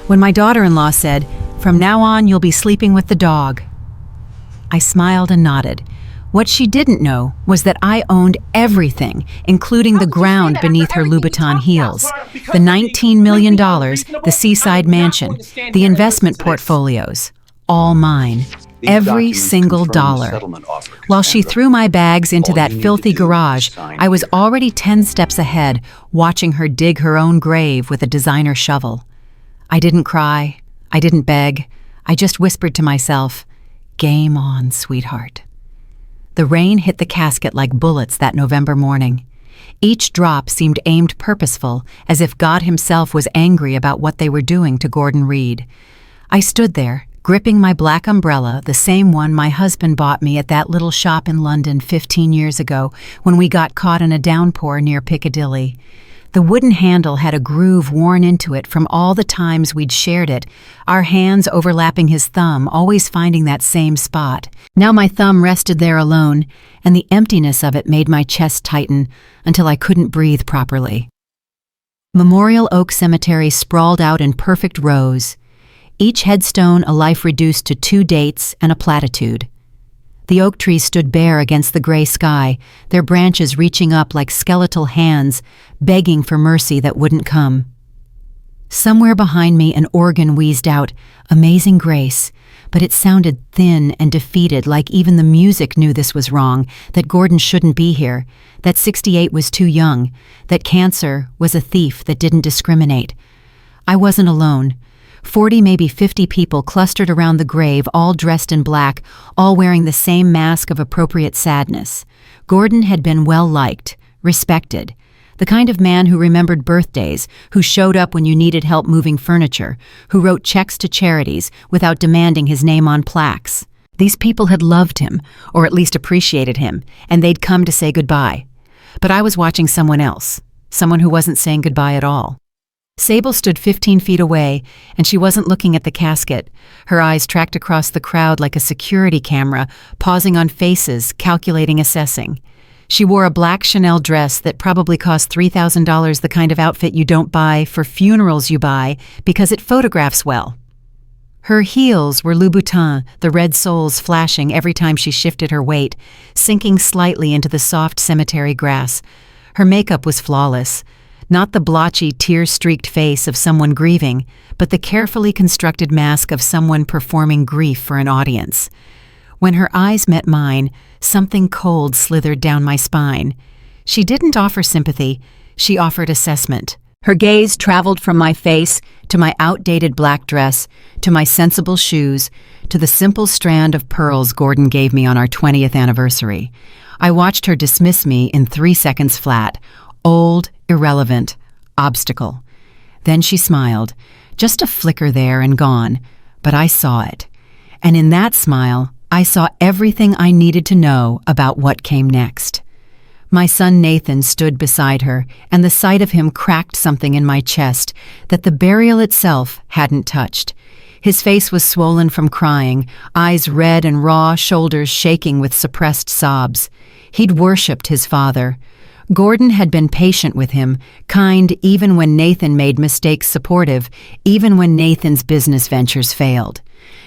When my daughter-in-law said, "From now on, you'll be sleeping with the dog," I smiled and nodded. What she didn't know was that I owned everything, including the ground beneath her Louboutin heels, the $19 million, the seaside mansion, the investment portfolios, all mine, every single dollar. While she threw my bags into that filthy garage, I was already 10 steps ahead, watching her dig her own grave with a designer shovel. I didn't cry, I didn't beg, I just whispered to myself, "Game on, sweetheart." The rain hit the casket like bullets that November morning. Each drop seemed aimed purposeful, as if God himself was angry about what they were doing to Gordon Reed. I stood there, gripping my black umbrella, the same one my husband bought me at that little shop in London 15 years ago when we got caught in a downpour near Piccadilly. The wooden handle had a groove worn into it from all the times we'd shared it, our hands overlapping his thumb, always finding that same spot. Now my thumb rested there alone, and the emptiness of it made my chest tighten until I couldn't breathe properly. Memorial Oak Cemetery sprawled out in perfect rows, each headstone a life reduced to 2 dates and a platitude. The oak trees stood bare against the gray sky, their branches reaching up like skeletal hands, begging for mercy that wouldn't come. Somewhere behind me an organ wheezed out, "Amazing Grace," but it sounded thin and defeated, like even the music knew this was wrong, that Gordon shouldn't be here, that 68 was too young, that cancer was a thief that didn't discriminate. I wasn't alone. 40, maybe 50 people clustered around the grave, all dressed in black, all wearing the same mask of appropriate sadness. Gordon had been well-liked, respected, the kind of man who remembered birthdays, who showed up when you needed help moving furniture, who wrote checks to charities without demanding his name on plaques. These people had loved him, or at least appreciated him, and they'd come to say goodbye. But I was watching someone else, someone who wasn't saying goodbye at all. Sable stood 15 feet away, and she wasn't looking at the casket. Her eyes tracked across the crowd like a security camera, pausing on faces, calculating, assessing. She wore a black Chanel dress that probably cost $3,000, the kind of outfit you don't buy for funerals you buy because it photographs well. Her heels were Louboutin, the red soles flashing every time she shifted her weight, sinking slightly into the soft cemetery grass. Her makeup was flawless. Not the blotchy, tear-streaked face of someone grieving, but the carefully constructed mask of someone performing grief for an audience. When her eyes met mine, something cold slithered down my spine. She didn't offer sympathy, she offered assessment. Her gaze traveled from my face to my outdated black dress, to my sensible shoes, to the simple strand of pearls Gordon gave me on our 20th anniversary. I watched her dismiss me in 3 seconds flat. Old, irrelevant, obstacle. Then she smiled, just a flicker there and gone, but I saw it. And in that smile, I saw everything I needed to know about what came next. My son Nathan stood beside her, and the sight of him cracked something in my chest that the burial itself hadn't touched. His face was swollen from crying, eyes red and raw, shoulders shaking with suppressed sobs. He'd worshipped his father. Gordon had been patient with him, kind even when Nathan made mistakes, supportive even when Nathan's business ventures failed.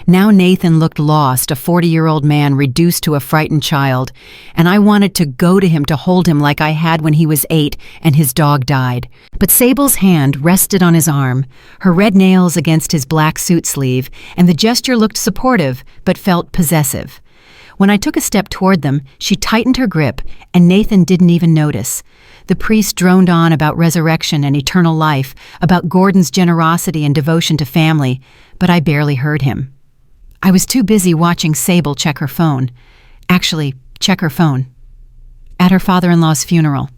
Now Nathan looked lost, a 40-year-old man reduced to a frightened child, and I wanted to go to him to hold him like I had when he was 8 and his dog died. But Sable's hand rested on his arm, her red nails against his black suit sleeve, and the gesture looked supportive but felt possessive. When I took a step toward them, she tightened her grip, and Nathan didn't even notice. The priest droned on about resurrection and eternal life, about Gordon's generosity and devotion to family, but I barely heard him. I was too busy watching Sable check her phone. Actually, check her phone. At her father-in-law's funeral.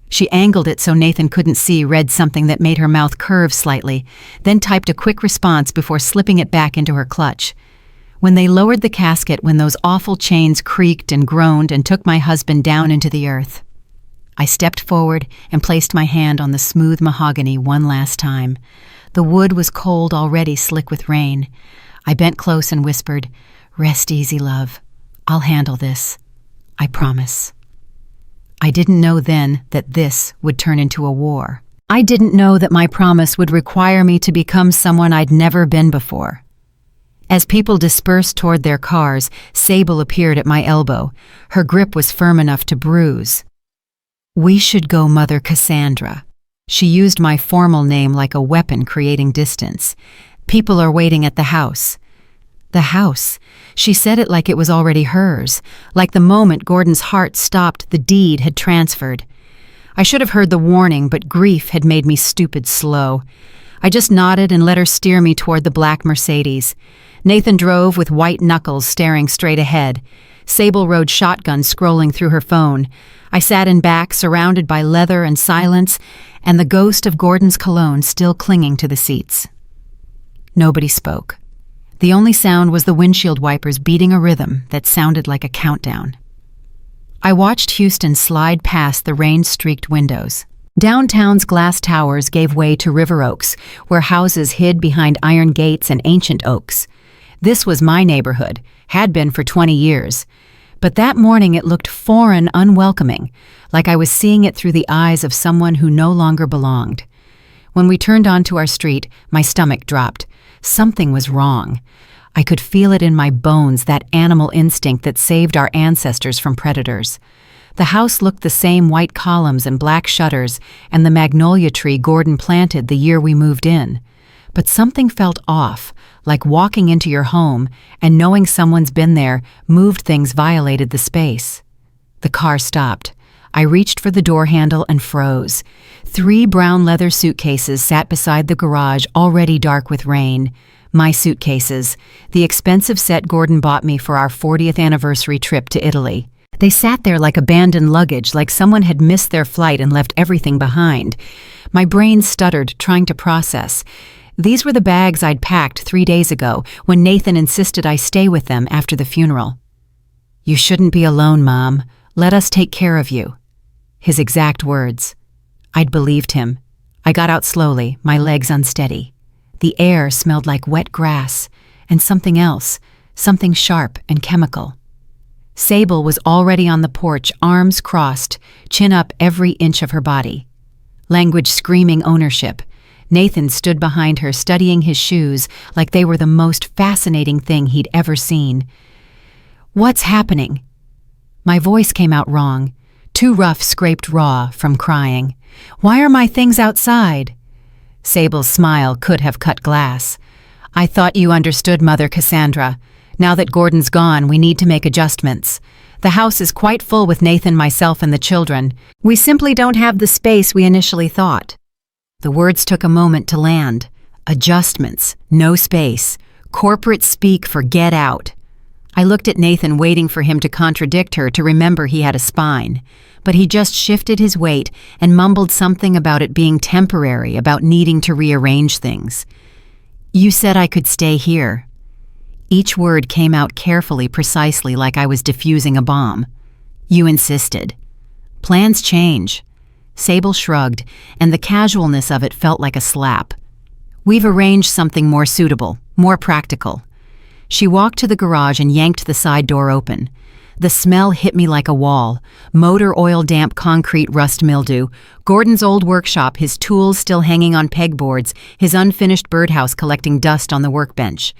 She angled it so Nathan couldn't see, read something that made her mouth curve slightly, then typed a quick response before slipping it back into her clutch. When they lowered the casket, when those awful chains creaked and groaned and took my husband down into the earth, I stepped forward and placed my hand on the smooth mahogany one last time. The wood was cold, already slick with rain. I bent close and whispered, "Rest easy, love. I'll handle this. I promise." I didn't know then that this would turn into a war. I didn't know that my promise would require me to become someone I'd never been before. As people dispersed toward their cars, Sable appeared at my elbow. Her grip was firm enough to bruise. "We should go, Mother Cassandra." She used my formal name like a weapon, creating distance. "People are waiting at the house." The house. She said it like it was already hers, like the moment Gordon's heart stopped, the deed had transferred. I should have heard the warning, but grief had made me stupid slow. I just nodded and let her steer me toward the black Mercedes. Nathan drove with white knuckles staring straight ahead. Sable rode shotgun, scrolling through her phone. I sat in back, surrounded by leather and silence, and the ghost of Gordon's cologne still clinging to the seats. Nobody spoke. The only sound was the windshield wipers beating a rhythm that sounded like a countdown. I watched Houston slide past the rain-streaked windows. Downtown's glass towers gave way to river oaks, where houses hid behind iron gates and ancient oaks. This was my neighborhood, had been for 20 years. But that morning it looked foreign, unwelcoming, like I was seeing it through the eyes of someone who no longer belonged. When we turned onto our street, my stomach dropped. Something was wrong. I could feel it in my bones, that animal instinct that saved our ancestors from predators. The house looked the same, white columns and black shutters, and the magnolia tree Gordon planted the year we moved in. But something felt off, like walking into your home and knowing someone's been there, moved things, violated the space. The car stopped. I reached for the door handle and froze. 3 brown leather suitcases sat beside the garage, already dark with rain. My suitcases, the expensive set Gordon bought me for our 40th anniversary trip to Italy. They sat there like abandoned luggage, like someone had missed their flight and left everything behind. My brain stuttered, trying to process. These were the bags I'd packed 3 days ago when Nathan insisted I stay with them after the funeral. "You shouldn't be alone, Mom. Let us take care of you." His exact words. I'd believed him. I got out slowly, my legs unsteady. The air smelled like wet grass, and something else, something sharp and chemical. Sable was already on the porch, arms crossed, chin up every inch of her body. Language screaming ownership. Nathan stood behind her, studying his shoes like they were the most fascinating thing he'd ever seen. "What's happening?" My voice came out wrong, too rough, scraped raw from crying. "Why are my things outside?" Sable's smile could have cut glass. "I thought you understood, Mother Cassandra. Now that Gordon's gone, we need to make adjustments. The house is quite full with Nathan, myself, and the children. We simply don't have the space we initially thought." The words took a moment to land. Adjustments, no space. Corporate speak for get out. I looked at Nathan, waiting for him to contradict her, to remember he had a spine. But he just shifted his weight and mumbled something about it being temporary, about needing to rearrange things. "You said I could stay here." Each word came out carefully, precisely, like I was defusing a bomb. "You insisted." "Plans change." Sable shrugged, and the casualness of it felt like a slap. "We've arranged something more suitable, more practical." She walked to the garage and yanked the side door open. The smell hit me like a wall. Motor oil, damp concrete, rust, mildew. Gordon's old workshop, his tools still hanging on pegboards, his unfinished birdhouse collecting dust on the workbench.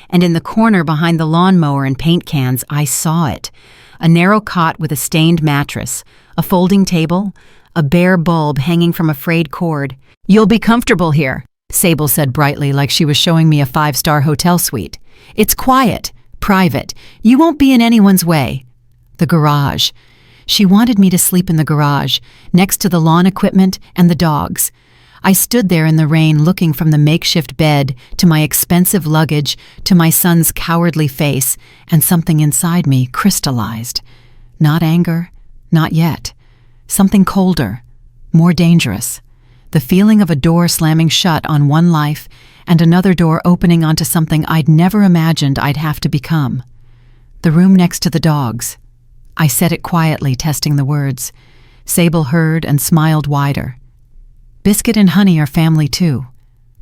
And in the corner behind the lawnmower and paint cans, I saw it. A narrow cot with a stained mattress, a folding table, a bare bulb hanging from a frayed cord. "You'll be comfortable here," Sable said brightly, like she was showing me a 5-star hotel suite. "It's quiet, private. You won't be in anyone's way." The garage. She wanted me to sleep in the garage, next to the lawn equipment and the dogs. I stood there in the rain, looking from the makeshift bed to my expensive luggage to my son's cowardly face, and something inside me crystallized. Not anger, not yet. Something colder, more dangerous. The feeling of a door slamming shut on one life and another door opening onto something I'd never imagined I'd have to become. The room next to the dogs. I said it quietly, testing the words. Sable heard and smiled wider. "Biscuit and Honey are family too,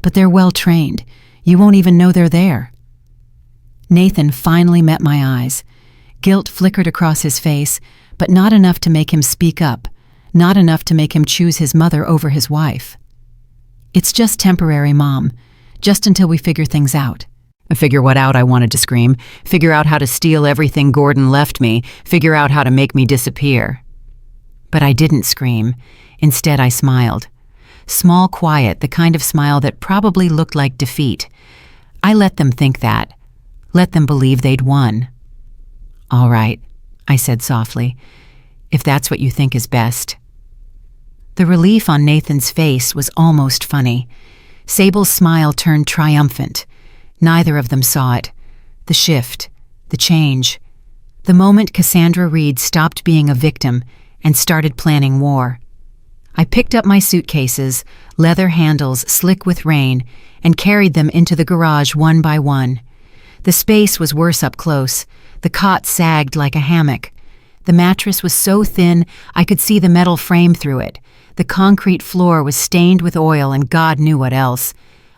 but they're well trained. You won't even know they're there." Nathan finally met my eyes. Guilt flickered across his face, but not enough to make him speak up, not enough to make him choose his mother over his wife. "It's just temporary, Mom. Just until we figure things out." "Figure what out?" I wanted to scream. "Figure out how to steal everything Gordon left me. Figure out how to make me disappear." But I didn't scream. Instead, I smiled. Small, quiet, the kind of smile that probably looked like defeat. I let them think that. Let them believe they'd won. "All right," I said softly, "if that's what you think is best." The relief on Nathan's face was almost funny. Sable's smile turned triumphant. Neither of them saw it. The shift, the change. The moment Cassandra Reed stopped being a victim and started planning war. I picked up my suitcases, leather handles slick with rain, and carried them into the garage one by one. The space was worse up close. The cot sagged like a hammock. The mattress was so thin I could see the metal frame through it. The concrete floor was stained with oil and God knew what else.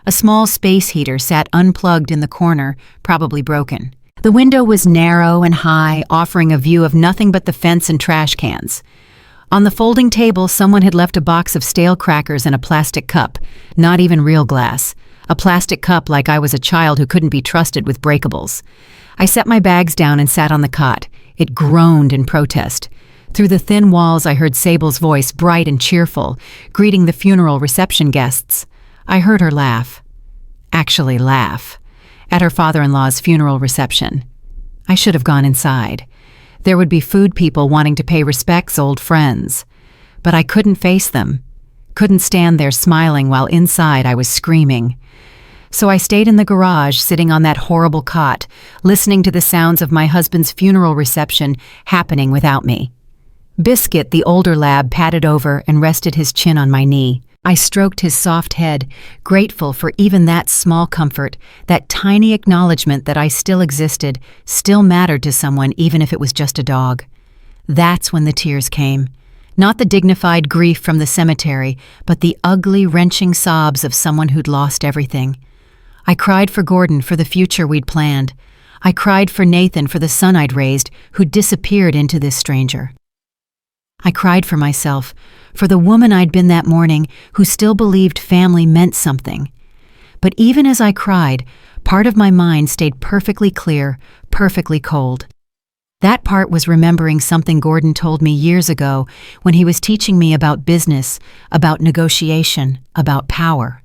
A small space heater sat unplugged in the corner, probably broken. The window was narrow and high, offering a view of nothing but the fence and trash cans. On the folding table, someone had left a box of stale crackers in a plastic cup, not even real glass. A plastic cup like I was a child who couldn't be trusted with breakables. I set my bags down and sat on the cot. It groaned in protest. Through the thin walls, I heard Sable's voice, bright and cheerful, greeting the funeral reception guests. I heard her laugh. Actually laugh. At her father-in-law's funeral reception. I should have gone inside. There would be food people wanting to pay respects, old friends. But I couldn't face them. Couldn't stand there smiling while inside I was screaming. So I stayed in the garage, sitting on that horrible cot, listening to the sounds of my husband's funeral reception happening without me. Biscuit, the older lab, patted over and rested his chin on my knee. I stroked his soft head, grateful for even that small comfort, that tiny acknowledgement that I still existed, still mattered to someone even if it was just a dog. That's when the tears came. Not the dignified grief from the cemetery, but the ugly, wrenching sobs of someone who'd lost everything. I cried for Gordon, for the future we'd planned. I cried for Nathan, for the son I'd raised, who'd disappeared into this stranger. I cried for myself, for the woman I'd been that morning who still believed family meant something. But even as I cried, part of my mind stayed perfectly clear, perfectly cold. That part was remembering something Gordon told me years ago when he was teaching me about business, about negotiation, about power.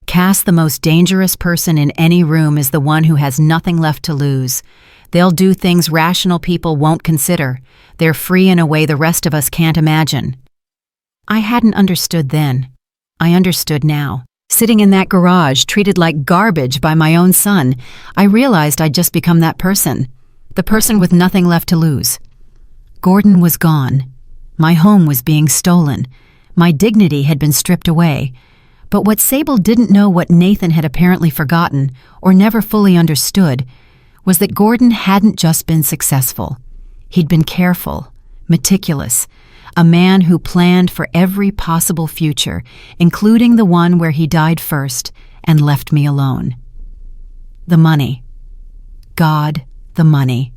Cass, the most dangerous person in any room is the one who has nothing left to lose. They'll do things rational people won't consider. They're free in a way the rest of us can't imagine. I hadn't understood then. I understood now. Sitting in that garage, treated like garbage by my own son, I realized I'd just become that person. The person with nothing left to lose. Gordon was gone. My home was being stolen. My dignity had been stripped away. But what Sable didn't know, what Nathan had apparently forgotten, or never fully understood, was that Gordon hadn't just been successful. He'd been careful, meticulous, a man who planned for every possible future, including the one where he died first and left me alone. The money. God, the money.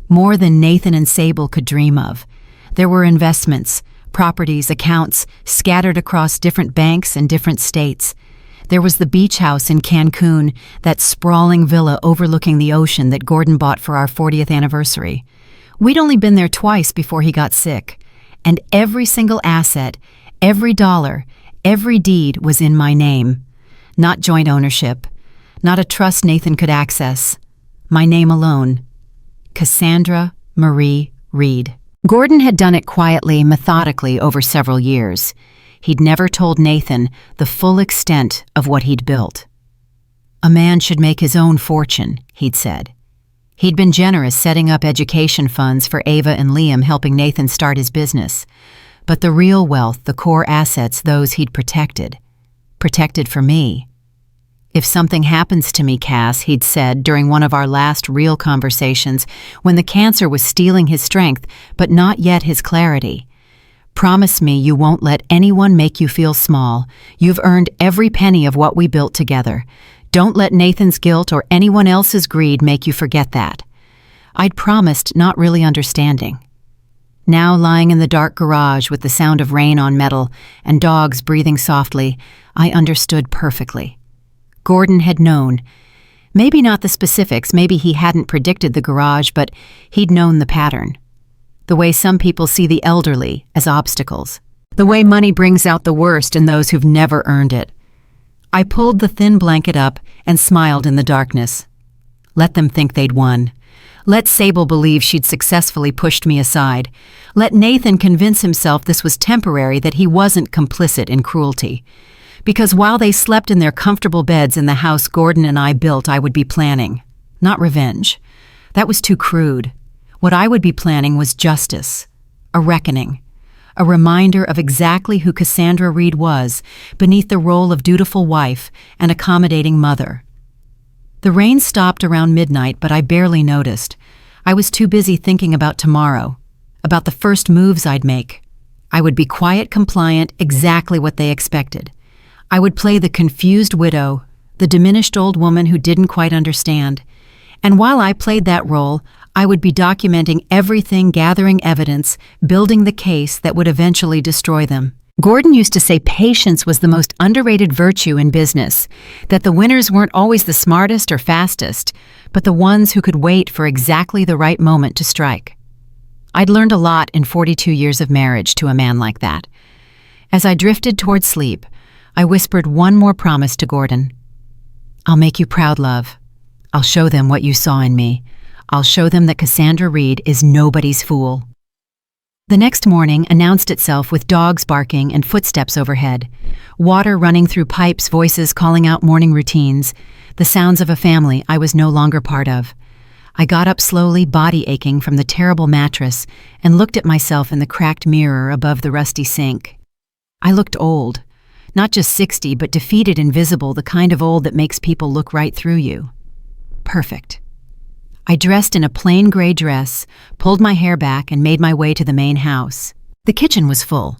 More than Nathan and Sable could dream of. There were investments, properties, accounts, scattered across different banks and different states. There was the beach house in Cancun, that sprawling villa overlooking the ocean that Gordon bought for our 40th anniversary. We'd only been there twice before he got sick, and every single asset, every dollar, every deed was in my name. Not joint ownership, not a trust Nathan could access. My name alone. Cassandra Marie Reed. Gordon had done it quietly, methodically over several years. He'd never told Nathan the full extent of what he'd built. A man should make his own fortune, he'd said. He'd been generous setting up education funds for Ava and Liam, helping Nathan start his business. But the real wealth, the core assets, those he'd protected. Protected for me. If something happens to me, Cass, he'd said during one of our last real conversations, when the cancer was stealing his strength, but not yet his clarity. Promise me you won't let anyone make you feel small. You've earned every penny of what we built together. Don't let Nathan's guilt or anyone else's greed make you forget that. I'd promised, not really understanding. Now lying in the dark garage with the sound of rain on metal and dogs breathing softly, I understood perfectly. Gordon had known. Maybe not the specifics, maybe he hadn't predicted the garage, but he'd known the pattern. The way some people see the elderly as obstacles. The way money brings out the worst in those who've never earned it. I pulled the thin blanket up and smiled in the darkness. Let them think they'd won. Let Sable believe she'd successfully pushed me aside. Let Nathan convince himself this was temporary, that he wasn't complicit in cruelty. Because while they slept in their comfortable beds in the house Gordon and I built, I would be planning. Not revenge. That was too crude. What I would be planning was justice. A reckoning. A reminder of exactly who Cassandra Reed was beneath the role of dutiful wife and accommodating mother. The rain stopped around midnight, but I barely noticed. I was too busy thinking about tomorrow, about the first moves I'd make. I would be quiet, compliant, exactly what they expected. I would play the confused widow, the diminished old woman who didn't quite understand. And while I played that role, I would be documenting everything, gathering evidence, building the case that would eventually destroy them. Gordon used to say patience was the most underrated virtue in business, that the winners weren't always the smartest or fastest, but the ones who could wait for exactly the right moment to strike. I'd learned a lot in 42 years of marriage to a man like that. As I drifted toward sleep, I whispered one more promise to Gordon. I'll make you proud, love. I'll show them what you saw in me. I'll show them that Cassandra Reed is nobody's fool. The next morning announced itself with dogs barking and footsteps overhead, water running through pipes, voices calling out morning routines, the sounds of a family I was no longer part of. I got up slowly, body aching from the terrible mattress, and looked at myself in the cracked mirror above the rusty sink. I looked old, not just 60, but defeated and visible, the kind of old that makes people look right through you. Perfect. I dressed in a plain gray dress, pulled my hair back, and made my way to the main house. The kitchen was full.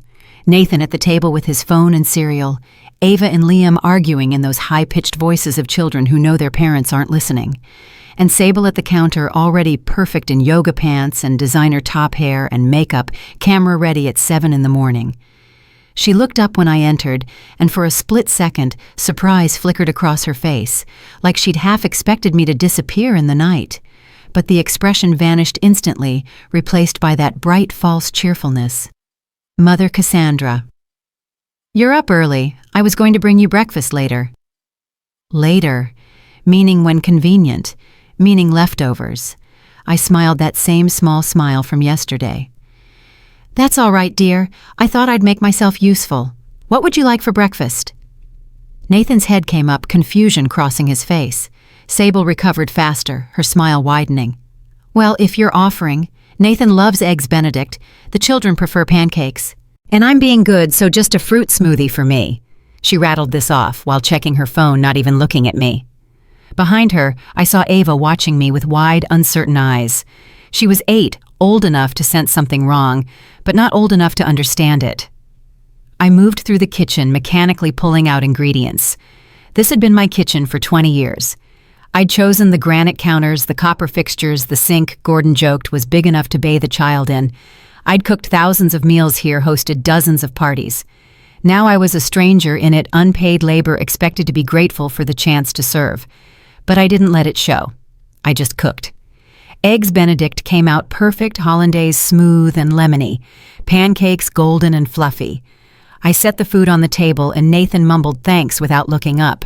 Nathan at the table with his phone and cereal, Ava and Liam arguing in those high-pitched voices of children who know their parents aren't listening, and Sable at the counter, already perfect in yoga pants and designer top hair and makeup, camera ready at 7 in the morning. She looked up when I entered, and for a split second, surprise flickered across her face, like she'd half expected me to disappear in the night. But the expression vanished instantly, replaced by that bright, false cheerfulness. Mother Cassandra. You're up early. I was going to bring you breakfast later. Later, meaning when convenient, meaning leftovers. I smiled that same small smile from yesterday. That's all right, dear. I thought I'd make myself useful. What would you like for breakfast? Nathan's head came up, confusion crossing his face. Sable recovered faster, her smile widening. Well, if you're offering, Nathan loves Eggs Benedict. The children prefer pancakes. And I'm being good, so just a fruit smoothie for me. She rattled this off while checking her phone, not even looking at me. Behind her, I saw Ava watching me with wide, uncertain eyes. She was 8, old enough to sense something wrong, but not old enough to understand it. I moved through the kitchen, mechanically pulling out ingredients. This had been my kitchen for 20 years. I'd chosen the granite counters, the copper fixtures, the sink Gordon joked was big enough to bathe a child in. I'd cooked thousands of meals here, hosted dozens of parties. Now I was a stranger in it, unpaid labor, expected to be grateful for the chance to serve. But I didn't let it show. I just cooked. Eggs Benedict came out perfect, hollandaise smooth and lemony, pancakes golden and fluffy. I set the food on the table and Nathan mumbled thanks without looking up.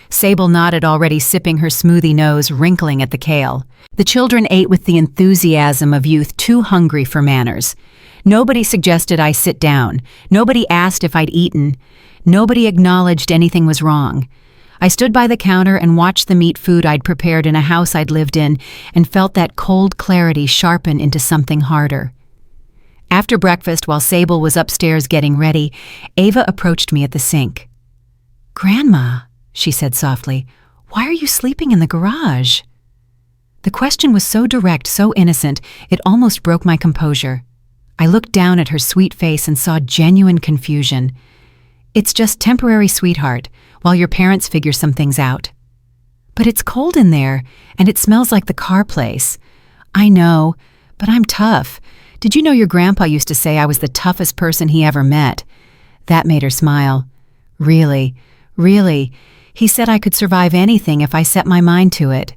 Sable nodded, already sipping her smoothie nose, wrinkling at the kale. The children ate with the enthusiasm of youth too hungry for manners. Nobody suggested I sit down. Nobody asked if I'd eaten. Nobody acknowledged anything was wrong. I stood by the counter and watched the meat food I'd prepared in a house I'd lived in and felt that cold clarity sharpen into something harder. After breakfast, while Sable was upstairs getting ready, Ava approached me at the sink. "Grandma," she said softly, "why are you sleeping in the garage?" The question was so direct, so innocent, it almost broke my composure. I looked down at her sweet face and saw genuine confusion. "It's just temporary, sweetheart, while your parents figure some things out." "But it's cold in there, and it smells like the car place." "I know, but I'm tough. Did you know your grandpa used to say I was the toughest person he ever met? That made her smile. Really, really. He said I could survive anything if I set my mind to it.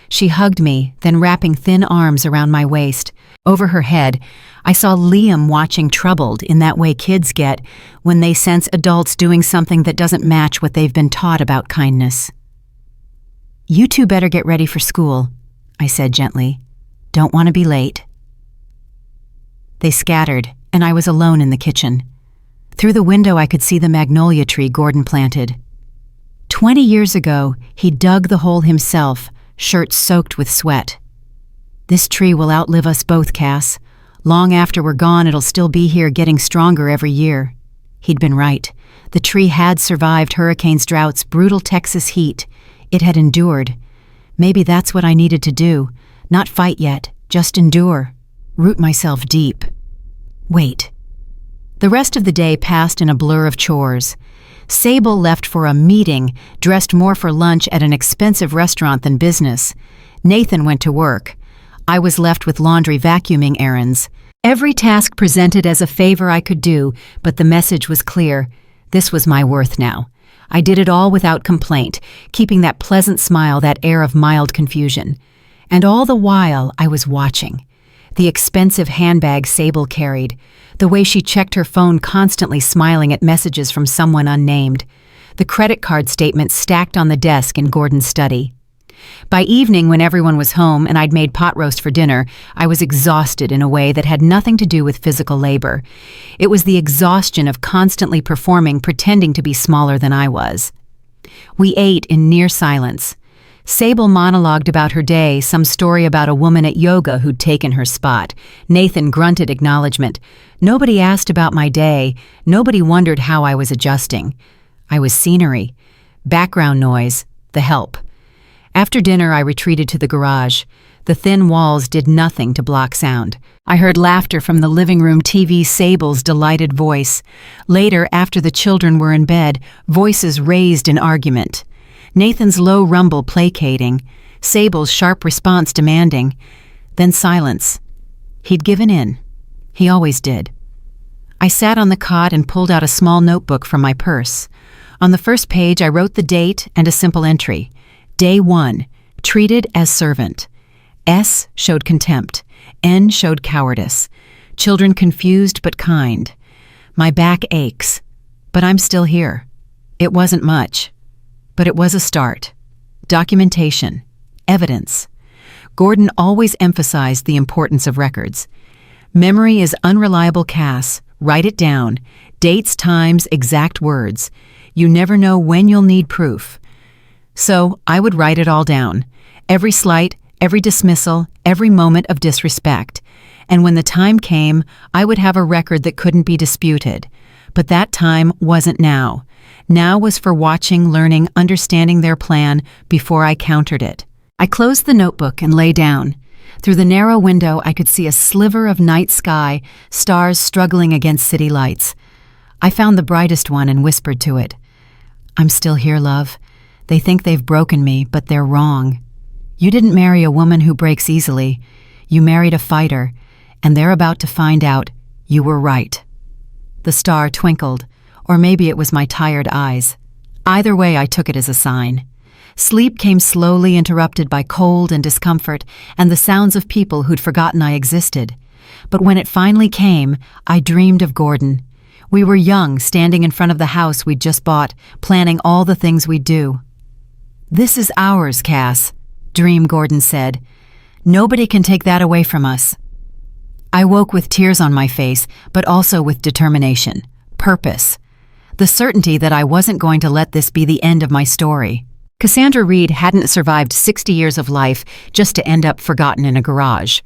She hugged me, then wrapping thin arms around my waist. Over her head, I saw Liam watching, troubled in that way kids get when they sense adults doing something that doesn't match what they've been taught about kindness. "You two better get ready for school," I said gently. "Don't want to be late." They scattered, and I was alone in the kitchen. Through the window I could see the magnolia tree Gordon planted. 20 years ago, he dug the hole himself, shirt soaked with sweat. "This tree will outlive us both, Cass. Long after we're gone, it'll still be here, getting stronger every year." He'd been right. The tree had survived hurricanes, droughts, brutal Texas heat. It had endured. Maybe that's what I needed to do. Not fight yet, just endure. Root myself deep. Wait. The rest of the day passed in a blur of chores. Sable left for a meeting, dressed more for lunch at an expensive restaurant than business. Nathan went to work. I was left with laundry vacuuming errands. Every task presented as a favor I could do, but the message was clear. This was my worth now. I did it all without complaint, keeping that pleasant smile, that air of mild confusion. And all the while, I was watching. The expensive handbag Sable carried, the way she checked her phone, constantly smiling at messages from someone unnamed, the credit card statements stacked on the desk in Gordon's study. By evening, when everyone was home and I'd made pot roast for dinner, I was exhausted in a way that had nothing to do with physical labor. It was the exhaustion of constantly performing, pretending to be smaller than I was. We ate in near silence. Sable monologued about her day, some story about a woman at yoga who'd taken her spot. Nathan grunted acknowledgement. Nobody asked about my day. Nobody wondered how I was adjusting. I was scenery. Background noise. The help. After dinner, I retreated to the garage. The thin walls did nothing to block sound. I heard laughter from the living room TV, Sable's delighted voice. Later, after the children were in bed, voices raised in argument. Nathan's low rumble placating, Sable's sharp response demanding. Then silence. He'd given in. He always did. I sat on the cot and pulled out a small notebook from my purse. On the first page, I wrote the date and a simple entry. Day 1, treated as servant. S showed contempt. N showed cowardice. Children confused but kind. My back aches, but I'm still here. It wasn't much, but it was a start. Documentation. Evidence. Gordon always emphasized the importance of records. Memory is unreliable, Cass. Write it down. Dates, times, exact words. You never know when you'll need proof. So I would write it all down. Every slight, every dismissal, every moment of disrespect. And when the time came, I would have a record that couldn't be disputed. But that time wasn't now. Now was for watching, learning, understanding their plan before I countered it. I closed the notebook and lay down. Through the narrow window, I could see a sliver of night sky, stars struggling against city lights. I found the brightest one and whispered to it. "I'm still here, love. They think they've broken me, but they're wrong. You didn't marry a woman who breaks easily. You married a fighter, and they're about to find out you were right." The star twinkled, or maybe it was my tired eyes. Either way, I took it as a sign. Sleep came slowly, interrupted by cold and discomfort and the sounds of people who'd forgotten I existed. But when it finally came, I dreamed of Gordon. We were young, standing in front of the house we'd just bought, planning all the things we'd do. "This is ours, Cass," Dream Gordon said. "Nobody can take that away from us." I woke with tears on my face, but also with determination, purpose, the certainty that I wasn't going to let this be the end of my story. Cassandra Reed hadn't survived 60 years of life just to end up forgotten in a garage.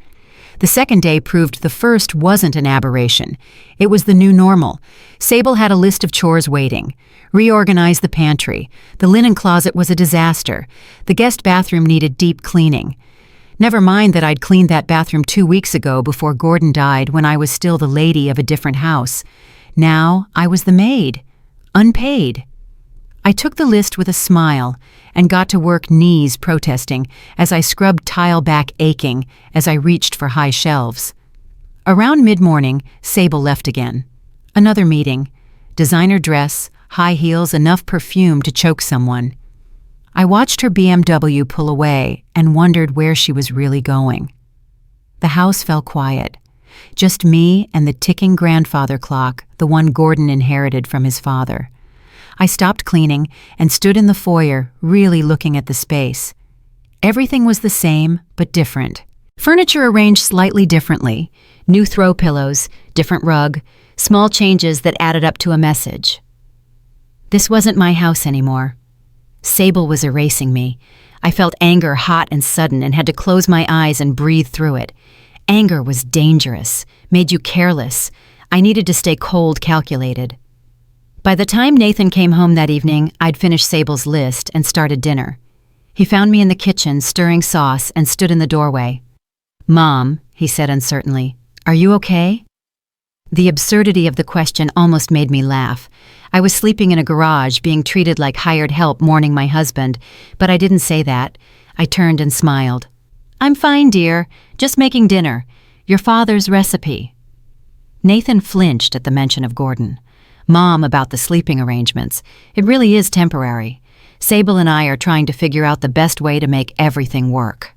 The second day proved the first wasn't an aberration. It was the new normal. Sable had a list of chores waiting. Reorganize the pantry. The linen closet was a disaster. The guest bathroom needed deep cleaning. Never mind that I'd cleaned that bathroom 2 weeks ago before Gordon died, when I was still the lady of a different house. Now I was the maid, unpaid. I took the list with a smile and got to work, knees protesting as I scrubbed tile back, aching as I reached for high shelves. Around mid-morning, Sable left again. Another meeting. Designer dress, high heels, enough perfume to choke someone. I watched her BMW pull away and wondered where she was really going. The house fell quiet. Just me and the ticking grandfather clock, the one Gordon inherited from his father. I stopped cleaning and stood in the foyer, really looking at the space. Everything was the same, but different. Furniture arranged slightly differently. New throw pillows, different rug, small changes that added up to a message. This wasn't my house anymore. Sable was erasing me. I felt anger hot and sudden and had to close my eyes and breathe through it. Anger was dangerous, made you careless. I needed to stay cold, calculated. By the time Nathan came home that evening, I'd finished Sable's list and started dinner. He found me in the kitchen, stirring sauce, and stood in the doorway. "Mom," he said uncertainly, "are you okay?" The absurdity of the question almost made me laugh. I was sleeping in a garage, being treated like hired help mourning my husband, but I didn't say that. I turned and smiled. "I'm fine, dear. Just making dinner. Your father's recipe." Nathan flinched at the mention of Gordon. "Mom, about the sleeping arrangements. It really is temporary. Sable and I are trying to figure out the best way to make everything work."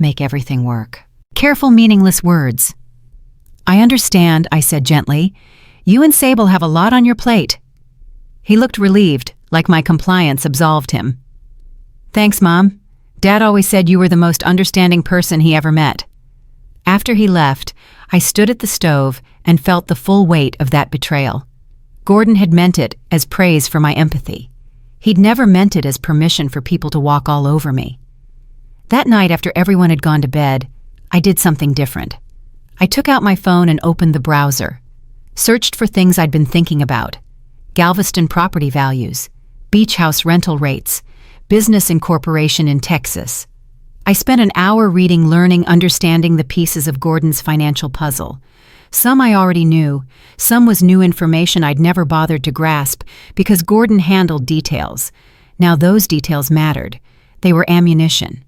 Make everything work. Careful, meaningless words. "I understand," I said gently. "You and Sable have a lot on your plate." He looked relieved, like my compliance absolved him. "Thanks, Mom. Dad always said you were the most understanding person he ever met." After he left, I stood at the stove and felt the full weight of that betrayal. Gordon had meant it as praise for my empathy. He'd never meant it as permission for people to walk all over me. That night, after everyone had gone to bed, I did something different. I took out my phone and opened the browser. Searched for things I'd been thinking about. Galveston property values, beach house rental rates, business incorporation in Texas. I spent an hour reading, learning, understanding the pieces of Gordon's financial puzzle. Some I already knew, some was new information I'd never bothered to grasp because Gordon handled details. Now those details mattered. They were ammunition.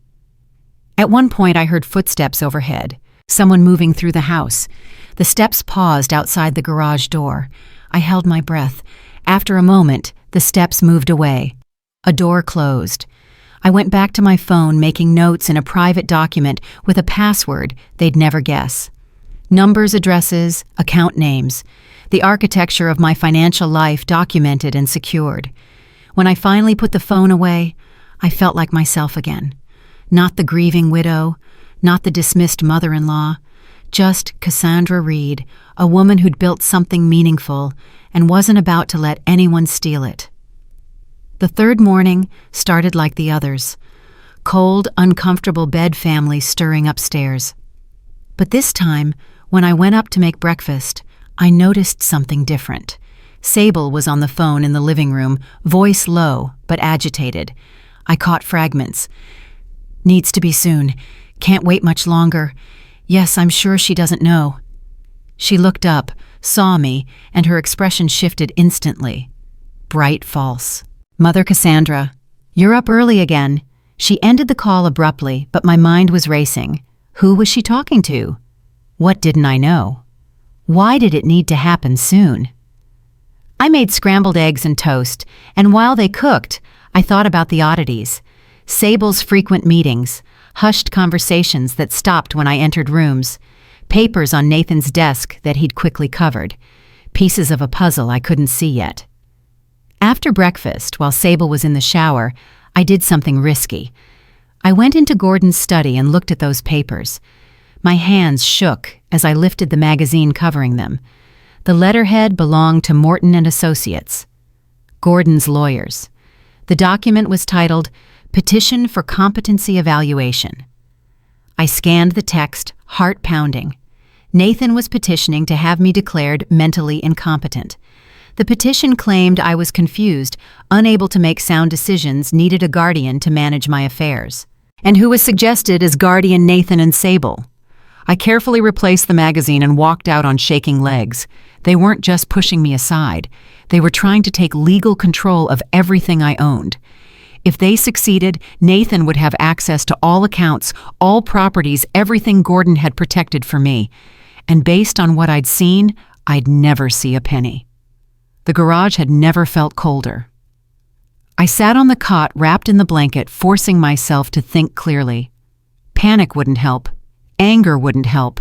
At one point I heard footsteps overhead, someone moving through the house. The steps paused outside the garage door. I held my breath. After a moment, the steps moved away. A door closed. I went back to my phone, making notes in a private document with a password they'd never guess. Numbers, addresses, account names. The architecture of my financial life documented and secured. When I finally put the phone away, I felt like myself again. Not the grieving widow, not the dismissed mother-in-law, just Cassandra Reed, a woman who'd built something meaningful and wasn't about to let anyone steal it. The third morning started like the others. Cold, uncomfortable bed family stirring upstairs. But this time, when I went up to make breakfast, I noticed something different. Sable was on the phone in the living room, voice low but agitated. I caught fragments. "Needs to be soon. Can't wait much longer. Yes, I'm sure she doesn't know." She looked up, saw me, and her expression shifted instantly. Bright false. "Mother Cassandra, you're up early again." She ended the call abruptly, but my mind was racing. Who was she talking to? What didn't I know? Why did it need to happen soon? I made scrambled eggs and toast, and while they cooked, I thought about the oddities. Sable's frequent meetings, hushed conversations that stopped when I entered rooms, papers on Nathan's desk that he'd quickly covered, pieces of a puzzle I couldn't see yet. After breakfast, while Sable was in the shower, I did something risky. I went into Gordon's study and looked at those papers. My hands shook as I lifted the magazine covering them. The letterhead belonged to Morton and Associates, Gordon's lawyers. The document was titled Petition for Competency Evaluation. I scanned the text, heart pounding. Nathan was petitioning to have me declared mentally incompetent. The petition claimed I was confused, unable to make sound decisions, needed a guardian to manage my affairs. And who was suggested as guardian Nathan and Sable? I carefully replaced the magazine and walked out on shaking legs. They weren't just pushing me aside. They were trying to take legal control of everything I owned. If they succeeded, Nathan would have access to all accounts, all properties, everything Gordon had protected for me. and based on what I'd seen, I'd never see a penny. The garage had never felt colder. I sat on the cot wrapped in the blanket, forcing myself to think clearly. Panic wouldn't help. Anger wouldn't help.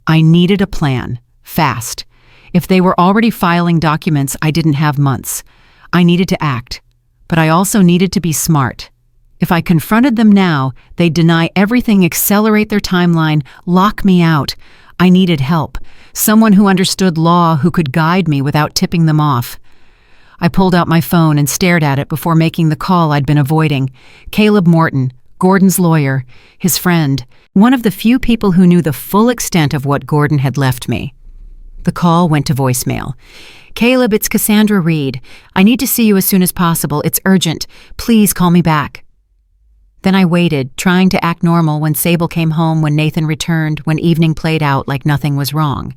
I needed a plan, fast. If they were already filing documents, I didn't have months. I needed to act, but I also needed to be smart. If I confronted them now, they'd deny everything, accelerate their timeline, lock me out. I needed help, someone who understood law, who could guide me without tipping them off. I pulled out my phone and stared at it before making the call I'd been avoiding. Caleb Morton, Gordon's lawyer, his friend, one of the few people who knew the full extent of what Gordon had left me. The call went to voicemail. "Caleb, it's Cassandra Reed. I need to see you as soon as possible. It's urgent. Please call me back." Then I waited, trying to act normal when Sable came home, when Nathan returned, when evening played out like nothing was wrong.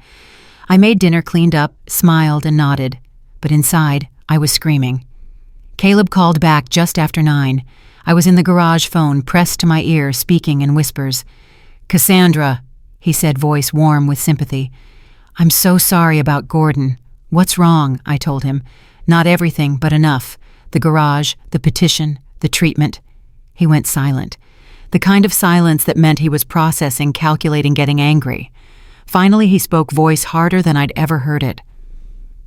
I made dinner, cleaned up, smiled, and nodded. But inside, I was screaming. Caleb called back just after 9. I was in the garage, phone pressed to my ear, speaking in whispers. "Cassandra," he said, voice warm with sympathy. "I'm so sorry about Gordon." "What's wrong?" I told him. "Not everything, but enough. The garage, the petition, the treatment." He went silent. The kind of silence that meant he was processing, calculating, getting angry. Finally, he spoke, voice harder than I'd ever heard it.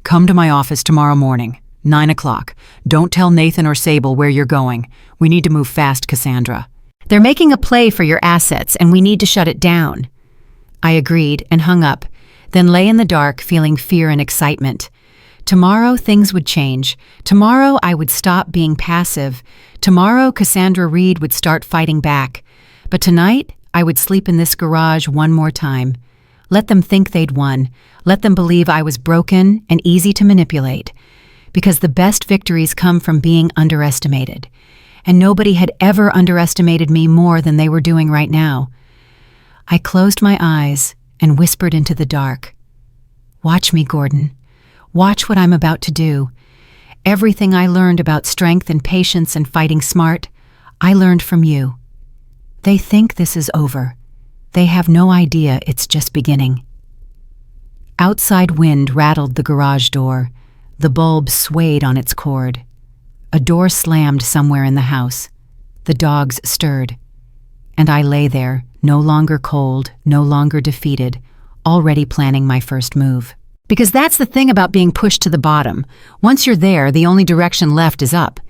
"Come to my office tomorrow morning, 9 o'clock. Don't tell Nathan or Sable where you're going. We need to move fast, Cassandra. They're making a play for your assets, and we need to shut it down." I agreed and hung up, then lay in the dark, feeling fear and excitement. Tomorrow, things would change. Tomorrow, I would stop being passive. Tomorrow, Cassandra Reed would start fighting back. But tonight, I would sleep in this garage one more time. Let them think they'd won. Let them believe I was broken and easy to manipulate. Because the best victories come from being underestimated. And nobody had ever underestimated me more than they were doing right now. I closed my eyes and whispered into the dark. "Watch me, Gordon. Watch what I'm about to do. Everything I learned about strength and patience and fighting smart, I learned from you. They think this is over. They have no idea it's just beginning." Outside wind rattled the garage door. The bulb swayed on its cord. A door slammed somewhere in the house. The dogs stirred. And I lay there, no longer cold, no longer defeated, already planning my first move. Because that's the thing about being pushed to the bottom. Once you're there, the only direction left is up.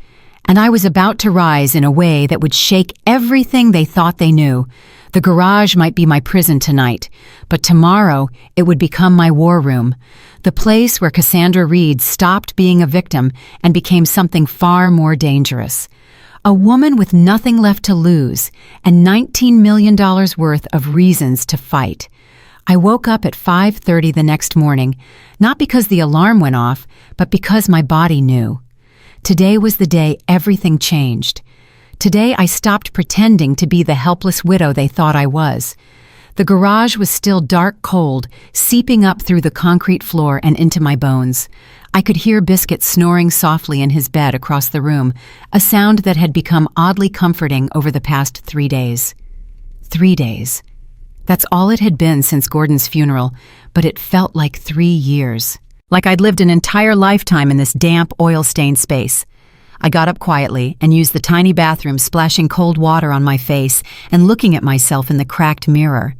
And I was about to rise in a way that would shake everything they thought they knew. The garage might be my prison tonight, but tomorrow it would become my war room, the place where Cassandra Reed stopped being a victim and became something far more dangerous. A woman with nothing left to lose and $19 million worth of reasons to fight. I woke up at 5:30 the next morning, not because the alarm went off, but because my body knew. Today was the day everything changed. Today I stopped pretending to be the helpless widow they thought I was. The garage was still dark cold, seeping up through the concrete floor and into my bones. I could hear Biscuit snoring softly in his bed across the room, a sound that had become oddly comforting over the past 3 days. 3 days. That's all it had been since Gordon's funeral, but it felt like 3 years. Like I'd lived an entire lifetime in this damp, oil-stained space. I got up quietly and used the tiny bathroom, splashing cold water on my face and looking at myself in the cracked mirror.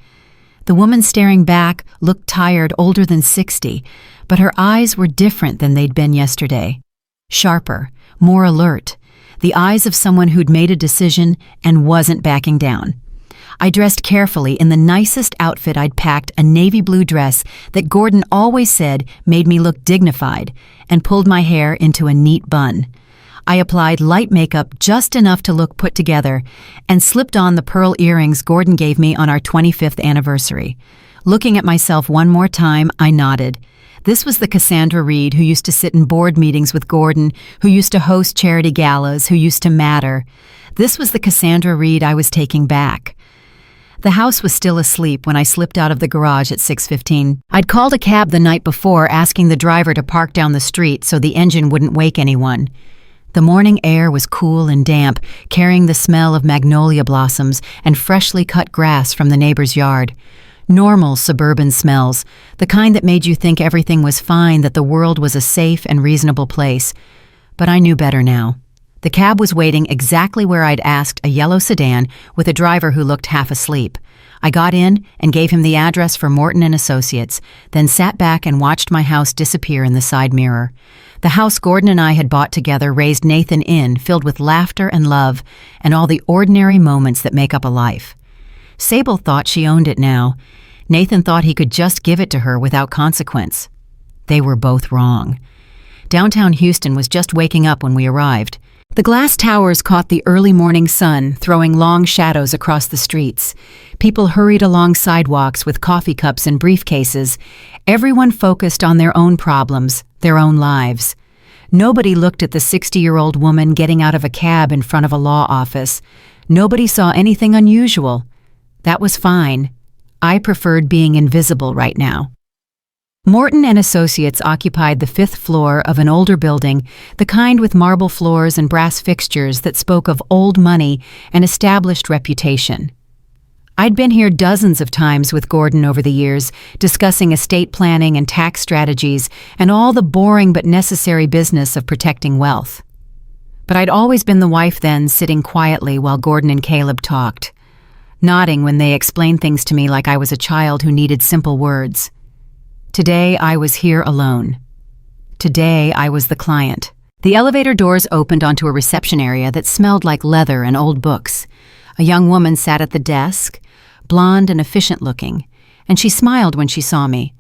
The woman staring back looked tired, older than 60, but her eyes were different than they'd been yesterday. Sharper, more alert, the eyes of someone who'd made a decision and wasn't backing down. I dressed carefully in the nicest outfit I'd packed, a navy blue dress that Gordon always said made me look dignified, and pulled my hair into a neat bun. I applied light makeup just enough to look put together and slipped on the pearl earrings Gordon gave me on our 25th anniversary. Looking at myself one more time, I nodded. This was the Cassandra Reed who used to sit in board meetings with Gordon, who used to host charity galas, who used to matter. This was the Cassandra Reed I was taking back. The house was still asleep when I slipped out of the garage at 6:15. I'd called a cab the night before, asking the driver to park down the street so the engine wouldn't wake anyone. The morning air was cool and damp, carrying the smell of magnolia blossoms and freshly cut grass from the neighbor's yard. Normal suburban smells, the kind that made you think everything was fine, that the world was a safe and reasonable place. But I knew better now. The cab was waiting exactly where I'd asked, a yellow sedan with a driver who looked half asleep. I got in and gave him the address for Morton and Associates, then sat back and watched my house disappear in the side mirror. The house Gordon and I had bought together raised Nathan in, filled with laughter and love and all the ordinary moments that make up a life. Sable thought she owned it now. Nathan thought he could just give it to her without consequence. They were both wrong. Downtown Houston was just waking up when we arrived. The glass towers caught the early morning sun, throwing long shadows across the streets. People hurried along sidewalks with coffee cups and briefcases. Everyone focused on their own problems, their own lives. Nobody looked at the 60-year-old woman getting out of a cab in front of a law office. Nobody saw anything unusual. That was fine. I preferred being invisible right now. Morton and Associates occupied the 5th floor of an older building, the kind with marble floors and brass fixtures that spoke of old money and established reputation. I'd been here dozens of times with Gordon over the years, discussing estate planning and tax strategies and all the boring but necessary business of protecting wealth. But I'd always been the wife then, sitting quietly while Gordon and Caleb talked, nodding when they explained things to me like I was a child who needed simple words. Today, I was here alone. Today, I was the client. The elevator doors opened onto a reception area that smelled like leather and old books. A young woman sat at the desk, blonde and efficient-looking, and she smiled when she saw me.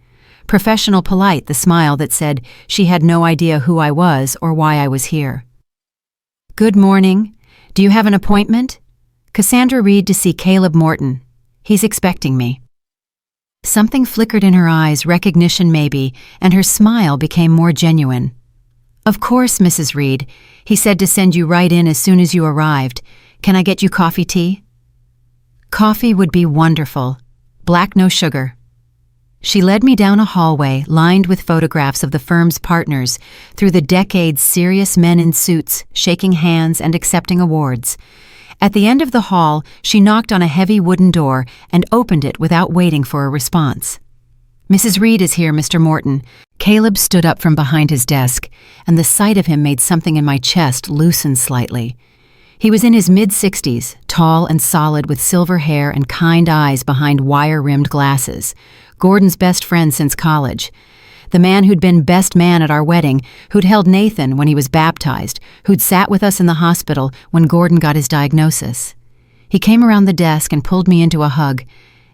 Professional, polite, the smile that said she had no idea who I was or why I was here. "Good morning. Do you have an appointment?" "Cassandra Reed to see Caleb Morton. He's expecting me." Something flickered in her eyes, recognition maybe, and her smile became more genuine. "Of course, Mrs. Reed. He said to send you right in as soon as you arrived. Can I get you coffee, tea?" "Coffee would be wonderful. Black, no sugar." She led me down a hallway lined with photographs of the firm's partners, through the decades serious men in suits, shaking hands and accepting awards. At the end of the hall, she knocked on a heavy wooden door and opened it without waiting for a response. "Mrs. Reed is here, Mr. Morton." Caleb stood up from behind his desk, and the sight of him made something in my chest loosen slightly. He was in his mid-60s, tall and solid with silver hair and kind eyes behind wire-rimmed glasses. Gordon's best friend since college. The man who'd been best man at our wedding, who'd held Nathan when he was baptized, who'd sat with us in the hospital when Gordon got his diagnosis. He came around the desk and pulled me into a hug,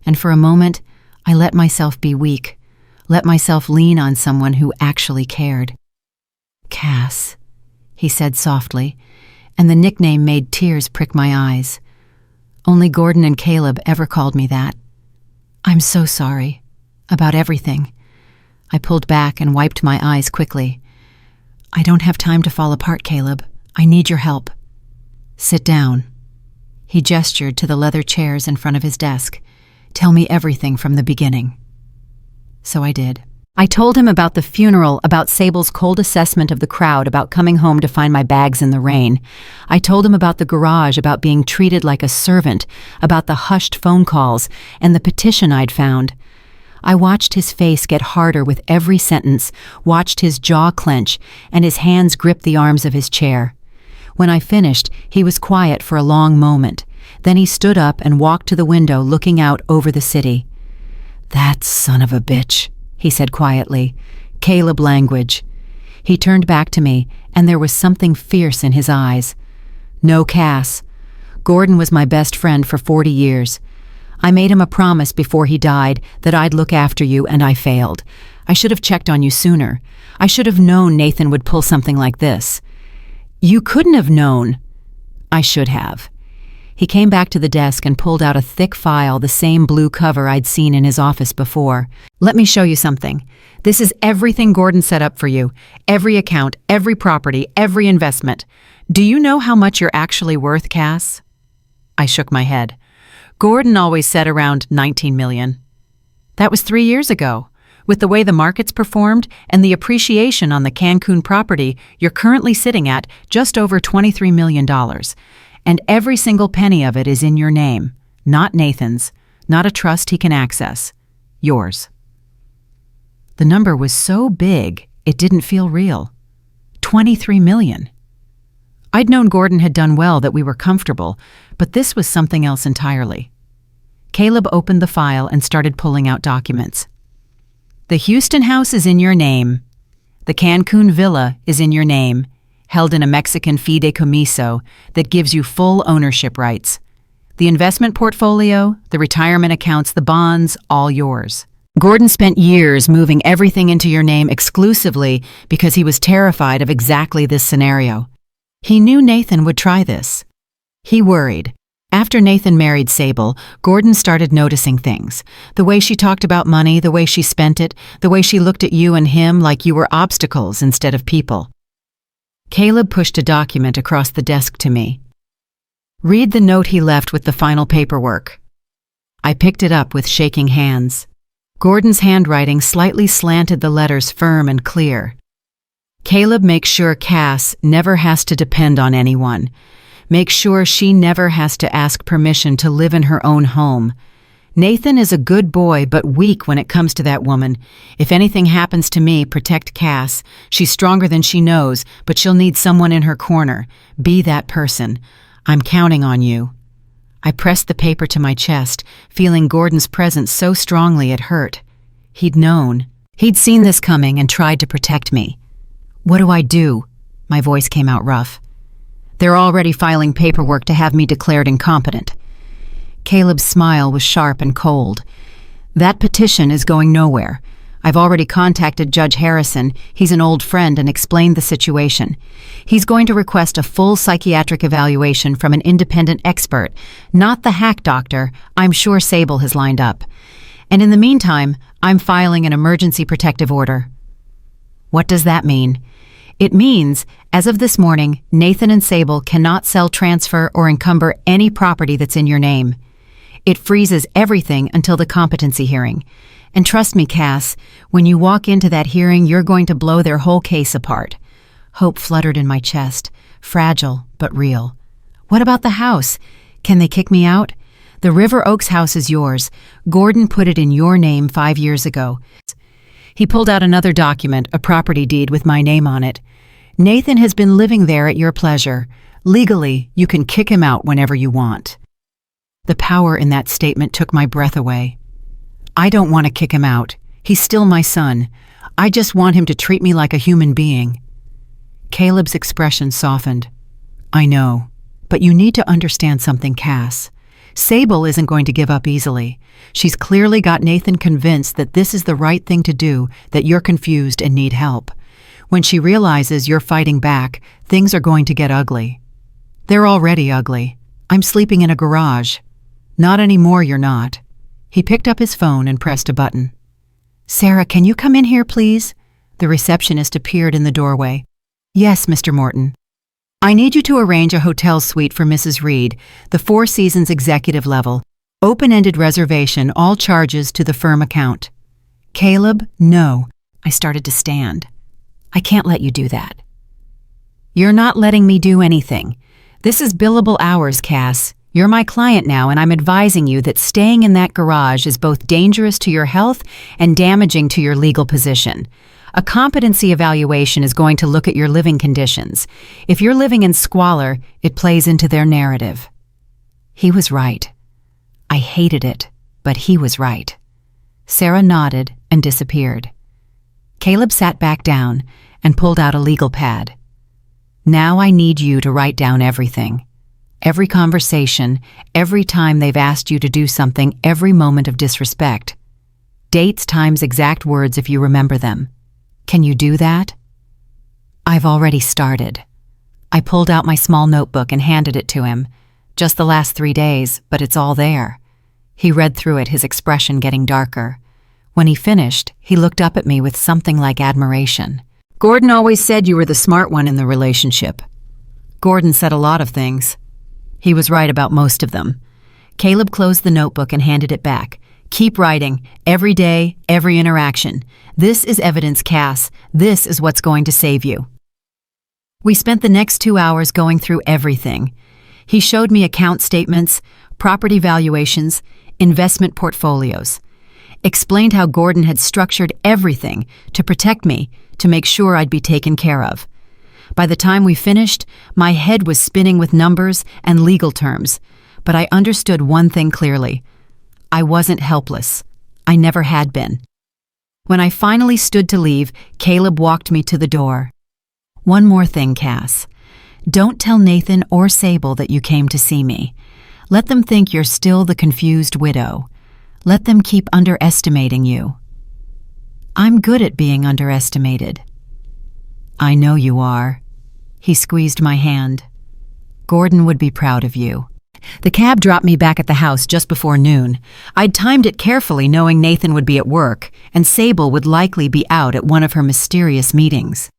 and for a moment, I let myself be weak, let myself lean on someone who actually cared. "Cass," he said softly, and the nickname made tears prick my eyes. Only Gordon and Caleb ever called me that. "I'm so sorry. About everything." I pulled back and wiped my eyes quickly. "I don't have time to fall apart, Caleb. I need your help." "Sit down." He gestured to the leather chairs in front of his desk. "Tell me everything from the beginning." So I did. I told him about the funeral, about Sable's cold assessment of the crowd, about coming home to find my bags in the rain. I told him about the garage, about being treated like a servant, about the hushed phone calls, and the petition I'd found. I watched his face get harder with every sentence, watched his jaw clench, and his hands grip the arms of his chair. When I finished, he was quiet for a long moment. Then he stood up and walked to the window, looking out over the city. "That son of a bitch," he said quietly. Caleb language. He turned back to me, and there was something fierce in his eyes. "No, Cass. Gordon was my best friend for 40 years. I made him a promise before he died that I'd look after you, and I failed. I should have checked on you sooner. I should have known Nathan would pull something like this." "You couldn't have known." "I should have." He came back to the desk and pulled out a thick file, the same blue cover I'd seen in his office before. "Let me show you something. This is everything Gordon set up for you. Every account, every property, every investment. Do you know how much you're actually worth, Cass?" I shook my head. "Gordon always said around 19 million. That was 3 years ago. With the way the markets performed and the appreciation on the Cancun property, you're currently sitting at just over $23 million. And every single penny of it is in your name, not Nathan's, not a trust he can access. yours. The number was so big, it didn't feel real. 23 million. I'd known Gordon had done well, that we were comfortable, but this was something else entirely. Caleb opened the file and started pulling out documents. The Houston house is in your name. The Cancun villa is in your name, held in a Mexican fideicomiso that gives you full ownership rights. The investment portfolio, the retirement accounts, the bonds, all yours. Gordon spent years moving everything into your name exclusively because he was terrified of exactly this scenario. He knew Nathan would try this. He worried. After Nathan married Sable, Gordon started noticing things. The way she talked about money, the way she spent it, the way she looked at you and him like you were obstacles instead of people. Caleb pushed a document across the desk to me. Read the note he left with the final paperwork. I picked it up with shaking hands. Gordon's handwriting slightly slanted the letters firm and clear. Caleb makes sure Cass never has to depend on anyone. Make sure she never has to ask permission to live in her own home. Nathan is a good boy but weak when it comes to that woman. If anything happens to me, protect Cass. She's stronger than she knows, but she'll need someone in her corner. Be that person. I'm counting on you. I pressed the paper to my chest, feeling Gordon's presence so strongly it hurt. He'd known. He'd seen this coming and tried to protect me. What do I do? My voice came out rough. They're already filing paperwork to have me declared incompetent. Caleb's smile was sharp and cold. That petition is going nowhere. I've already contacted Judge Harrison. He's an old friend and explained the situation. He's going to request a full psychiatric evaluation from an independent expert, not the hack doctor I'm sure Sable has lined up. And in the meantime, I'm filing an emergency protective order. What does that mean? It means, as of this morning, Nathan and Sable cannot sell, transfer, or encumber any property that's in your name. It freezes everything until the competency hearing. And trust me, Cass, when you walk into that hearing, you're going to blow their whole case apart. Hope fluttered in my chest, fragile but real. What about the house? Can they kick me out? The River Oaks house is yours. Gordon put it in your name 5 years ago. He pulled out another document, a property deed with my name on it. Nathan has been living there at your pleasure. Legally, you can kick him out whenever you want. The power in that statement took my breath away. I don't want to kick him out. He's still my son. I just want him to treat me like a human being. Caleb's expression softened. I know, but you need to understand something, Cass. Sable isn't going to give up easily. She's clearly got Nathan convinced that this is the right thing to do, that you're confused and need help. When she realizes you're fighting back, things are going to get ugly. They're already ugly. I'm sleeping in a garage. Not anymore, you're not. He picked up his phone and pressed a button. Sarah, can you come in here, please? The receptionist appeared in the doorway. Yes, Mr. Morton. I need you to arrange a hotel suite for Mrs. Reed, the Four Seasons executive level. Open-ended reservation, all charges to the firm account. Caleb, no. I started to stand. I can't let you do that. You're not letting me do anything. This is billable hours, Cass. You're my client now, and I'm advising you that staying in that garage is both dangerous to your health and damaging to your legal position. A competency evaluation is going to look at your living conditions. If you're living in squalor, it plays into their narrative. He was right. I hated it, but he was right. Sarah nodded and disappeared. Caleb sat back down and pulled out a legal pad. Now I need you to write down everything. Every conversation, every time they've asked you to do something, every moment of disrespect. Dates, times, exact words if you remember them. Can you do that? I've already started. I pulled out my small notebook and handed it to him. Just the last 3 days, but it's all there. He read through it, his expression getting darker. When he finished, he looked up at me with something like admiration. Gordon always said you were the smart one in the relationship. Gordon said a lot of things. He was right about most of them. Caleb closed the notebook and handed it back. Keep writing, every day, every interaction. This is evidence, Cass. This is what's going to save you. We spent the next 2 hours going through everything. He showed me account statements, property valuations, investment portfolios. explained how Gordon had structured everything to protect me, to make sure I'd be taken care of. By the time we finished, my head was spinning with numbers and legal terms, but I understood one thing clearly. I wasn't helpless. I never had been. When I finally stood to leave, Caleb walked me to the door. "One more thing, Cass. Don't tell Nathan or Sable that you came to see me. Let them think you're still the confused widow. Let them keep underestimating you." "I'm good at being underestimated." "I know you are." He squeezed my hand. "Gordon would be proud of you." The cab dropped me back at the house just before noon. I'd timed it carefully, knowing Nathan would be at work, and Sable would likely be out at one of her mysterious meetings.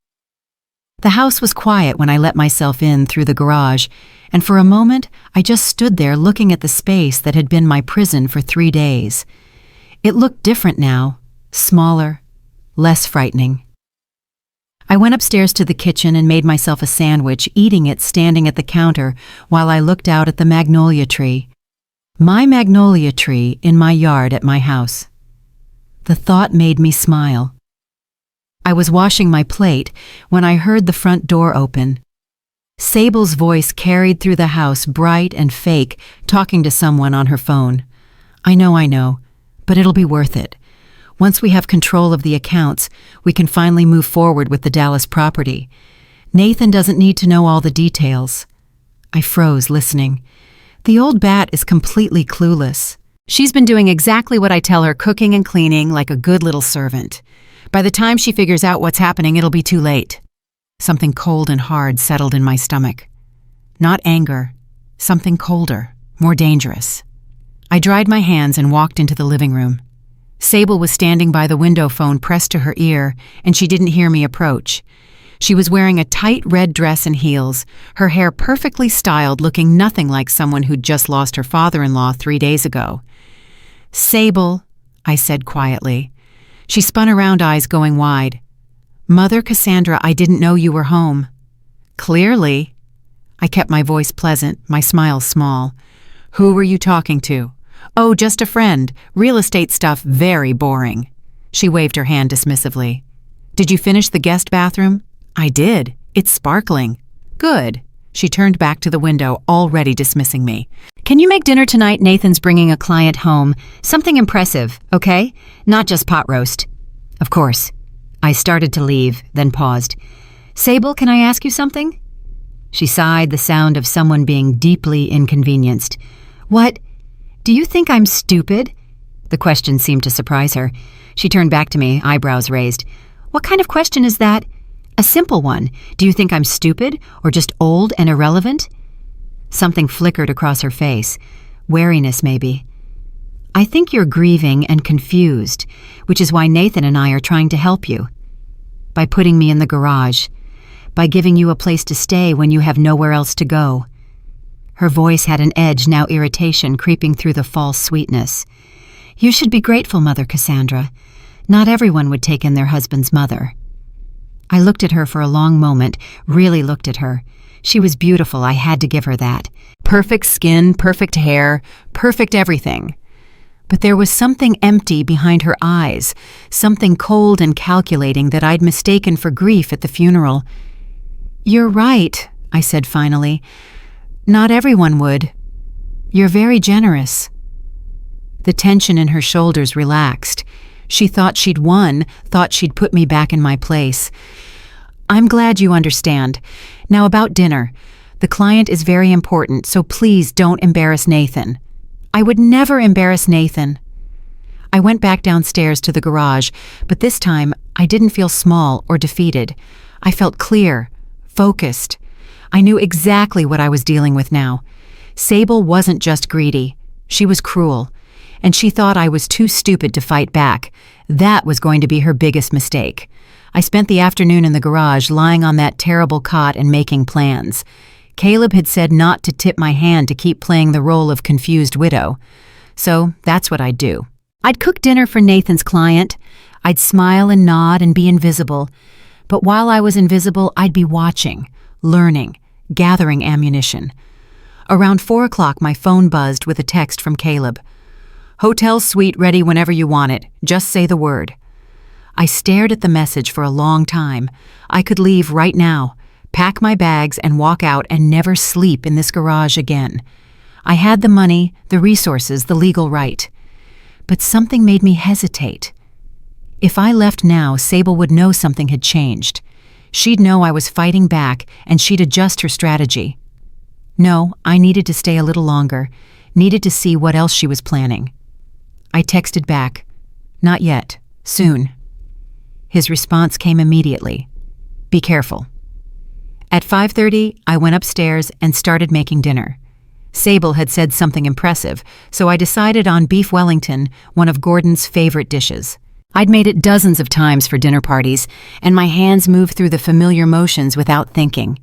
The house was quiet when I let myself in through the garage, and for a moment I just stood there looking at the space that had been my prison for 3 days. It looked different now, smaller, less frightening. I went upstairs to the kitchen and made myself a sandwich, eating it standing at the counter while I looked out at the magnolia tree. My magnolia tree in my yard at my house. The thought made me smile. I was washing my plate when I heard the front door open. Sable's voice carried through the house, bright and fake, talking to someone on her phone. I know, but it'll be worth it. Once we have control of the accounts, we can finally move forward with the Dallas property. Nathan doesn't need to know all the details." I froze, listening. The old bat is completely clueless. She's been doing exactly what I tell her, cooking and cleaning like a good little servant. By the time she figures out what's happening, it'll be too late. Something cold and hard settled in my stomach. Not anger, something colder, more dangerous. I dried my hands and walked into the living room. Sable was standing by the window, phone pressed to her ear, and she didn't hear me approach. She was wearing a tight red dress and heels, her hair perfectly styled, looking nothing like someone who'd just lost her father-in-law 3 days ago. "Sable," I said quietly. She spun around, eyes going wide. "Mother Cassandra, I didn't know you were home." "Clearly." I kept my voice pleasant, my smile small. "Who were you talking to?" "Oh, just a friend. Real estate stuff, very boring." She waved her hand dismissively. "Did you finish the guest bathroom?" "I did. It's sparkling." "Good." She turned back to the window, already dismissing me. "Can you make dinner tonight? Nathan's bringing a client home. Something impressive, okay? Not just pot roast." "Of course." I started to leave, then paused. "Sable, can I ask you something?" She sighed, the sound of someone being deeply inconvenienced. "What? Do you think I'm stupid?" The question seemed to surprise her. She turned back to me, eyebrows raised. "What kind of question is that?" "A simple one. Do you think I'm stupid, or just old and irrelevant?" Something flickered across her face. Wariness, maybe. "I think you're grieving and confused, which is why Nathan and I are trying to help you. By putting me in the garage. By giving you a place to stay when you have nowhere else to go." Her voice had an edge, now irritation creeping through the false sweetness. "You should be grateful, Mother Cassandra. Not everyone would take in their husband's mother." I looked at her for a long moment, really looked at her. She was beautiful, I had to give her that. Perfect skin, perfect hair, perfect everything. But there was something empty behind her eyes, something cold and calculating that I'd mistaken for grief at the funeral. "You're right," I said finally. "Not everyone would. You're very generous." The tension in her shoulders relaxed. She thought she'd won, thought she'd put me back in my place. "I'm glad you understand. Now about dinner. The client is very important, so please don't embarrass Nathan." "I would never embarrass Nathan." I went back downstairs to the garage, but this time I didn't feel small or defeated. I felt clear, focused. I knew exactly what I was dealing with now. Sable wasn't just greedy. She was cruel. And she thought I was too stupid to fight back. That was going to be her biggest mistake. I spent the afternoon in the garage, lying on that terrible cot and making plans. Caleb had said not to tip my hand to keep playing the role of confused widow. So that's what I'd do. I'd cook dinner for Nathan's client. I'd smile and nod and be invisible. But while I was invisible, I'd be watching, learning, gathering ammunition. Around 4 o'clock, my phone buzzed with a text from Caleb. Hotel suite ready whenever you want it. Just say the word. I stared at the message for a long time. I could leave right now, pack my bags and walk out and never sleep in this garage again. I had the money, the resources, the legal right. But something made me hesitate. If I left now, Sable would know something had changed. She'd know I was fighting back, and she'd adjust her strategy. No, I needed to stay a little longer, needed to see what else she was planning. I texted back, "Not yet, soon." His response came immediately, "Be careful." At 5:30, I went upstairs and started making dinner. Sable had said something impressive, so I decided on beef Wellington, one of Gordon's favorite dishes. I'd made it dozens of times for dinner parties, and my hands moved through the familiar motions without thinking.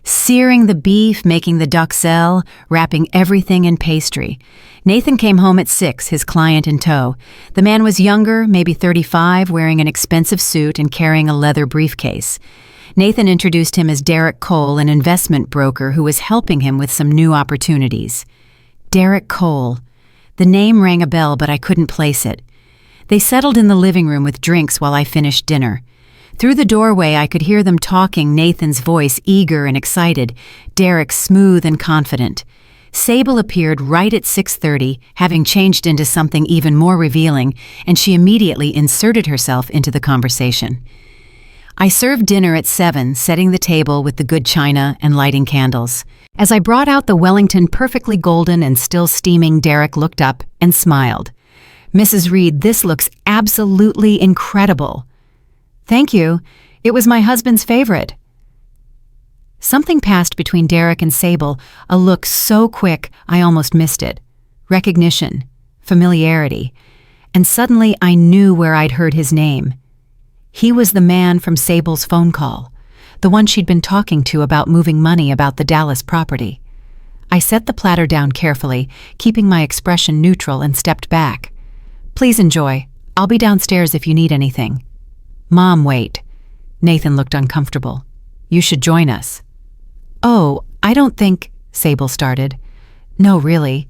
Searing the beef, making the duxelle, wrapping everything in pastry. Nathan came home at 6, his client in tow. The man was younger, maybe 35, wearing an expensive suit and carrying a leather briefcase. Nathan introduced him as Derek Cole, an investment broker who was helping him with some new opportunities. Derek Cole. The name rang a bell, but I couldn't place it. They settled in the living room with drinks while I finished dinner. Through the doorway, I could hear them talking, Nathan's voice eager and excited, Derek smooth and confident. Sable appeared right at 6:30, having changed into something even more revealing, and she immediately inserted herself into the conversation. I served dinner at 7, setting the table with the good china and lighting candles. As I brought out the Wellington perfectly golden and still steaming, Derek looked up and smiled. "Mrs. Reed, this looks absolutely incredible." "Thank you. It was my husband's favorite." Something passed between Derek and Sable, a look so quick I almost missed it. Recognition, familiarity, and suddenly I knew where I'd heard his name. He was the man from Sable's phone call, the one she'd been talking to about moving money about the Dallas property. I set the platter down carefully, keeping my expression neutral, and stepped back. "Please enjoy. I'll be downstairs if you need anything." "Mom, wait." Nathan looked uncomfortable. "You should join us." "Oh, I don't think," Sable started. "No, really.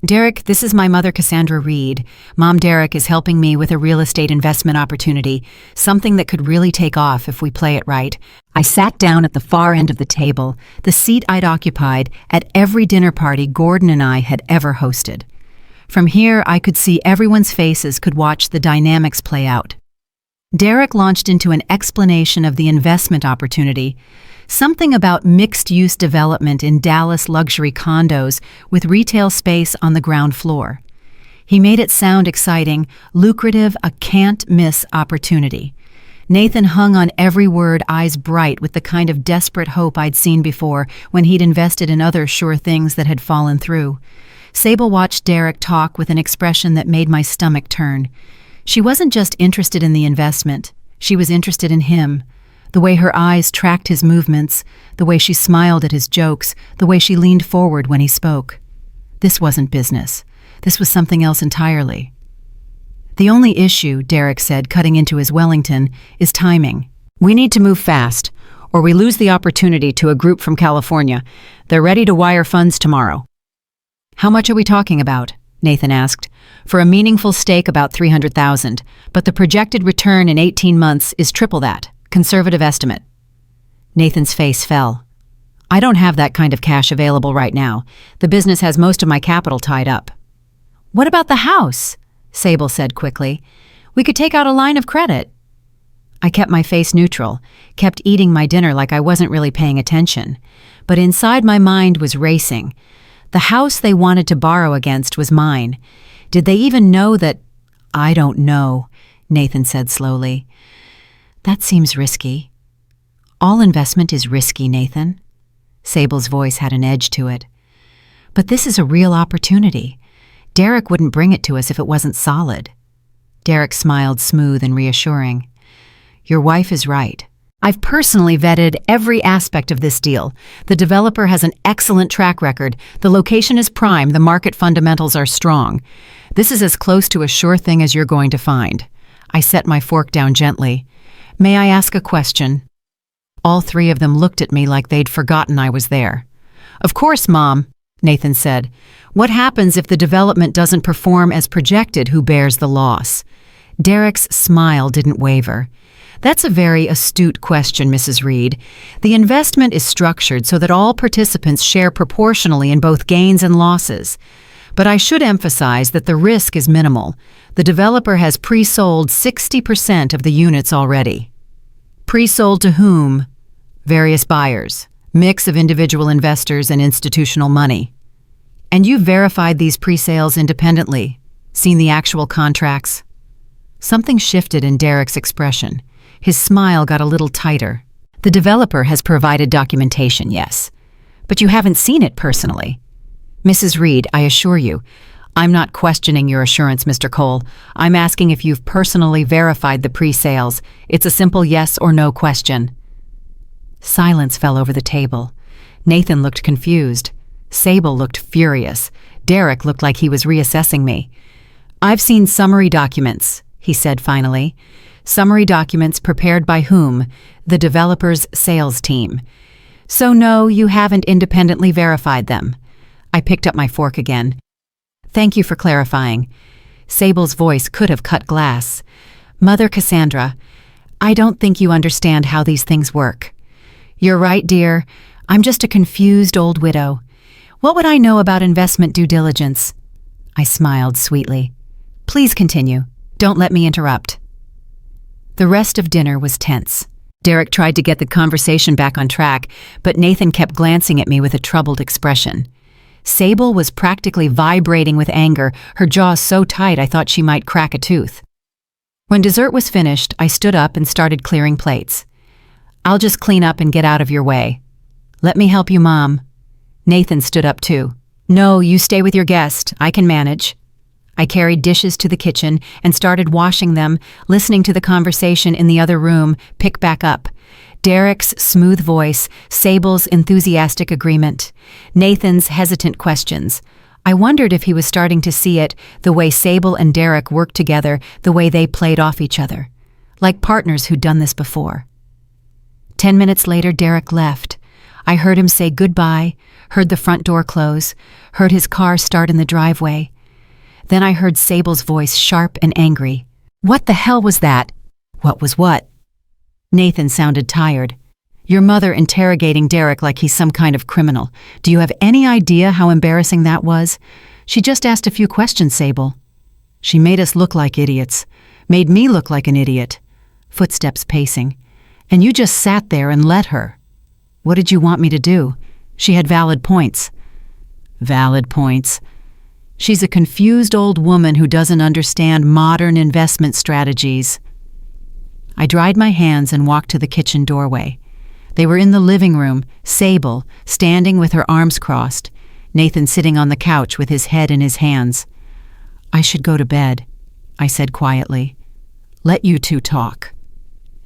Derek, this is my mother, Cassandra Reed. Mom, Derek is helping me with a real estate investment opportunity, something that could really take off if we play it right." I sat down at the far end of the table, the seat I'd occupied at every dinner party Gordon and I had ever hosted. From here, I could see everyone's faces, could watch the dynamics play out. Derek launched into an explanation of the investment opportunity, something about mixed-use development in Dallas luxury condos with retail space on the ground floor. He made it sound exciting, lucrative, a can't-miss opportunity. Nathan hung on every word, eyes bright with the kind of desperate hope I'd seen before when he'd invested in other sure things that had fallen through. Sable watched Derek talk with an expression that made my stomach turn. She wasn't just interested in the investment. She was interested in him. The way her eyes tracked his movements, the way she smiled at his jokes, the way she leaned forward when he spoke. This wasn't business. This was something else entirely. "The only issue," Derek said, cutting into his Wellington, "is timing. We need to move fast, or we lose the opportunity to a group from California. They're ready to wire funds tomorrow." "How much are we talking about?" Nathan asked. "For a meaningful stake, about $300,000, but the projected return in 18 months is triple that. Conservative estimate." Nathan's face fell. "I don't have that kind of cash available right now. The business has most of my capital tied up." "What about the house?" Sable said quickly. "We could take out a line of credit." I kept my face neutral, kept eating my dinner like I wasn't really paying attention. But inside my mind was racing. The house they wanted to borrow against was mine. Did they even know that? "I don't know," Nathan said slowly. "That seems risky." "All investment is risky, Nathan." Sable's voice had an edge to it. "But this is a real opportunity. Derek wouldn't bring it to us if it wasn't solid." Derek smiled, smooth and reassuring. "Your wife is right. I've personally vetted every aspect of this deal. The developer has an excellent track record. The location is prime. The market fundamentals are strong. This is as close to a sure thing as you're going to find." I set my fork down gently. "May I ask a question?" All three of them looked at me like they'd forgotten I was there. "Of course, Mom." Nathan said. "What happens if the development doesn't perform as projected? Who bears the loss?" Derek's smile didn't waver. "That's a very astute question, Mrs. Reed. The investment is structured so that all participants share proportionally in both gains and losses. But I should emphasize that the risk is minimal. The developer has pre-sold 60% of the units already." "Pre-sold to whom?" "Various buyers. Mix of individual investors and institutional money." "And you've verified these pre-sales independently? Seen the actual contracts?" Something shifted in Derek's expression. His smile got a little tighter. "The developer has provided documentation, yes. But you haven't seen it personally." "Mrs. Reed, I assure you, I'm not questioning your assurance, Mr. Cole. I'm asking if you've personally verified the pre-sales. It's a simple yes or no question." Silence fell over the table. Nathan looked confused. Sable looked furious. Derek looked like he was reassessing me. "I've seen summary documents," he said finally. "Summary documents prepared by whom? The developer's sales team. So no, you haven't independently verified them." I picked up my fork again. "Thank you for clarifying." Sable's voice could have cut glass. "Mother Cassandra, I don't think you understand how these things work." "You're right, dear. I'm just a confused old widow. What would I know about investment due diligence?" I smiled sweetly. "Please continue. Don't let me interrupt." The rest of dinner was tense. Derek tried to get the conversation back on track, but Nathan kept glancing at me with a troubled expression. Sable was practically vibrating with anger, her jaw so tight I thought she might crack a tooth. When dessert was finished, I stood up and started clearing plates. "I'll just clean up and get out of your way." "Let me help you, Mom." Nathan stood up too. "No, you stay with your guest. I can manage." I carried dishes to the kitchen and started washing them, listening to the conversation in the other room pick back up. Derek's smooth voice, Sable's enthusiastic agreement, Nathan's hesitant questions. I wondered if he was starting to see it, the way Sable and Derek worked together, the way they played off each other. Like partners who'd done this before. 10 minutes later, Derek left. I heard him say goodbye, heard the front door close, heard his car start in the driveway. Then I heard Sable's voice sharp and angry. "What the hell was that?" "What was what?" Nathan sounded tired. "Your mother interrogating Derek like he's some kind of criminal. Do you have any idea how embarrassing that was? She just asked a few questions, Sable." "She made us look like idiots. Made me look like an idiot." Footsteps pacing. "And you just sat there and let her." "What did you want me to do? She had valid points." "Valid points. She's a confused old woman who doesn't understand modern investment strategies." I dried my hands and walked to the kitchen doorway. They were in the living room, Sable, standing with her arms crossed, Nathan sitting on the couch with his head in his hands. "I should go to bed," I said quietly. "Let you two talk."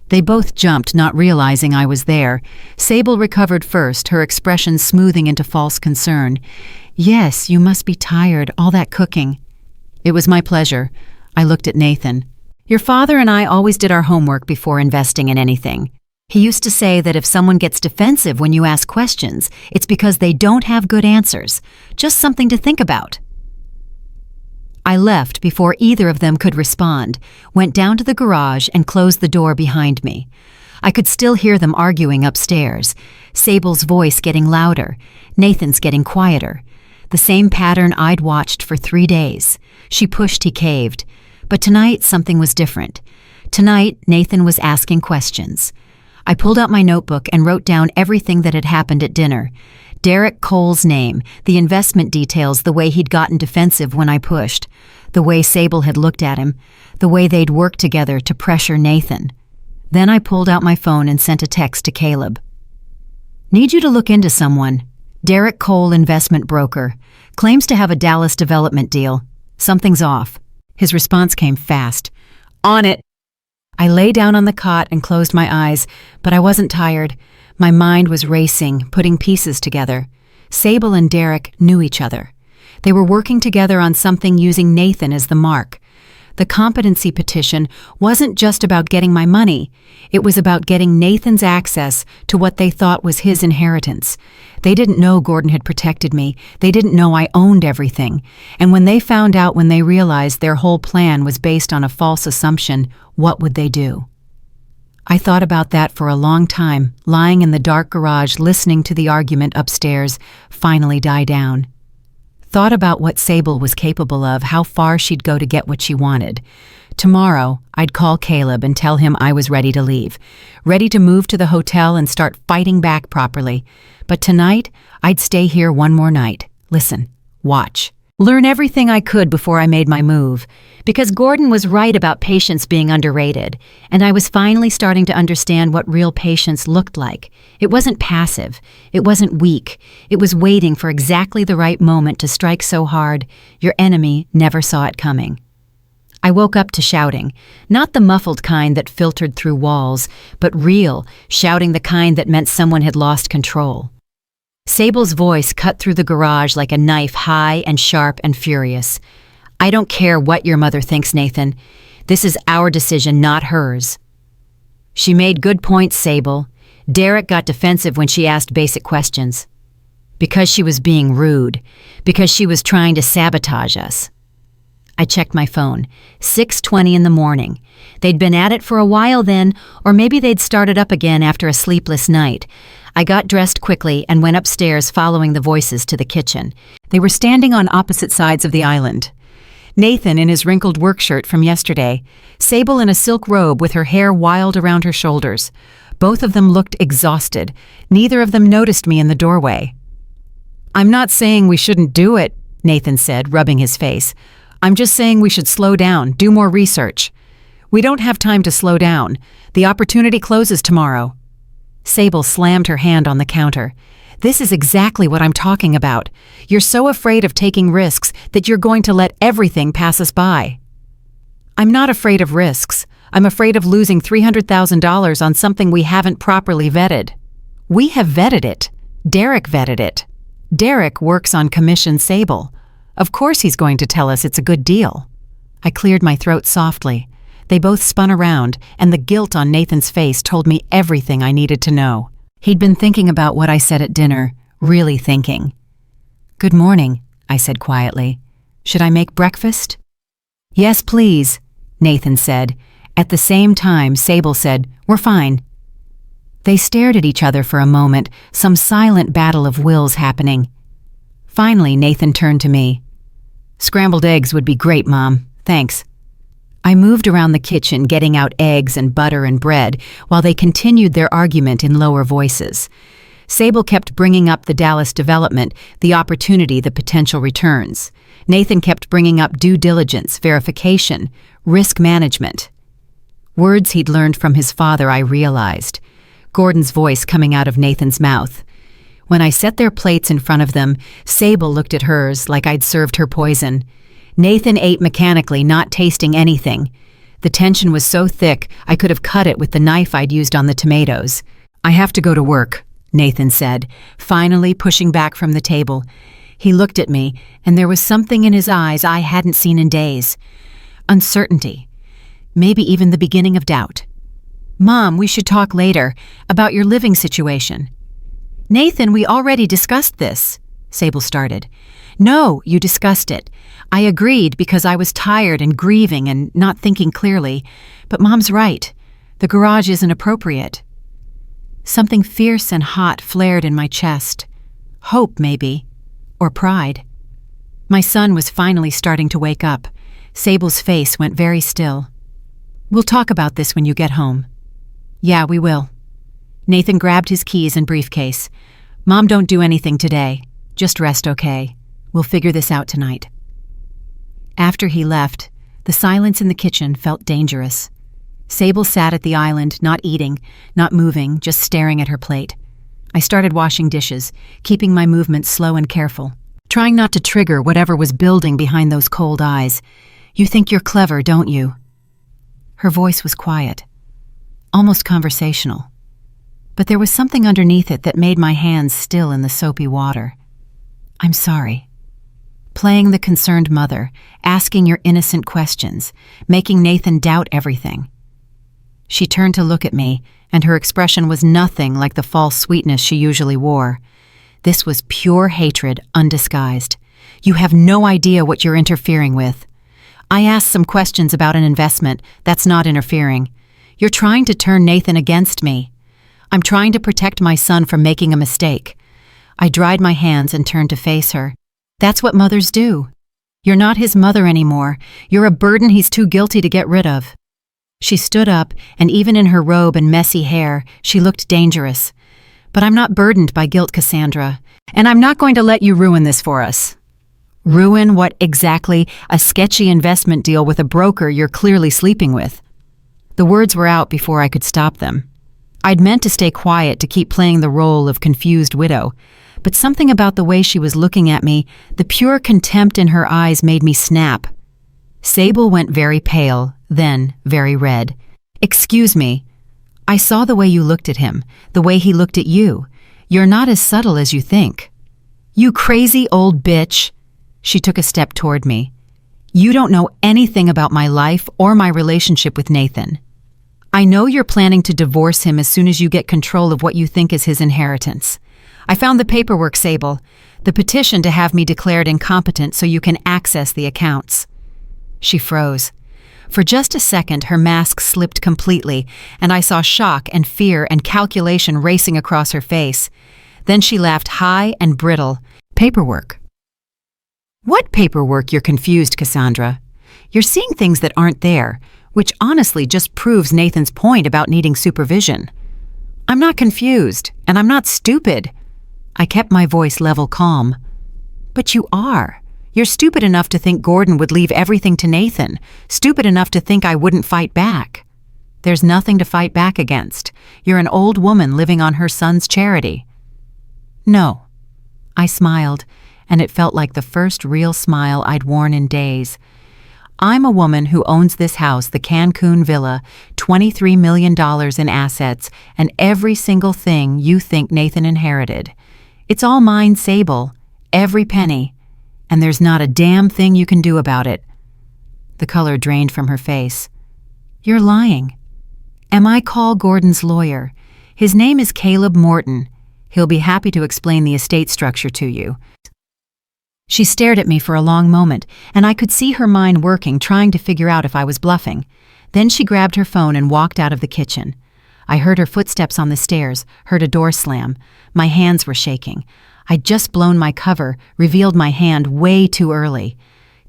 They both jumped, not realizing I was there. Sable recovered first, her expression smoothing into false concern. "Yes, you must be tired, all that cooking." "It was my pleasure." I looked at Nathan. "Your father and I always did our homework before investing in anything. He used to say that if someone gets defensive when you ask questions, it's because they don't have good answers. Just something to think about." I left before either of them could respond, went down to the garage and closed the door behind me. I could still hear them arguing upstairs, Sable's voice getting louder, Nathan's getting quieter. The same pattern I'd watched for 3 days. She pushed, he caved. But tonight, something was different. Tonight, Nathan was asking questions. I pulled out my notebook and wrote down everything that had happened at dinner. Derek Cole's name, the investment details, the way he'd gotten defensive when I pushed, the way Sable had looked at him, the way they'd worked together to pressure Nathan. Then I pulled out my phone and sent a text to Caleb. "Need you to look into someone. Derek Cole, investment broker. Claims to have a Dallas development deal. Something's off." His response came fast. "On it." I lay down on the cot and closed my eyes, but I wasn't tired. My mind was racing, putting pieces together. Sable and Derek knew each other. They were working together on something using Nathan as the mark. The competency petition wasn't just about getting my money. It was about getting Nathan's access to what they thought was his inheritance. They didn't know Gordon had protected me. They didn't know I owned everything. And when they found out, when they realized their whole plan was based on a false assumption, what would they do? I thought about that for a long time, lying in the dark garage listening to the argument upstairs finally die down. Thought about what Sable was capable of, how far she'd go to get what she wanted. Tomorrow, I'd call Caleb and tell him I was ready to leave, ready to move to the hotel and start fighting back properly. But tonight, I'd stay here one more night. Listen, watch. Learn everything I could before I made my move. Because Gordon was right about patience being underrated, and I was finally starting to understand what real patience looked like. It wasn't passive. It wasn't weak. It was waiting for exactly the right moment to strike so hard your enemy never saw it coming. I woke up to shouting, not the muffled kind that filtered through walls, but real, shouting the kind that meant someone had lost control. Sable's voice cut through the garage like a knife, high and sharp and furious. I don't care what your mother thinks, Nathan. This is our decision, not hers. She made good points, Sable. Derek got defensive when she asked basic questions. Because she was being rude. Because she was trying to sabotage us. I checked my phone. 6:20 in the morning. They'd been at it for a while then, or maybe they'd started up again after a sleepless night. I got dressed quickly and went upstairs following the voices to the kitchen. They were standing on opposite sides of the island. Nathan in his wrinkled work shirt from yesterday, Sable in a silk robe with her hair wild around her shoulders. Both of them looked exhausted. Neither of them noticed me in the doorway. "I'm not saying we shouldn't do it," Nathan said, rubbing his face. "I'm just saying we should slow down, do more research. We don't have time to slow down. The opportunity closes tomorrow." Sable slammed her hand on the counter. "This is exactly what I'm talking about. You're so afraid of taking risks that you're going to let everything pass us by." "I'm not afraid of risks. I'm afraid of losing $300,000 on something we haven't properly vetted." "We have vetted it. Derek vetted it. Derek works on commission, Sable. Of course he's going to tell us it's a good deal." I cleared my throat softly. They both spun around, and the guilt on Nathan's face told me everything I needed to know. He'd been thinking about what I said at dinner, really thinking. "Good morning," I said quietly. "Should I make breakfast?" "Yes, please," Nathan said. At the same time, Sable said, "We're fine." They stared at each other for a moment, some silent battle of wills happening. Finally, Nathan turned to me. "Scrambled eggs would be great, Mom. Thanks." I moved around the kitchen, getting out eggs and butter and bread, while they continued their argument in lower voices. Sable kept bringing up the Dallas development, the opportunity, the potential returns. Nathan kept bringing up due diligence, verification, risk management. Words he'd learned from his father, I realized. Gordon's voice coming out of Nathan's mouth. When I set their plates in front of them, Sable looked at hers like I'd served her poison. Nathan ate mechanically, not tasting anything. The tension was so thick, I could have cut it with the knife I'd used on the tomatoes. "I have to go to work," Nathan said, finally pushing back from the table. He looked at me, and there was something in his eyes I hadn't seen in days. Uncertainty. Maybe even the beginning of doubt. "Mom, we should talk later, about your living situation." "Nathan, we already discussed this," Sable started. "No, you discussed it. I agreed because I was tired and grieving and not thinking clearly. But Mom's right. The garage isn't appropriate." Something fierce and hot flared in my chest. Hope, maybe. Or pride. My son was finally starting to wake up. Sable's face went very still. "We'll talk about this when you get home." "Yeah, we will." Nathan grabbed his keys and briefcase. "Mom, don't do anything today. Just rest, okay? We'll figure this out tonight." After he left, the silence in the kitchen felt dangerous. Sable sat at the island, not eating, not moving, just staring at her plate. I started washing dishes, keeping my movements slow and careful, trying not to trigger whatever was building behind those cold eyes. "You think you're clever, don't you?" Her voice was quiet, almost conversational. But there was something underneath it that made my hands still in the soapy water. "I'm sorry." playing the concerned mother, asking your innocent questions, making Nathan doubt everything. She turned to look at me, and her expression was nothing like the false sweetness she usually wore. This was pure hatred, undisguised. You have no idea what you're interfering with. I asked some questions about an investment. That's not interfering. You're trying to turn Nathan against me. I'm trying to protect my son from making a mistake. I dried my hands and turned to face her. That's what mothers do. You're not his mother anymore. You're a burden he's too guilty to get rid of. She stood up, and even in her robe and messy hair, she looked dangerous. But I'm not burdened by guilt, Cassandra, and I'm not going to let you ruin this for us. Ruin what exactly? A sketchy investment deal with a broker you're clearly sleeping with. The words were out before I could stop them. I'd meant to stay quiet to keep playing the role of confused widow, but something about the way she was looking at me, the pure contempt in her eyes made me snap. Sable went very pale, then very red. Excuse me. I saw the way you looked at him, the way he looked at you. You're not as subtle as you think. You crazy old bitch. She took a step toward me. You don't know anything about my life or my relationship with Nathan. I know you're planning to divorce him as soon as you get control of what you think is his inheritance. I found the paperwork, Sable, the petition to have me declared incompetent so you can access the accounts. She froze. For just a second, her mask slipped completely, and I saw shock and fear and calculation racing across her face. Then she laughed high and brittle. Paperwork. What paperwork? You're confused, Cassandra. You're seeing things that aren't there, which honestly just proves Nathan's point about needing supervision. I'm not confused, and I'm not stupid. I kept my voice level calm. But you are. You're stupid enough to think Gordon would leave everything to Nathan, stupid enough to think I wouldn't fight back. There's nothing to fight back against. You're an old woman living on her son's charity. No. I smiled, and it felt like the first real smile I'd worn in days. I'm a woman who owns this house, the Cancun villa, $23 million in assets, and every single thing you think Nathan inherited. It's all mine, Sable, every penny, and there's not a damn thing you can do about it. The color drained from her face. You're lying. Am I call Gordon's lawyer? His name is Caleb Morton. He'll be happy to explain the estate structure to you. She stared at me for a long moment, and I could see her mind working, trying to figure out if I was bluffing. Then she grabbed her phone and walked out of the kitchen. I heard her footsteps on the stairs, heard a door slam. My hands were shaking. I'd just blown my cover, revealed my hand way too early.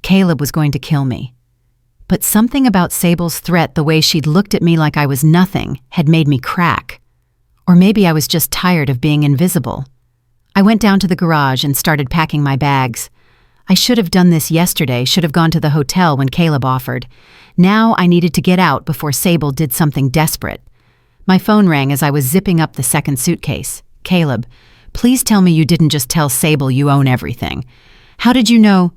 Caleb was going to kill me. But something about Sable's threat, the way she'd looked at me like I was nothing, had made me crack. Or maybe I was just tired of being invisible. I went down to the garage and started packing my bags. I should have done this yesterday, should have gone to the hotel when Caleb offered. Now I needed to get out before Sable did something desperate. My phone rang as I was zipping up the second suitcase. Caleb, please tell me you didn't just tell Sable you own everything. How did you know?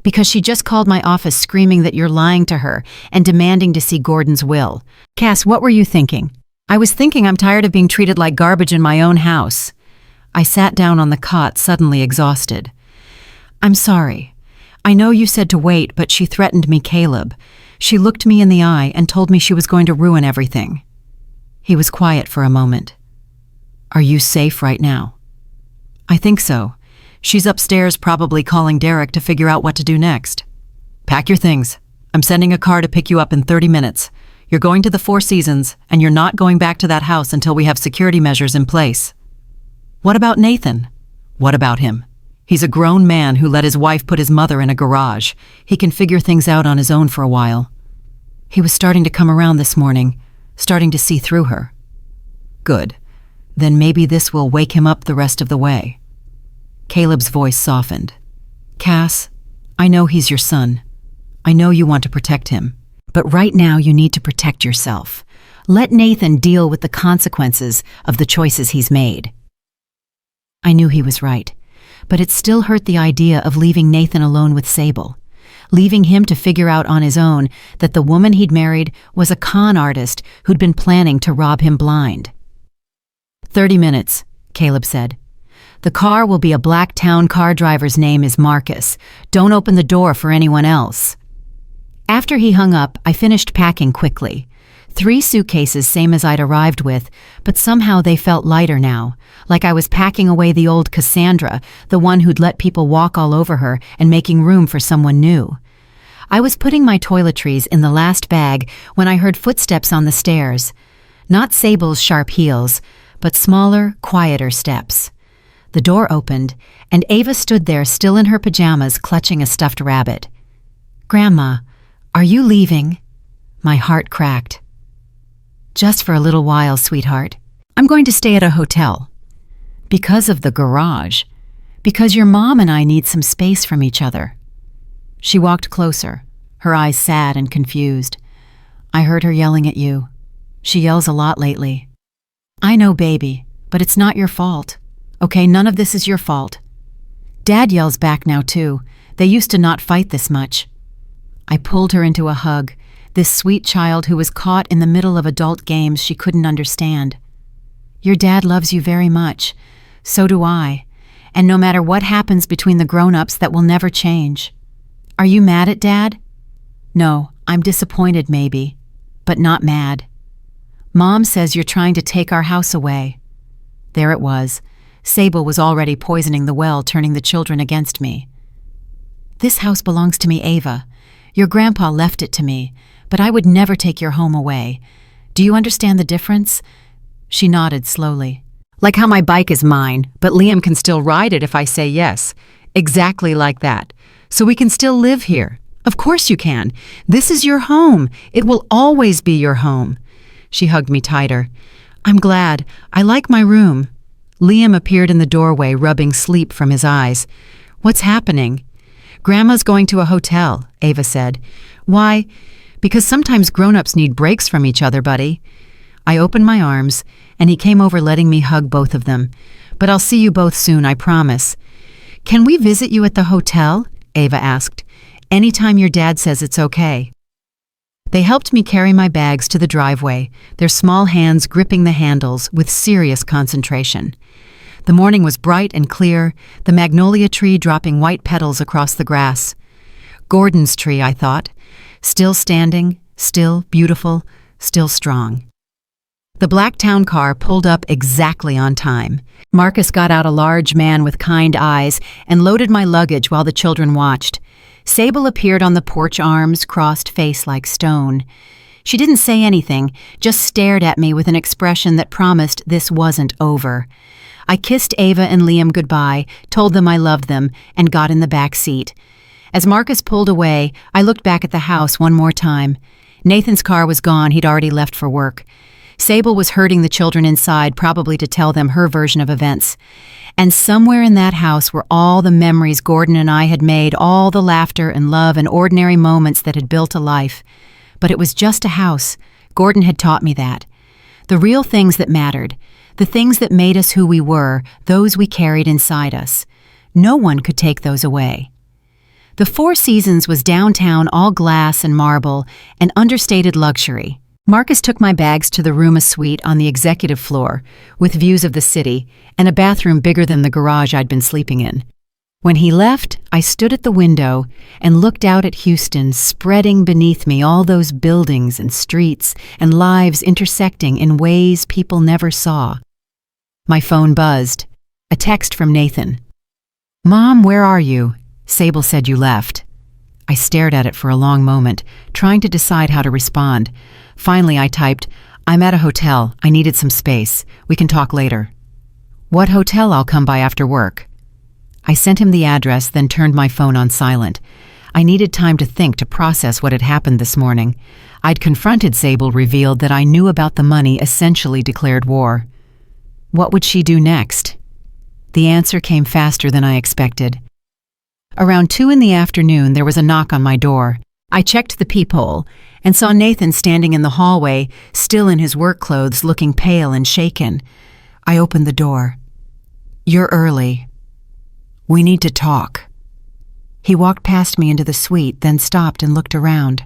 Because she just called my office screaming that you're lying to her and demanding to see Gordon's will. Cass, what were you thinking? I was thinking I'm tired of being treated like garbage in my own house. I sat down on the cot, suddenly exhausted. I'm sorry. I know you said to wait, but she threatened me, Caleb. She looked me in the eye and told me she was going to ruin everything. He was quiet for a moment. Are you safe right now? I think so. She's upstairs probably calling Derek to figure out what to do next. Pack your things. I'm sending a car to pick you up in 30 minutes. You're going to the Four Seasons, and you're not going back to that house until we have security measures in place. What about Nathan? What about him? He's a grown man who let his wife put his mother in a garage. He can figure things out on his own for a while. He was starting to come around this morning, starting to see through her. Good. Then maybe this will wake him up the rest of the way. Caleb's voice softened. Cass, I know he's your son. I know you want to protect him. But right now you need to protect yourself. Let Nathan deal with the consequences of the choices he's made. I knew he was right, but it still hurt the idea of leaving Nathan alone with Sable, leaving him to figure out on his own that the woman he'd married was a con artist who'd been planning to rob him blind. 30 minutes, Caleb said. The car will be a black town car driver's name is Marcus. Don't open the door for anyone else." After he hung up, I finished packing quickly. 3 suitcases, same as I'd arrived with, but somehow they felt lighter now, like I was packing away the old Cassandra, the one who'd let people walk all over her and making room for someone new. I was putting my toiletries in the last bag when I heard footsteps on the stairs. Not Sable's sharp heels, but smaller, quieter steps. The door opened, and Ava stood there still in her pajamas clutching a stuffed rabbit. "Grandma, are you leaving?" My heart cracked. "Just for a little while, sweetheart. I'm going to stay at a hotel." "Because of the garage. Because your mom and I need some space from each other." She walked closer, her eyes sad and confused. "I heard her yelling at you. She yells a lot lately." "I know, baby, but it's not your fault. Okay, none of this is your fault. Dad yells back now, too. They used to not fight this much." I pulled her into a hug, this sweet child who was caught in the middle of adult games she couldn't understand. "Your dad loves you very much. So do I. And no matter what happens between the grown-ups, that will never change. Are you mad at Dad?" "No, I'm disappointed maybe, but not mad. Mom says you're trying to take our house away." There it was. Sable was already poisoning the well, turning the children against me. "This house belongs to me, Ava. Your grandpa left it to me, but I would never take your home away. Do you understand the difference?" She nodded slowly. "Like how my bike is mine, but Liam can still ride it if I say yes. Exactly like that. So we can still live here. Of course you can. This is your home. It will always be your home." She hugged me tighter. "I'm glad. I like my room." Liam appeared in the doorway, rubbing sleep from his eyes. "What's happening?" "Grandma's going to a hotel," Ava said. "Why?" "Because sometimes grown-ups need breaks from each other, buddy." I opened my arms, and he came over letting me hug both of them. "But I'll see you both soon, I promise." "Can we visit you at the hotel?" Ava asked. "Anytime your dad says it's okay." They helped me carry my bags to the driveway, their small hands gripping the handles with serious concentration. The morning was bright and clear, the magnolia tree dropping white petals across the grass. Gordon's tree, I thought. Still standing, still beautiful, still strong. The black town car pulled up exactly on time. Marcus got out a large man with kind eyes and loaded my luggage while the children watched. Sable appeared on the porch, arms crossed, face like stone. She didn't say anything, just stared at me with an expression that promised this wasn't over. I kissed Ava and Liam goodbye, told them I loved them, and got in the back seat. As Marcus pulled away, I looked back at the house one more time. Nathan's car was gone, he'd already left for work. Sable was herding the children inside, probably to tell them her version of events. And somewhere in that house were all the memories Gordon and I had made, all the laughter and love and ordinary moments that had built a life. But it was just a house. Gordon had taught me that. The real things that mattered, the things that made us who we were, those we carried inside us. No one could take those away. The Four Seasons was downtown, all glass and marble, and understated luxury. Marcus took my bags to the room, a suite on the executive floor, with views of the city, and a bathroom bigger than the garage I'd been sleeping in. When he left, I stood at the window and looked out at Houston, spreading beneath me all those buildings and streets and lives intersecting in ways people never saw. My phone buzzed. A text from Nathan. "Mom, where are you? Sable said you left." I stared at it for a long moment, trying to decide how to respond. Finally, I typed, "I'm at a hotel. I needed some space. We can talk later." "What hotel? I'll come by after work." I sent him the address, then turned my phone on silent. I needed time to think, to process what had happened this morning. I'd confronted Sable, revealed that I knew about the money, essentially declared war. What would she do next? The answer came faster than I expected. Around 2 in the afternoon, there was a knock on my door. I checked the peephole and saw Nathan standing in the hallway, still in his work clothes, looking pale and shaken. I opened the door. "You're early. We need to talk." He walked past me into the suite, then stopped and looked around.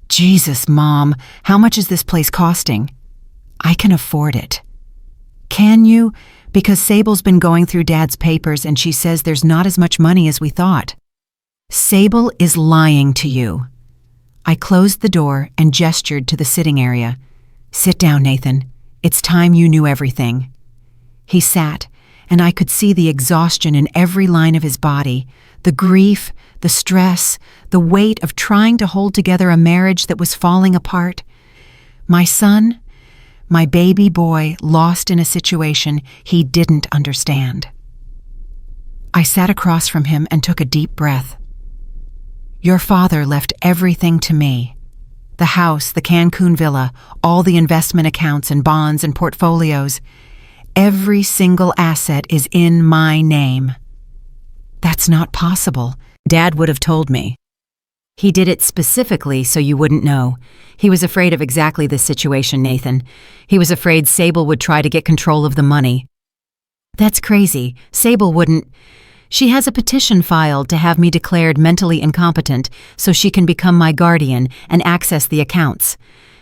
"Jesus, Mom, how much is this place costing?" "I can afford it." "Can you? Because Sable's been going through Dad's papers and she says there's not as much money as we thought. Sable is lying to you. I closed the door and gestured to the sitting area. Sit down, Nathan. It's time you knew everything. He sat, and I could see the exhaustion in every line of his body, the grief, the stress, the weight of trying to hold together a marriage that was falling apart. My son, my baby boy, lost in a situation he didn't understand. I sat across from him and took a deep breath. Your father left everything to me. The house, the Cancun villa, all the investment accounts and bonds and portfolios. Every single asset is in my name. That's not possible. Dad would have told me. He did it specifically so you wouldn't know. He was afraid of exactly this situation, Nathan. He was afraid Sable would try to get control of the money. That's crazy. Sable wouldn't. She has a petition filed to have me declared mentally incompetent so she can become my guardian and access the accounts.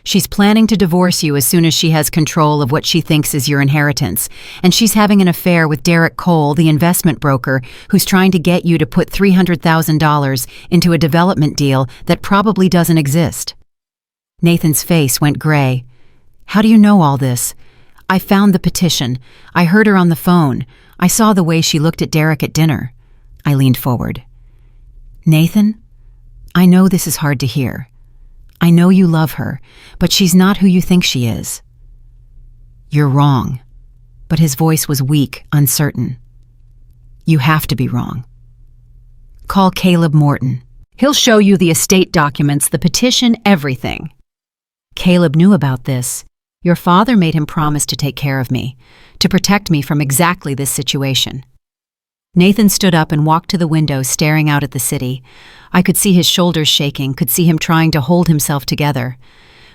She's planning to divorce you as soon as she has control of what she thinks is your inheritance, and she's having an affair with Derek Cole, the investment broker, who's trying to get you to put $300,000 into a development deal that probably doesn't exist. Nathan's face went gray. How do you know all this? I found the petition. I heard her on the phone. I saw the way she looked at Derek at dinner. I leaned forward. Nathan, I know this is hard to hear. I know you love her, but she's not who you think she is. You're wrong. But his voice was weak, uncertain. You have to be wrong. Call Caleb Morton. He'll show you the estate documents, the petition, everything. Caleb knew about this. Your father made him promise to take care of me, to protect me from exactly this situation. Nathan stood up and walked to the window, staring out at the city. I could see his shoulders shaking, could see him trying to hold himself together.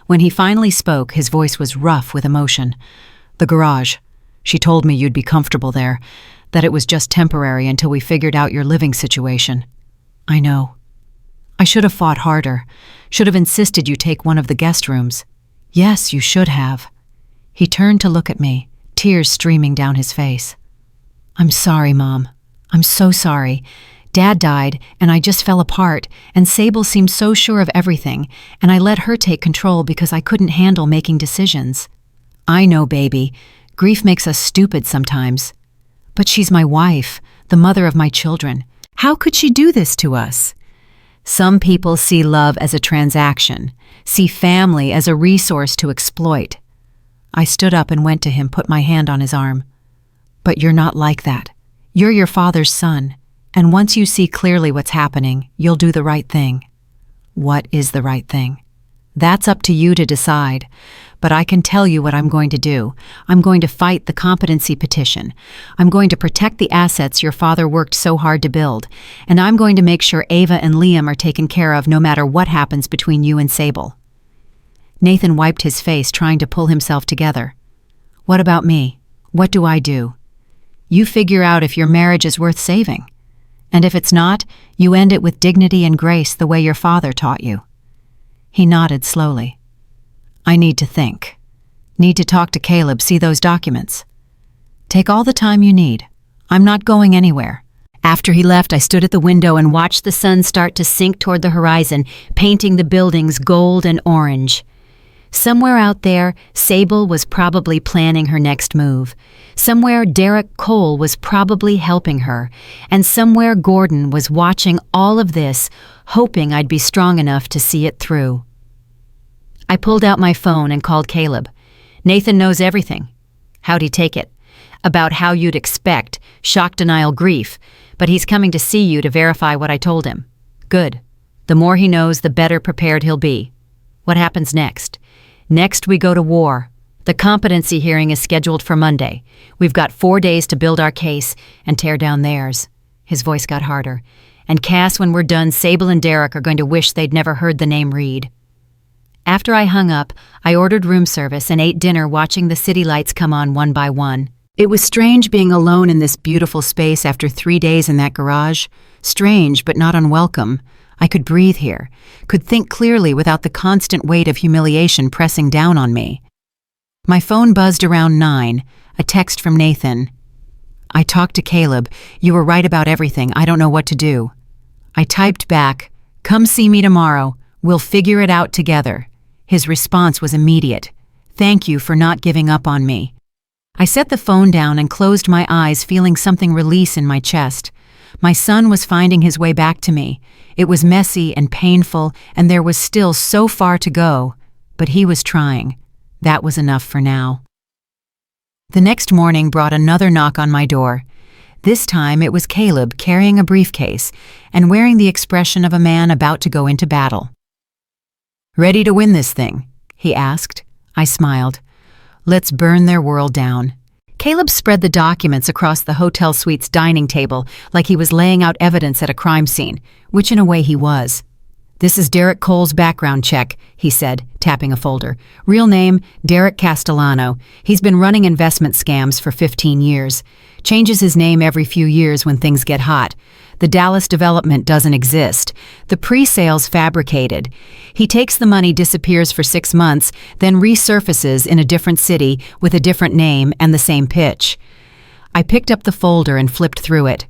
When he finally spoke, his voice was rough with emotion. The garage. She told me you'd be comfortable there, that it was just temporary until we figured out your living situation. I know. I should have fought harder, should have insisted you take one of the guest rooms. Yes, you should have. He turned to look at me, tears streaming down his face. I'm sorry, Mom. I'm so sorry. Dad died, and I just fell apart, and Sable seemed so sure of everything, and I let her take control because I couldn't handle making decisions. I know, baby. Grief makes us stupid sometimes. But she's my wife, the mother of my children. How could she do this to us? Some people see love as a transaction, see family as a resource to exploit. I stood up and went to him, put my hand on his arm. But you're not like that. You're your father's son, and once you see clearly what's happening, you'll do the right thing. What is the right thing? That's up to you to decide, but I can tell you what I'm going to do. I'm going to fight the competency petition. I'm going to protect the assets your father worked so hard to build, and I'm going to make sure Ava and Liam are taken care of no matter what happens between you and Sable. Nathan wiped his face, trying to pull himself together. What about me? What do I do? You figure out if your marriage is worth saving. And if it's not, you end it with dignity and grace the way your father taught you. He nodded slowly. I need to think. Need to talk to Caleb, see those documents. Take all the time you need. I'm not going anywhere. After he left, I stood at the window and watched the sun start to sink toward the horizon, painting the buildings gold and orange. Somewhere out there, Sable was probably planning her next move. Somewhere, Derek Cole was probably helping her. And somewhere, Gordon was watching all of this, hoping I'd be strong enough to see it through. I pulled out my phone and called Caleb. Nathan knows everything. How'd he take it? About how you'd expect, shock, denial, grief. But he's coming to see you to verify what I told him. Good. The more he knows, the better prepared he'll be. What happens next? Next, we go to war. The competency hearing is scheduled for Monday. We've got 4 days to build our case and tear down theirs. His voice got harder. And Cass, when we're done, Sable and Derek are going to wish they'd never heard the name Reed. After I hung up, I ordered room service and ate dinner watching the city lights come on one by one. It was strange being alone in this beautiful space after 3 days in that garage. Strange, but not unwelcome. I could breathe here, could think clearly without the constant weight of humiliation pressing down on me. My phone buzzed around 9, a text from Nathan. I talked to Caleb. You were right about everything. I don't know what to do. I typed back, come see me tomorrow. We'll figure it out together. His response was immediate. Thank you for not giving up on me. I set the phone down and closed my eyes, feeling something release in my chest. My son was finding his way back to me. It was messy and painful, and there was still so far to go. But he was trying. That was enough for now. The next morning brought another knock on my door. This time it was Caleb carrying a briefcase and wearing the expression of a man about to go into battle. Ready to win this thing? He asked. I smiled. Let's burn their world down. Caleb spread the documents across the hotel suite's dining table like he was laying out evidence at a crime scene, which in a way he was. This is Derek Cole's background check, he said, tapping a folder. Real name, Derek Castellano. He's been running investment scams for 15 years. Changes his name every few years when things get hot. The Dallas development doesn't exist. The pre-sale's fabricated. He takes the money, disappears for 6 months, then resurfaces in a different city with a different name and the same pitch. I picked up the folder and flipped through it.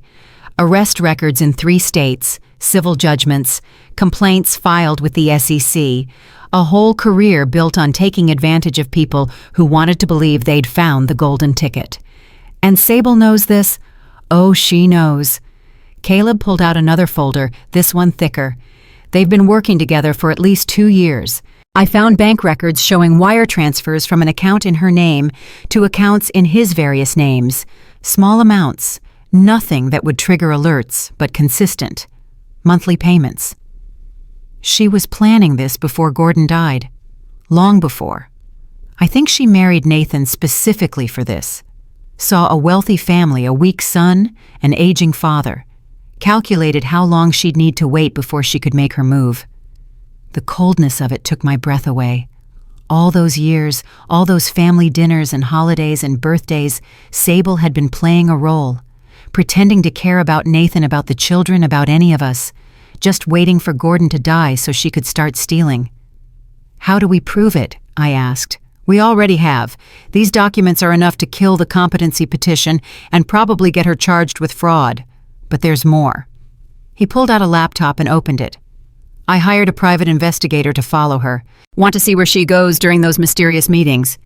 Arrest records in 3 states, civil judgments, complaints filed with the SEC, a whole career built on taking advantage of people who wanted to believe they'd found the golden ticket. And Sable knows this? Oh, she knows. Caleb pulled out another folder, this one thicker. They've been working together for at least 2 years. I found bank records showing wire transfers from an account in her name to accounts in his various names. Small amounts, nothing that would trigger alerts, but consistent. Monthly payments. She was planning this before Gordon died. Long before. I think she married Nathan specifically for this. Saw a wealthy family, a weak son, an aging father. Calculated how long she'd need to wait before she could make her move. The coldness of it took my breath away. All those years, all those family dinners and holidays and birthdays, Sable had been playing a role, pretending to care about Nathan, about the children, about any of us, just waiting for Gordon to die so she could start stealing. How do we prove it? I asked. We already have. These documents are enough to kill the competency petition and probably get her charged with fraud. But there's more. He pulled out a laptop and opened it. I hired a private investigator to follow her. Want to see where she goes during those mysterious meetings?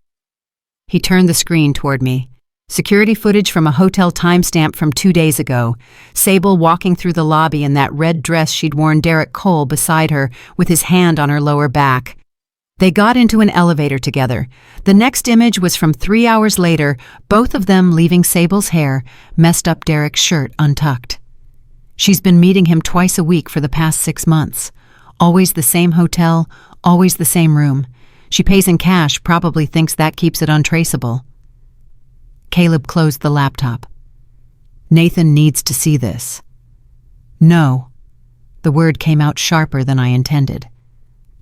He turned the screen toward me. Security footage from a hotel timestamp from 2 days ago. Sable walking through the lobby in that red dress she'd worn, Derek Cole beside her with his hand on her lower back. They got into an elevator together. The next image was from 3 hours later, both of them leaving Sable's hair, messed up Derek's shirt untucked. She's been meeting him twice a week for the past 6 months. Always the same hotel, always the same room. She pays in cash, probably thinks that keeps it untraceable. Caleb closed the laptop. Nathan needs to see this. No. The word came out sharper than I intended.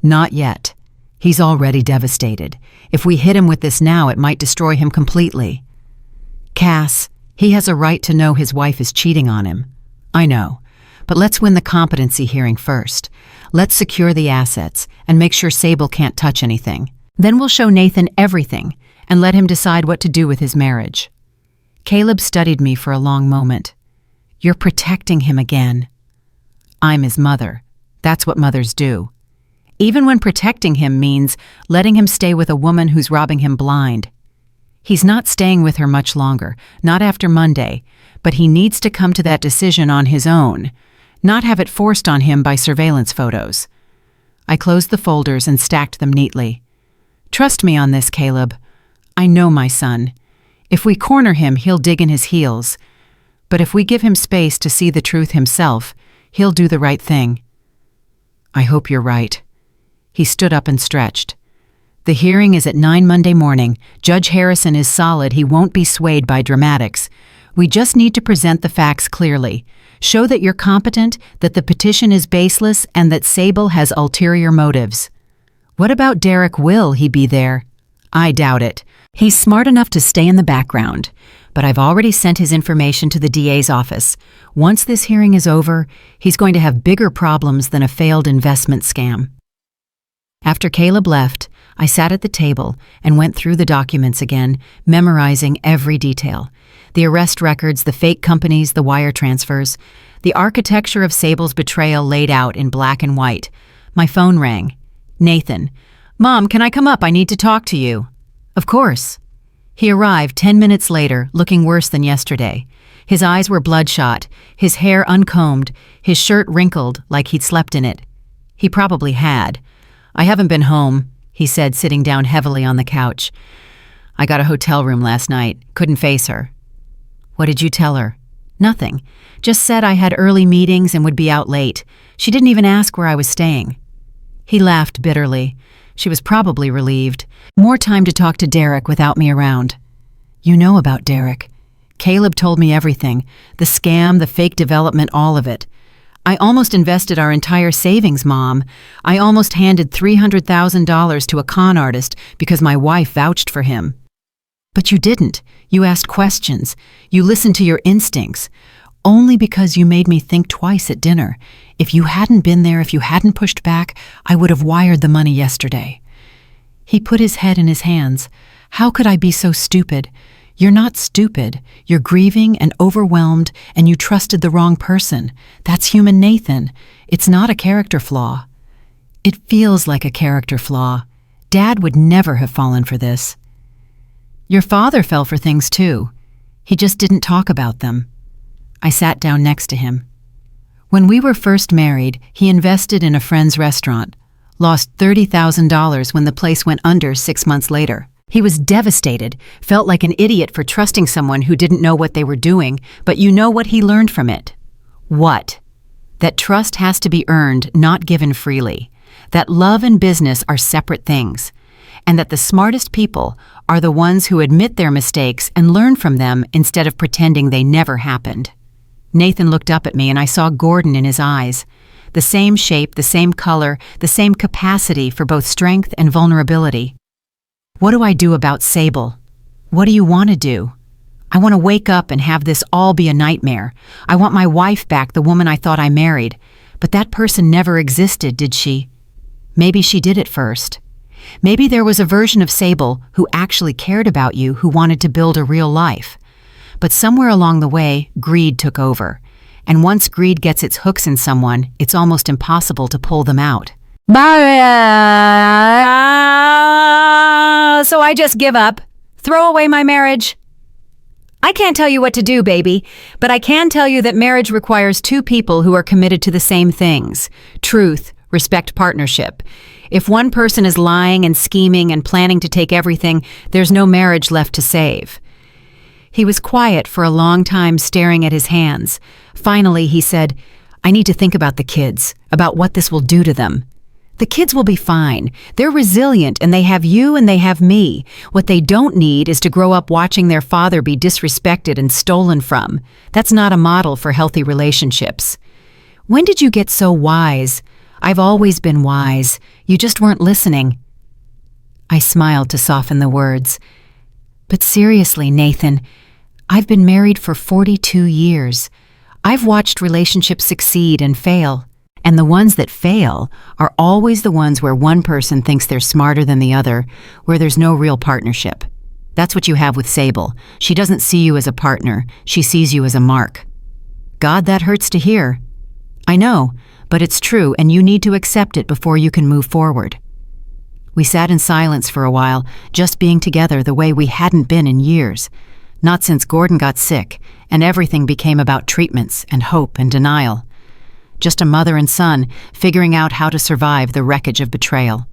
Not yet. He's already devastated. If we hit him with this now, it might destroy him completely. Cass, he has a right to know his wife is cheating on him. I know. But let's win the competency hearing first. Let's secure the assets and make sure Sable can't touch anything. Then we'll show Nathan everything and let him decide what to do with his marriage. Caleb studied me for a long moment. You're protecting him again. I'm his mother. That's what mothers do. Even when protecting him means letting him stay with a woman who's robbing him blind. He's not staying with her much longer, not after Monday, but he needs to come to that decision on his own, not have it forced on him by surveillance photos. I closed the folders and stacked them neatly. Trust me on this, Caleb. I know my son. If we corner him, he'll dig in his heels. But if we give him space to see the truth himself, he'll do the right thing. I hope you're right. He stood up and stretched. The hearing is at 9 Monday morning. Judge Harrison is solid. He won't be swayed by dramatics. We just need to present the facts clearly. Show that you're competent, that the petition is baseless, and that Sable has ulterior motives. What about Derek? Will he be there? I doubt it. He's smart enough to stay in the background, but I've already sent his information to the DA's office. Once this hearing is over, he's going to have bigger problems than a failed investment scam. After Caleb left, I sat at the table and went through the documents again, memorizing every detail. The arrest records, the fake companies, the wire transfers. The architecture of Sable's betrayal laid out in black and white. My phone rang. Nathan. "Mom, can I come up? I need to talk to you." "Of course." He arrived 10 minutes later, looking worse than yesterday. His eyes were bloodshot, his hair uncombed, his shirt wrinkled like he'd slept in it. He probably had. "I haven't been home," he said, sitting down heavily on the couch. "I got a hotel room last night. Couldn't face her." "What did you tell her?" "Nothing. Just said I had early meetings and would be out late. She didn't even ask where I was staying." He laughed bitterly. She was probably relieved. More time to talk to Derek without me around. "You know about Derek. Caleb told me everything. The scam, the fake development, all of it. I almost invested our entire savings, Mom. I almost handed $300,000 to a con artist because my wife vouched for him." "But you didn't. You asked questions. You listened to your instincts. Only because you made me think twice at dinner. If you hadn't been there, if you hadn't pushed back, I would have wired the money yesterday." He put his head in his hands. "How could I be so stupid? You're not stupid. You're grieving and overwhelmed, and you trusted the wrong person. That's human, Nathan. It's not a character flaw." "It feels like a character flaw. Dad would never have fallen for this." "Your father fell for things too. He just didn't talk about them." I sat down next to him. "When we were first married, he invested in a friend's restaurant, lost $30,000 when the place went under 6 months later. He was devastated, felt like an idiot for trusting someone who didn't know what they were doing, but you know what he learned from it? What? That trust has to be earned, not given freely. That love and business are separate things. And that the smartest people are the ones who admit their mistakes and learn from them instead of pretending they never happened." Nathan looked up at me and I saw Gordon in his eyes. The same shape, the same color, the same capacity for both strength and vulnerability. "What do I do about Sable? What do you want to do?" "I want to wake up and have this all be a nightmare. I want my wife back, the woman I thought I married. But that person never existed, did she? Maybe she did at first. Maybe there was a version of Sable who actually cared about you, who wanted to build a real life. But somewhere along the way, greed took over. And once greed gets its hooks in someone, it's almost impossible to pull them out." "So I just give up? Throw away my marriage?" "I can't tell you what to do, baby, but I can tell you that marriage requires two people who are committed to the same things: truth, respect, partnership. If one person is lying and scheming and planning to take everything, there's no marriage left to save." He was quiet for a long time, staring at his hands. Finally, he said, "I need to think about the kids, about what this will do to them. The kids will be fine. They're resilient and they have you and they have me. What they don't need is to grow up watching their father be disrespected and stolen from. That's not a model for healthy relationships." "When did you get so wise?" "I've always been wise. You just weren't listening." I smiled to soften the words. "But seriously, Nathan, I've been married for 42 years. I've watched relationships succeed and fail. And the ones that fail are always the ones where one person thinks they're smarter than the other, where there's no real partnership. That's what you have with Sable. She doesn't see you as a partner. She sees you as a mark." "God, that hurts to hear." "I know, but it's true, and you need to accept it before you can move forward." We sat in silence for a while, just being together the way we hadn't been in years. Not since Gordon got sick, and everything became about treatments and hope and denial. Just a mother and son figuring out how to survive the wreckage of betrayal.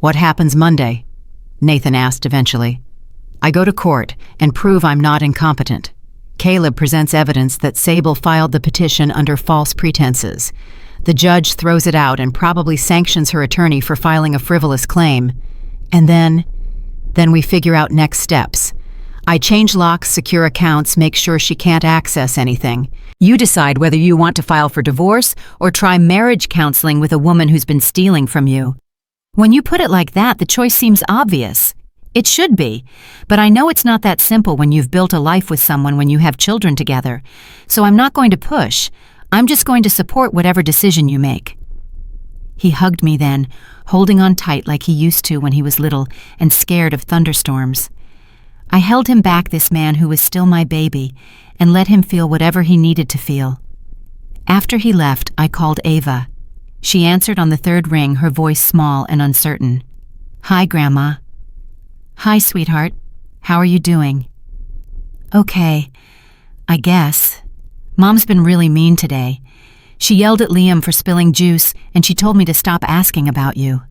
"What happens Monday?" Nathan asked eventually. "I go to court and prove I'm not incompetent. Caleb presents evidence that Sable filed the petition under false pretenses. The judge throws it out and probably sanctions her attorney for filing a frivolous claim. And then we figure out next steps. I change locks, secure accounts, make sure she can't access anything. You decide whether you want to file for divorce or try marriage counseling with a woman who's been stealing from you." When you put it like that, the choice seems obvious. It should be, but I know it's not that simple when you've built a life with someone, when you have children together. So I'm not going to push. I'm just going to support whatever decision you make. He hugged me then, holding on tight like he used to when he was little and scared of thunderstorms. I held him back, this man who was still my baby, and let him feel whatever he needed to feel. After he left, I called Ava. She answered on the third ring, her voice small and uncertain. "Hi, Grandma." "Hi, sweetheart. How are you doing?" "Okay, I guess. Mom's been really mean today. She yelled at Liam for spilling juice, and she told me to stop asking about you."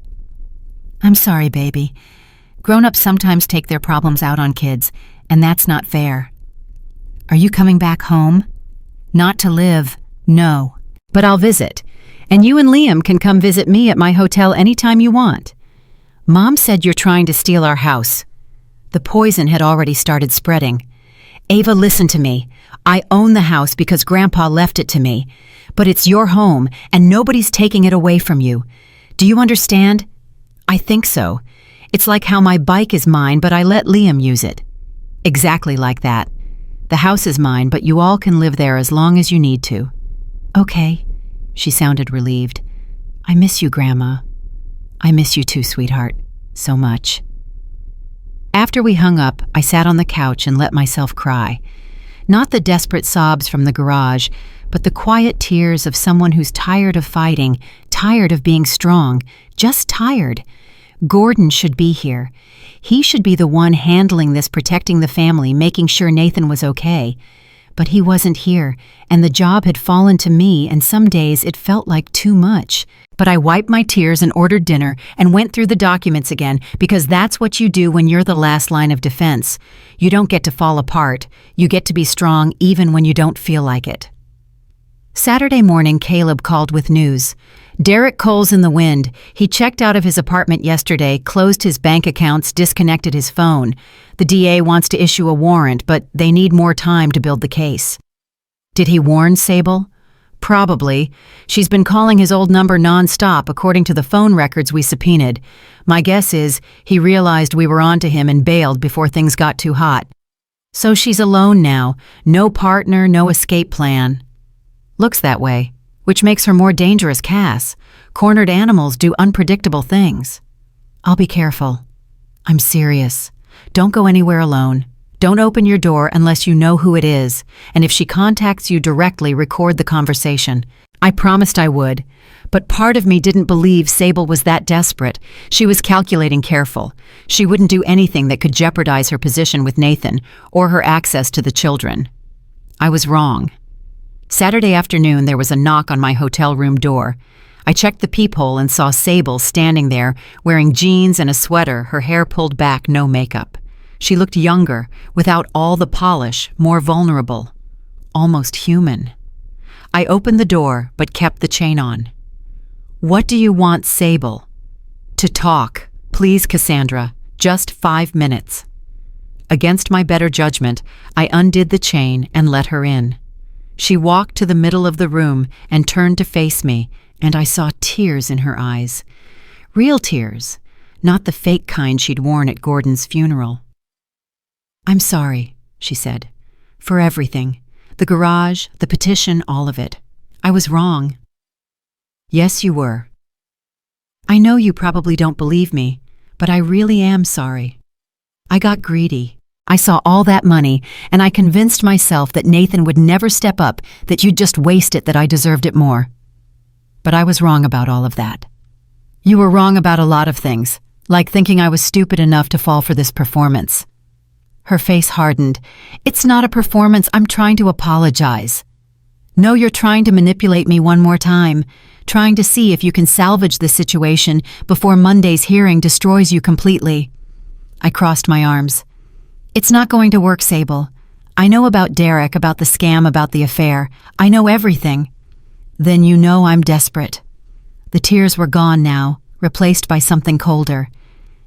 "I'm sorry, baby. Grown-ups sometimes take their problems out on kids, and that's not fair." "Are you coming back home?" "Not to live, no. But I'll visit. And you and Liam can come visit me at my hotel anytime you want. Mom said you're trying to steal our house." The poison had already started spreading. "Ava, listen to me. I own the house because Grandpa left it to me. But it's your home, and nobody's taking it away from you. Do you understand?" "I think so. It's like how my bike is mine, but I let Liam use it." "Exactly like that. The house is mine, but you all can live there as long as you need to." "Okay." She sounded relieved. "I miss you, Grandma." "I miss you too, sweetheart. So much." After we hung up, I sat on the couch and let myself cry. Not the desperate sobs from the garage, but the quiet tears of someone who's tired of fighting, tired of being strong, just tired. Gordon should be here. He should be the one handling this, protecting the family, making sure Nathan was okay. But he wasn't here, and the job had fallen to me, and some days it felt like too much. But I wiped my tears and ordered dinner and went through the documents again, because that's what you do when you're the last line of defense. You don't get to fall apart. You get to be strong even when you don't feel like it. Saturday morning, Caleb called with news. Derek Cole's in the wind. He checked out of his apartment yesterday, closed his bank accounts, disconnected his phone. The DA wants to issue a warrant, but they need more time to build the case. Did he warn Sable? Probably. She's been calling his old number nonstop, according to the phone records we subpoenaed. My guess is he realized we were onto him and bailed before things got too hot. So she's alone now. No partner, no escape plan. Looks that way. Which makes her more dangerous, Cass. Cornered animals do unpredictable things. I'll be careful. I'm serious. Don't go anywhere alone. Don't open your door unless you know who it is, and if she contacts you directly, record the conversation. I promised I would, but part of me didn't believe Sable was that desperate. She was calculating, careful. She wouldn't do anything that could jeopardize her position with Nathan or her access to the children. I was wrong. Saturday afternoon, there was a knock on my hotel room door. I checked the peephole and saw Sable standing there, wearing jeans and a sweater, her hair pulled back, no makeup. She looked younger, without all the polish, more vulnerable, almost human. I opened the door, but kept the chain on. "What do you want, Sable?" "To talk. Please, Cassandra. Just 5 minutes." Against my better judgment, I undid the chain and let her in. She walked to the middle of the room and turned to face me, and I saw tears in her eyes. Real tears, not the fake kind she'd worn at Gordon's funeral. "I'm sorry," she said, "for everything. The garage, the petition, all of it. I was wrong." "Yes, you were." "I know you probably don't believe me, but I really am sorry. I got greedy. I saw all that money, and I convinced myself that Nathan would never step up, that you'd just waste it, that I deserved it more. But I was wrong about all of that. You were wrong about a lot of things, like thinking I was stupid enough to fall for this performance." Her face hardened. "It's not a performance. I'm trying to apologize." "No, you're trying to manipulate me one more time, trying to see if you can salvage this situation before Monday's hearing destroys you completely." I crossed my arms. "It's not going to work, Sable. I know about Derek, about the scam, about the affair. I know everything." "Then you know I'm desperate." The tears were gone now, replaced by something colder.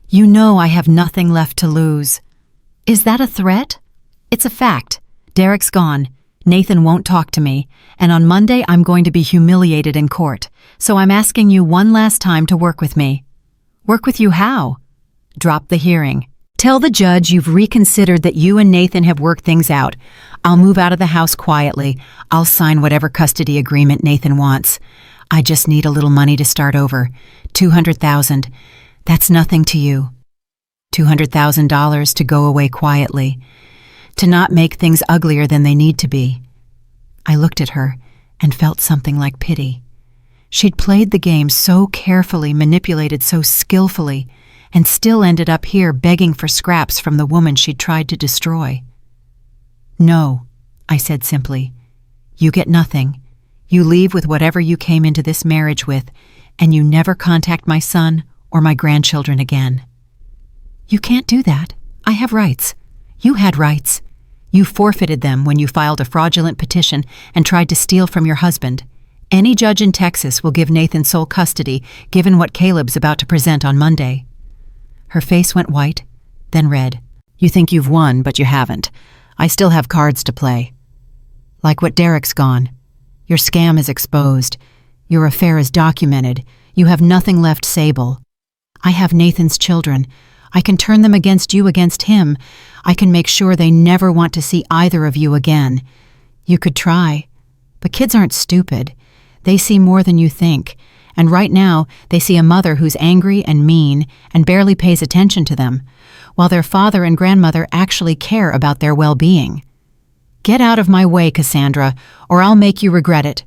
"You know I have nothing left to lose." "Is that a threat?" "It's a fact. Derek's gone. Nathan won't talk to me, and on Monday I'm going to be humiliated in court. So I'm asking you one last time to work with me." "Work with you how?" "Drop the hearing. Tell the judge you've reconsidered, that you and Nathan have worked things out. I'll move out of the house quietly. I'll sign whatever custody agreement Nathan wants. I just need a little money to start over. $200,000. That's nothing to you. $200,000 to go away quietly. To not make things uglier than they need to be. I looked at her and felt something like pity. She'd played the game so carefully, manipulated so skillfully, and still ended up here begging for scraps from the woman she'd tried to destroy. No, I said simply. You get nothing. You leave with whatever you came into this marriage with, and you never contact my son or my grandchildren again. You can't do that. I have rights. You had rights. You forfeited them when you filed a fraudulent petition and tried to steal from your husband. Any judge in Texas will give Nathan sole custody, given what Caleb's about to present on Monday. Her face went white, then red. You think you've won, but you haven't. I still have cards to play. Like what Derek's gone. Your scam is exposed. Your affair is documented. You have nothing left, Sable. I have Nathan's children. I can turn them against you, against him. I can make sure they never want to see either of you again. You could try. But kids aren't stupid. They see more than you think. And right now, they see a mother who's angry and mean and barely pays attention to them, while their father and grandmother actually care about their well-being. Get out of my way, Cassandra, or I'll make you regret it.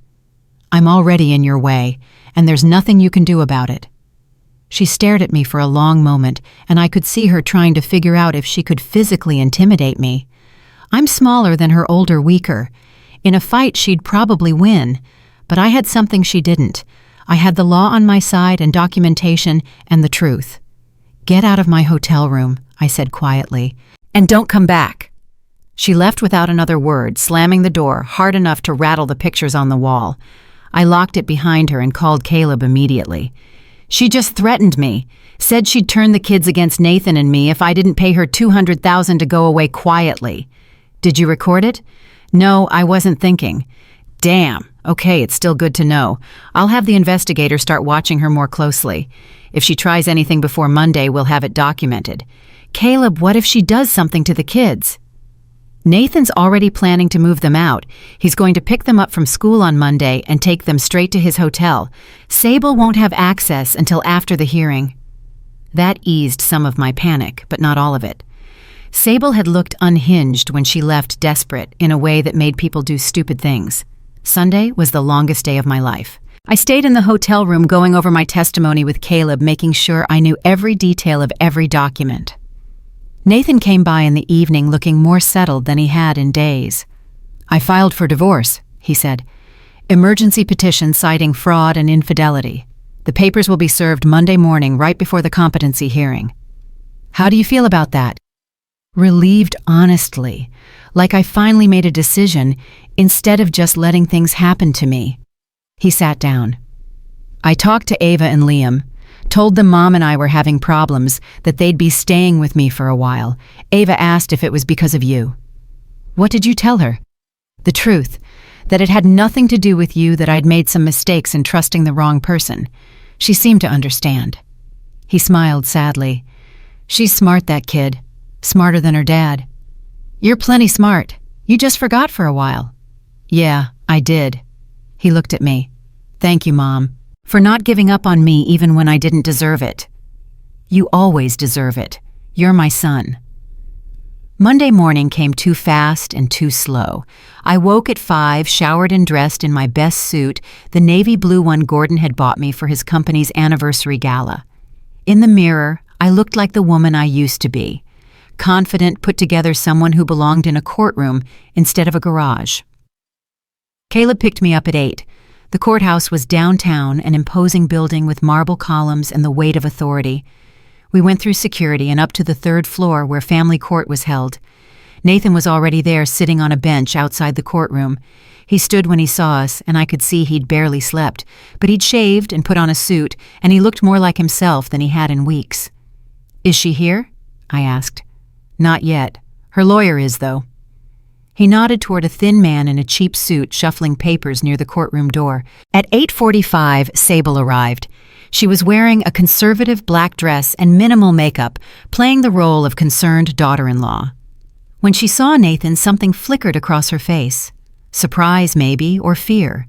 I'm already in your way, and there's nothing you can do about it. She stared at me for a long moment, and I could see her trying to figure out if she could physically intimidate me. I'm smaller than her older, weaker. In a fight, she'd probably win, but I had something she didn't. I had the law on my side and documentation and the truth. Get out of my hotel room, I said quietly, and don't come back. She left without another word, slamming the door hard enough to rattle the pictures on the wall. I locked it behind her and called Caleb immediately. She just threatened me, said she'd turn the kids against Nathan and me if I didn't pay her $200,000 to go away quietly. Did you record it? No, I wasn't thinking. Damn. Okay, it's still good to know. I'll have the investigator start watching her more closely. If she tries anything before Monday, we'll have it documented. Caleb, what if she does something to the kids? Nathan's already planning to move them out. He's going to pick them up from school on Monday and take them straight to his hotel. Sable won't have access until after the hearing. That eased some of my panic, but not all of it. Sable had looked unhinged when she left, desperate, in a way that made people do stupid things. Sunday was the longest day of my life. I stayed in the hotel room going over my testimony with Caleb, making sure I knew every detail of every document. Nathan came by in the evening looking more settled than he had in days. I filed for divorce, he said. Emergency petition citing fraud and infidelity. The papers will be served Monday morning right before the competency hearing. How do you feel about that? Relieved honestly, like I finally made a decision instead of just letting things happen to me. He sat down. I talked to Ava and Liam, told them Mom and I were having problems, that they'd be staying with me for a while. Ava asked if it was because of you. What did you tell her? The truth, that it had nothing to do with you, that I'd made some mistakes in trusting the wrong person. She seemed to understand. He smiled sadly. She's smart, that kid. Smarter than her dad. You're plenty smart. You just forgot for a while. Yeah, I did. He looked at me. Thank you, Mom, for not giving up on me even when I didn't deserve it. You always deserve it. You're my son. Monday morning came too fast and too slow. I woke at 5, showered and dressed in my best suit, the navy blue one Gordon had bought me for his company's anniversary gala. In the mirror, I looked like the woman I used to be. Confident, put together, someone who belonged in a courtroom instead of a garage. Caleb picked me up at 8. The courthouse was downtown, an imposing building with marble columns and the weight of authority. We went through security and up to the 3rd floor where family court was held. Nathan was already there, sitting on a bench outside the courtroom. He stood when he saw us, and I could see he'd barely slept, but he'd shaved and put on a suit, and he looked more like himself than he had in weeks. Is she here? I asked. Not yet. Her lawyer is, though. He nodded toward a thin man in a cheap suit shuffling papers near the courtroom door. At 8:45, Sable arrived. She was wearing a conservative black dress and minimal makeup, playing the role of concerned daughter-in-law. When she saw Nathan, something flickered across her face. Surprise, maybe, or fear.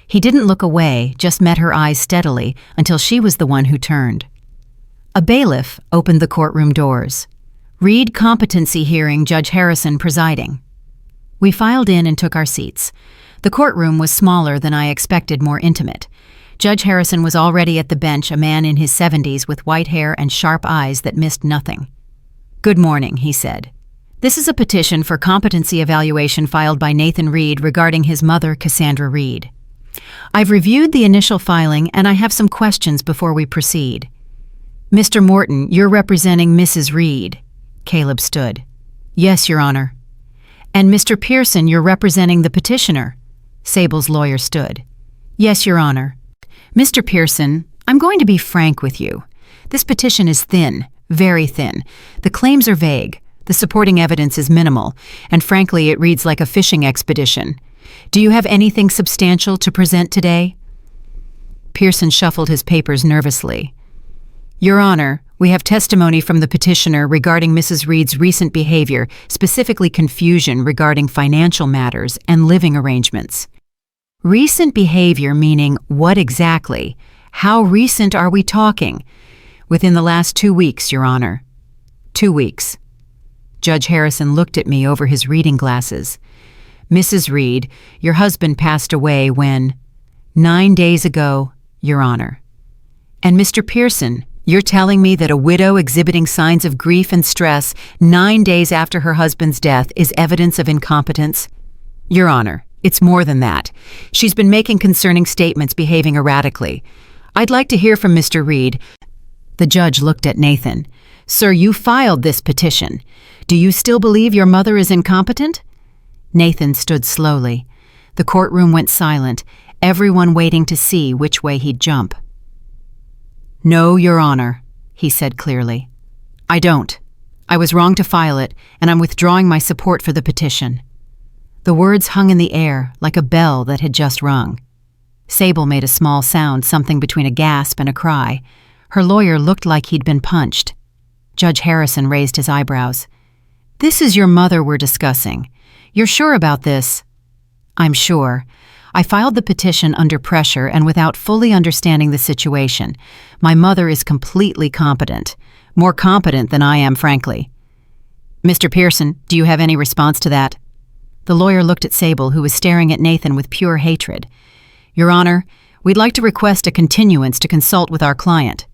He didn't look away, just met her eyes steadily until she was the one who turned. A bailiff opened the courtroom doors. Reed competency hearing, Judge Harrison presiding. We filed in and took our seats. The courtroom was smaller than I expected, more intimate. Judge Harrison was already at the bench, a man in his 70s with white hair and sharp eyes that missed nothing. "Good morning," he said. "This is a petition for competency evaluation filed by Nathan Reed regarding his mother, Cassandra Reed. I've reviewed the initial filing and I have some questions before we proceed." "Mr. Morton, you're representing Mrs. Reed." Caleb stood. "Yes, Your Honor." "And Mr. Pearson, you're representing the petitioner." Sable's lawyer stood. "Yes, Your Honor." "Mr. Pearson, I'm going to be frank with you. This petition is thin, very thin. The claims are vague. The supporting evidence is minimal, and frankly, it reads like a fishing expedition. Do you have anything substantial to present today?" Pearson shuffled his papers nervously. "Your Honor, we have testimony from the petitioner regarding Mrs. Reed's recent behavior, specifically confusion regarding financial matters and living arrangements." "Recent behavior meaning what exactly? How recent are we talking?" "Within the last 2 weeks, Your Honor." 2 weeks. Judge Harrison looked at me over his reading glasses. "Mrs. Reed, your husband passed away when?" 9 days ago, Your Honor." "And Mr. Pearson, you're telling me that a widow exhibiting signs of grief and stress 9 days after her husband's death is evidence of incompetence?" "Your Honor, it's more than that. She's been making concerning statements, behaving erratically. I'd like to hear from Mr. Reed." The judge looked at Nathan. "Sir, you filed this petition. Do you still believe your mother is incompetent?" Nathan stood slowly. The courtroom went silent, everyone waiting to see which way he'd jump. "No, Your Honor," he said clearly. "I don't. I was wrong to file it, and I'm withdrawing my support for the petition." The words hung in the air like a bell that had just rung. Sable made a small sound, something between a gasp and a cry. Her lawyer looked like he'd been punched. Judge Harrison raised his eyebrows. "This is your mother we're discussing. You're sure about this?" "I'm sure. I filed the petition under pressure and without fully understanding the situation. My mother is completely competent. More competent than I am, frankly." "Mr. Pearson, do you have any response to that?" The lawyer looked at Sable, who was staring at Nathan with pure hatred. "Your Honor, we'd like to request a continuance to consult with our client."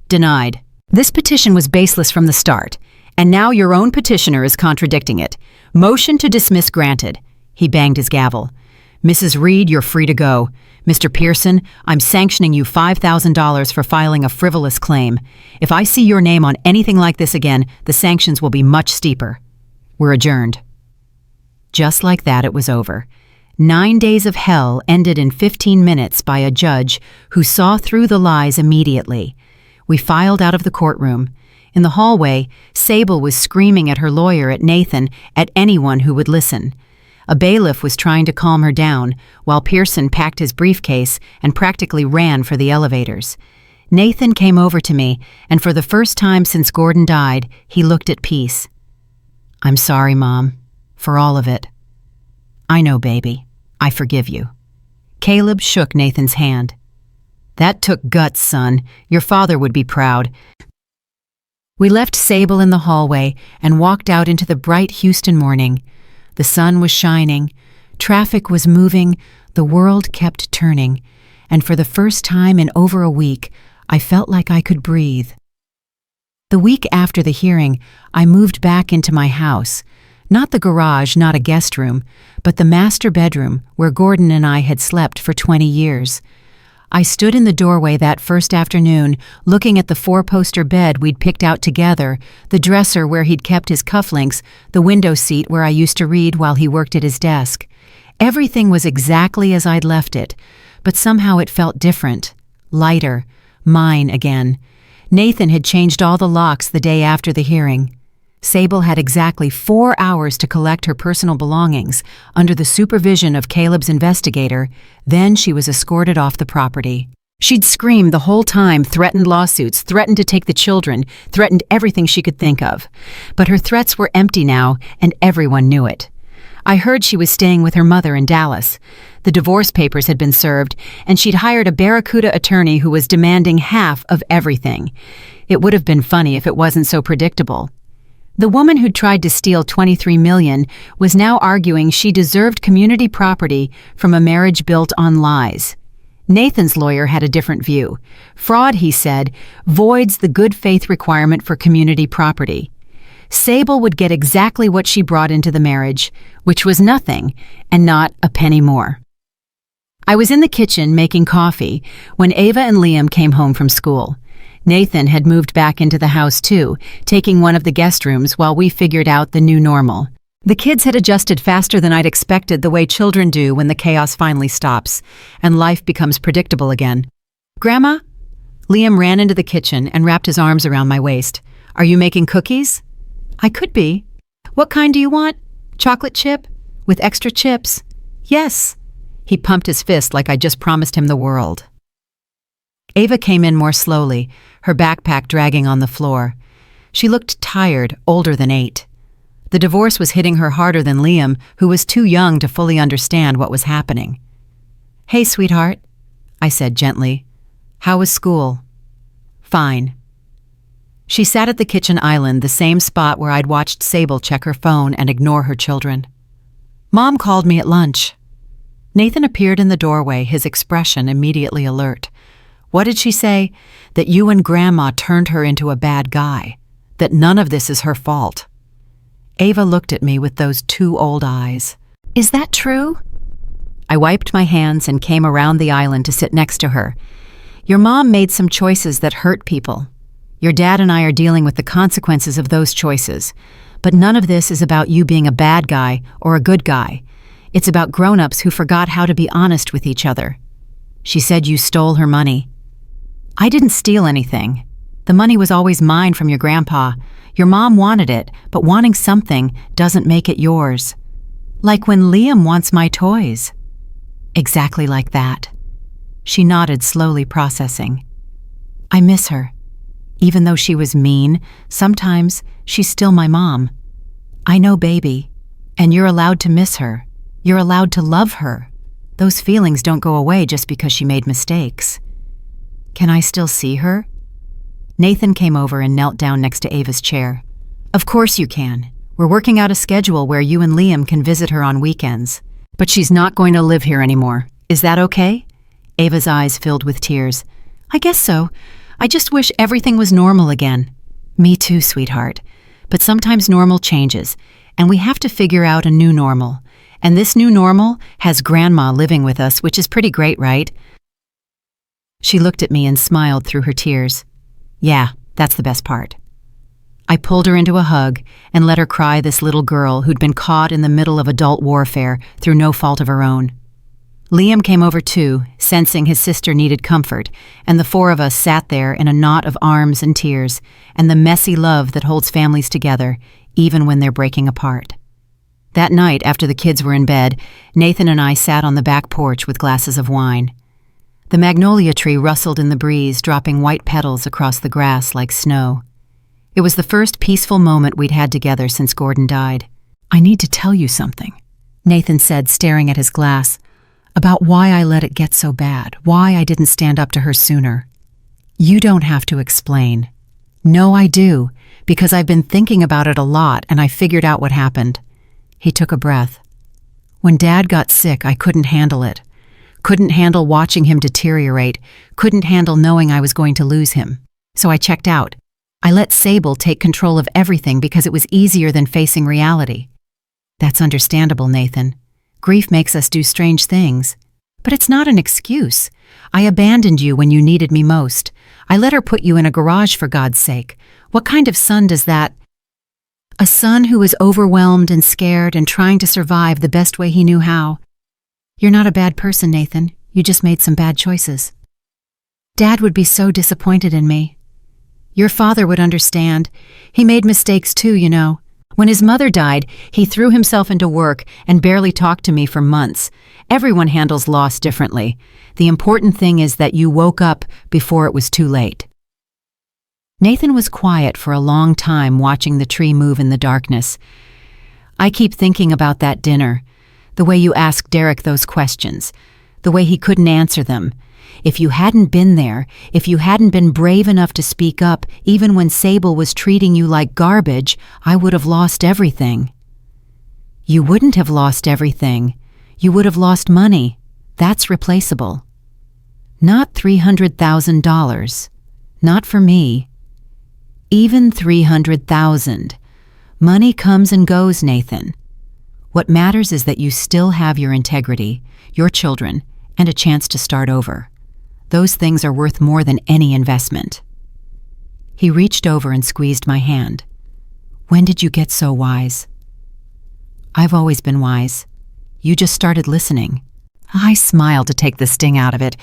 "Denied. This petition was baseless from the start, and now your own petitioner is contradicting it. Motion to dismiss granted." He banged his gavel. "Mrs. Reed, you're free to go. Mr. Pearson, I'm sanctioning you $5,000 for filing a frivolous claim. If I see your name on anything like this again, the sanctions will be much steeper. We're adjourned." Just like that, it was over. 9 days of hell ended in 15 minutes by a judge who saw through the lies immediately. We filed out of the courtroom. In the hallway, Sable was screaming at her lawyer, at Nathan, at anyone who would listen. A bailiff was trying to calm her down, while Pearson packed his briefcase and practically ran for the elevators. Nathan came over to me, and for the first time since Gordon died, he looked at peace. "I'm sorry, Mom, for all of it." "I know, baby. I forgive you." Caleb shook Nathan's hand. "That took guts, son. Your father would be proud." We left Sable in the hallway and walked out into the bright Houston morning. The sun was shining, traffic was moving, the world kept turning, and for the first time in over a week, I felt like I could breathe. The week after the hearing, I moved back into my house. Not the garage, not a guest room, but the master bedroom where Gordon and I had slept for 20 years. I stood in the doorway that first afternoon, looking at the 4-poster bed we'd picked out together, the dresser where he'd kept his cufflinks, the window seat where I used to read while he worked at his desk. Everything was exactly as I'd left it, but somehow it felt different, lighter, mine again. Nathan had changed all the locks the day after the hearing. Sable had exactly 4 hours to collect her personal belongings under the supervision of Caleb's investigator. Then she was escorted off the property. She'd screamed the whole time, threatened lawsuits, threatened to take the children, threatened everything she could think of. But her threats were empty now, and everyone knew it. I heard she was staying with her mother in Dallas. The divorce papers had been served, and she'd hired a Barracuda attorney who was demanding half of everything. It would have been funny if it wasn't so predictable. The woman who'd tried to steal $23 million was now arguing she deserved community property from a marriage built on lies. Nathan's lawyer had a different view. Fraud, he said, voids the good faith requirement for community property. Sable would get exactly what she brought into the marriage, which was nothing, and not a penny more. I was in the kitchen making coffee when Ava and Liam came home from school. Nathan had moved back into the house too, taking one of the guest rooms while we figured out the new normal. The kids had adjusted faster than I'd expected, the way children do when the chaos finally stops and life becomes predictable again. "Grandma?" Liam ran into the kitchen and wrapped his arms around my waist. "Are you making cookies?" "I could be." "What kind do you want? Chocolate chip? With extra chips?" "Yes." He pumped his fist like I just promised him the world. Ava came in more slowly, her backpack dragging on the floor. She looked tired, older than 8. The divorce was hitting her harder than Liam, who was too young to fully understand what was happening. "Hey, sweetheart," I said gently. "How was school?" "Fine." She sat at the kitchen island, the same spot where I'd watched Sable check her phone and ignore her children. "Mom called me at lunch." Nathan appeared in the doorway, his expression immediately alert. "What did she say?" "That you and Grandma turned her into a bad guy. That none of this is her fault." Ava looked at me with those 2 old eyes. "Is that true?" I wiped my hands and came around the island to sit next to her. "Your mom made some choices that hurt people. Your dad and I are dealing with the consequences of those choices. But none of this is about you being a bad guy or a good guy. It's about grown-ups who forgot how to be honest with each other. She said you stole her money." "I didn't steal anything. The money was always mine from your grandpa. Your mom wanted it, but wanting something doesn't make it yours. Like when Liam wants my toys." "Exactly like that." She nodded, slowly processing. "I miss her. Even though she was mean, sometimes she's still my mom. I know, baby, and you're allowed to miss her. You're allowed to love her. Those feelings don't go away just because she made mistakes." "Can I still see her?" Nathan came over and knelt down next to Ava's chair. "Of course you can. We're working out a schedule where you and Liam can visit her on weekends. But she's not going to live here anymore. Is that okay?" Ava's eyes filled with tears. "I guess so. I just wish everything was normal again." "Me too, sweetheart. But sometimes normal changes, and we have to figure out a new normal. And this new normal has Grandma living with us, which is pretty great, right?" She looked at me and smiled through her tears. "Yeah, that's the best part." I pulled her into a hug and let her cry, this little girl who'd been caught in the middle of adult warfare through no fault of her own. Liam came over too, sensing his sister needed comfort, and the 4 of us sat there in a knot of arms and tears and the messy love that holds families together, even when they're breaking apart. That night, after the kids were in bed, Nathan and I sat on the back porch with glasses of wine. The magnolia tree rustled in the breeze, dropping white petals across the grass like snow. It was the first peaceful moment we'd had together since Gordon died. "I need to tell you something," Nathan said, staring at his glass, "about why I let it get so bad, why I didn't stand up to her sooner." "You don't have to explain." "No, I do, because I've been thinking about it a lot and I figured out what happened." He took a breath. "When Dad got sick, I couldn't handle it. Couldn't handle watching him deteriorate, couldn't handle knowing I was going to lose him. So I checked out. I let Sable take control of everything because it was easier than facing reality." "That's understandable, Nathan. Grief makes us do strange things. But it's not an excuse. I abandoned you when you needed me most. I let her put you in a garage for God's sake. What kind of son does that?" "A son who was overwhelmed and scared and trying to survive the best way he knew how." "You're not a bad person, Nathan. You just made some bad choices." "Dad would be so disappointed in me." "Your father would understand. He made mistakes too, you know. When his mother died, he threw himself into work and barely talked to me for months. Everyone handles loss differently. The important thing is that you woke up before it was too late." Nathan was quiet for a long time, watching the tree move in the darkness. I keep thinking about that dinner, the way you asked Derek those questions, the way he couldn't answer them. If you hadn't been there, if you hadn't been brave enough to speak up, even when Sable was treating you like garbage, I would have lost everything. You wouldn't have lost everything. You would have lost money. That's replaceable. Not $300,000. Not for me. Even $300,000. Money comes and goes, Nathan. What matters is that you still have your integrity, your children, and a chance to start over. Those things are worth more than any investment. He reached over and squeezed my hand. When did you get so wise? I've always been wise. You just started listening. I smiled to take the sting out of it.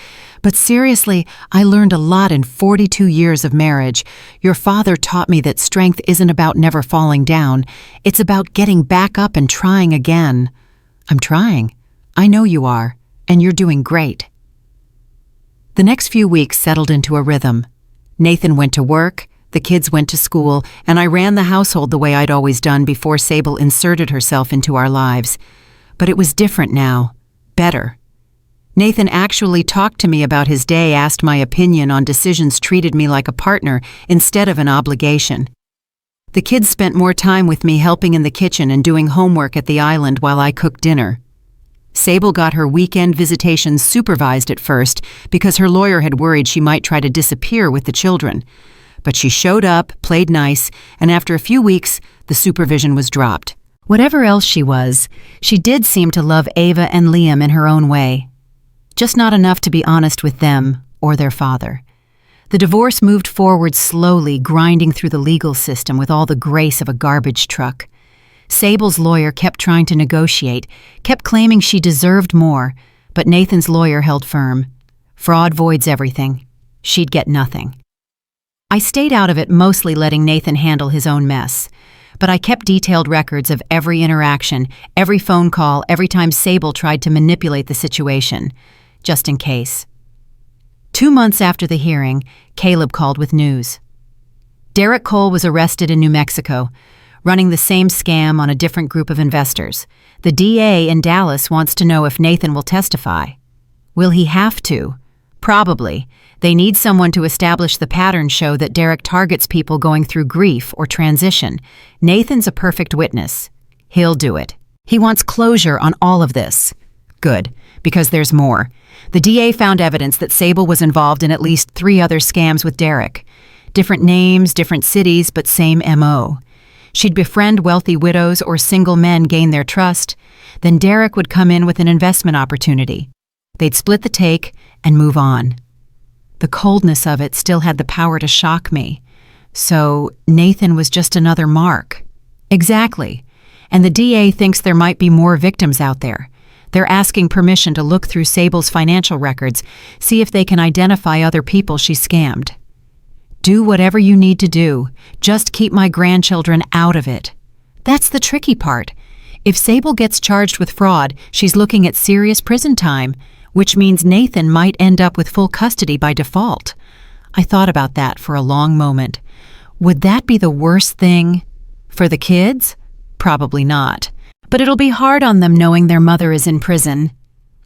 But seriously, I learned a lot in 42 years of marriage. Your father taught me that strength isn't about never falling down. It's about getting back up and trying again. I'm trying. I know you are. And you're doing great. The next few weeks settled into a rhythm. Nathan went to work, the kids went to school, and I ran the household the way I'd always done before Sable inserted herself into our lives. But it was different now. Better. Nathan actually talked to me about his day, asked my opinion on decisions, treated me like a partner instead of an obligation. The kids spent more time with me helping in the kitchen and doing homework at the island while I cooked dinner. Sable got her weekend visitations supervised at first because her lawyer had worried she might try to disappear with the children. But she showed up, played nice, and after a few weeks, the supervision was dropped. Whatever else she did seem to love Ava and Liam in her own way. Just not enough to be honest with them or their father. The divorce moved forward slowly, grinding through the legal system with all the grace of a garbage truck. Sable's lawyer kept trying to negotiate, kept claiming she deserved more, but Nathan's lawyer held firm. Fraud voids everything. She'd get nothing. I stayed out of it, mostly letting Nathan handle his own mess. But I kept detailed records of every interaction, every phone call, every time Sable tried to manipulate the situation, just in case. 2 months after the hearing, Caleb called with news. Derek Cole was arrested in New Mexico, running the same scam on a different group of investors. The DA in Dallas wants to know if Nathan will testify. Will he have to? Probably. They need someone to establish the pattern, show that Derek targets people going through grief or transition. Nathan's a perfect witness. He'll do it. He wants closure on all of this. Good, because there's more. The DA found evidence that Sable was involved in at least 3 other scams with Derek. Different names, different cities, but same MO. She'd befriend wealthy widows or single men, gain their trust. Then Derek would come in with an investment opportunity. They'd split the take and move on. The coldness of it still had the power to shock me. So Nathan was just another mark. Exactly. And the DA thinks there might be more victims out there. They're asking permission to look through Sable's financial records, see if they can identify other people she scammed. Do whatever you need to do. Just keep my grandchildren out of it. That's the tricky part. If Sable gets charged with fraud, she's looking at serious prison time, which means Nathan might end up with full custody by default. I thought about that for a long moment. Would that be the worst thing? For the kids? Probably not. But it'll be hard on them knowing their mother is in prison.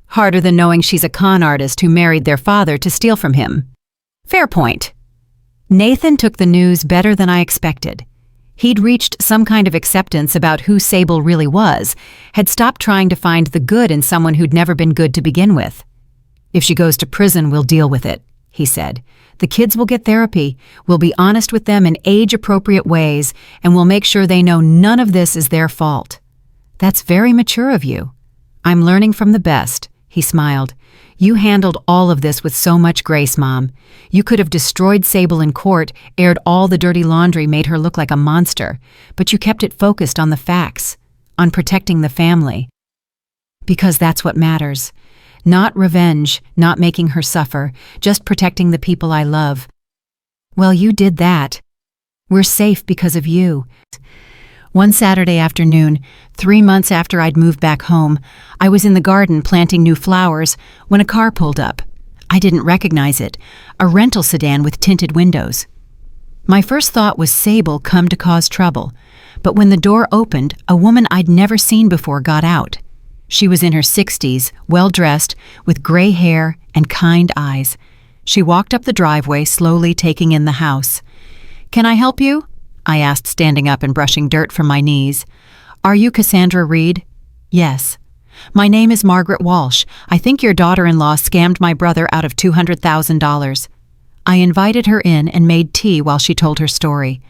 Harder than knowing she's a con artist who married their father to steal from him. Fair point. Nathan took the news better than I expected. He'd reached some kind of acceptance about who Sable really was, had stopped trying to find the good in someone who'd never been good to begin with. If she goes to prison, we'll deal with it, he said. The kids will get therapy. We'll be honest with them in age-appropriate ways, and we'll make sure they know none of this is their fault. That's very mature of you. I'm learning from the best, he smiled. You handled all of this with so much grace, Mom. You could have destroyed Sable in court, aired all the dirty laundry, made her look like a monster, but you kept it focused on the facts, on protecting the family. Because that's what matters. Not revenge, not making her suffer, just protecting the people I love. Well, you did that. We're safe because of you. One Saturday afternoon, 3 months after I'd moved back home, I was in the garden planting new flowers when a car pulled up. I didn't recognize it, a rental sedan with tinted windows. My first thought was Sable come to cause trouble, But when the door opened, a woman I'd never seen before got out. She was in her 60s, well-dressed, with gray hair and kind eyes. She walked up the driveway, slowly taking in the house. "Can I help you?" I asked, standing up and brushing dirt from my knees. "Are you Cassandra Reed?" "Yes." "My name is Margaret Walsh. I think your daughter-in-law scammed my brother out of $200,000. I invited her in and made tea while she told her story.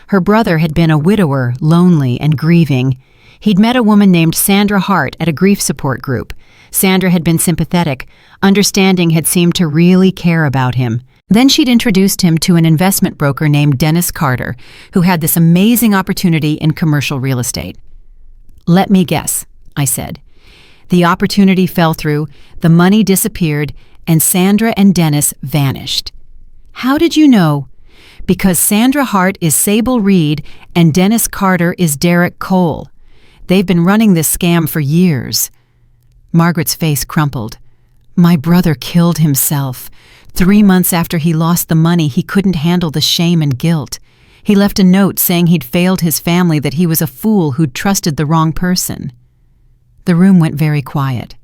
Her brother had been a widower, lonely and grieving. He'd met a woman named Sandra Hart at a grief support group. Sandra had been sympathetic. Understanding had seemed to really care about him. Then she'd introduced him to an investment broker named Dennis Carter, who had this amazing opportunity in commercial real estate. "Let me guess," I said. The opportunity fell through, the money disappeared, and Sandra and Dennis vanished. "How did you know?" "Because Sandra Hart is Sable Reed and Dennis Carter is Derek Cole. They've been running this scam for years." Margaret's face crumpled. "My brother killed himself. 3 months after he lost the money, he couldn't handle the shame and guilt. He left a note saying he'd failed his family, that he was a fool who'd trusted the wrong person." The room went very quiet.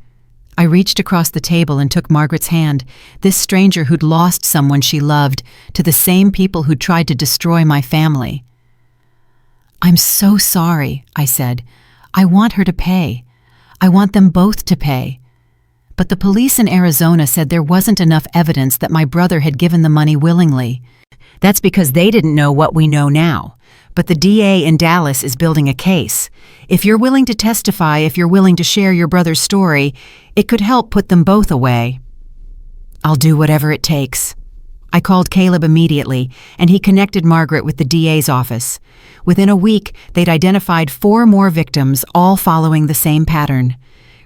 I reached across the table and took Margaret's hand, this stranger who'd lost someone she loved, to the same people who'd tried to destroy my family. "I'm so sorry," I said. "I want her to pay. I want them both to pay." But the police in Arizona said there wasn't enough evidence that my brother had given the money willingly. That's because they didn't know what we know now. But the DA in Dallas is building a case. If you're willing to testify, if you're willing to share your brother's story, it could help put them both away. "I'll do whatever it takes." I called Caleb immediately, and he connected Margaret with the DA's office. Within a week, they'd identified 4 more victims, all following the same pattern.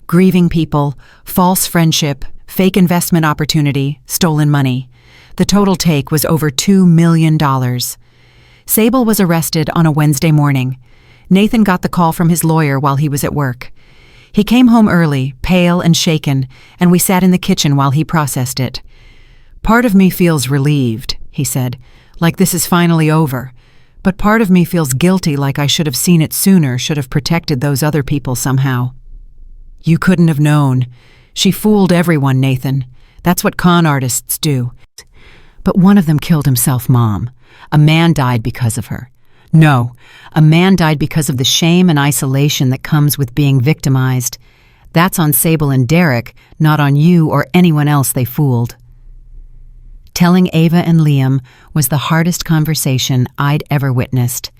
Grieving people, false friendship, fake investment opportunity, stolen money. The total take was over $2 million. Sable was arrested on a Wednesday morning. Nathan got the call from his lawyer while he was at work. He came home early, pale and shaken, and we sat in the kitchen while he processed it. "Part of me feels relieved," he said, "like this is finally over. But part of me feels guilty, like I should have seen it sooner, should have protected those other people somehow." "You couldn't have known. She fooled everyone, Nathan. That's what con artists do." "But one of them killed himself, Mom. A man died because of her." "No, a man died because of the shame and isolation that comes with being victimized. That's on Sable and Derek, not on you or anyone else they fooled." Telling Ava and Liam was the hardest conversation I'd ever witnessed.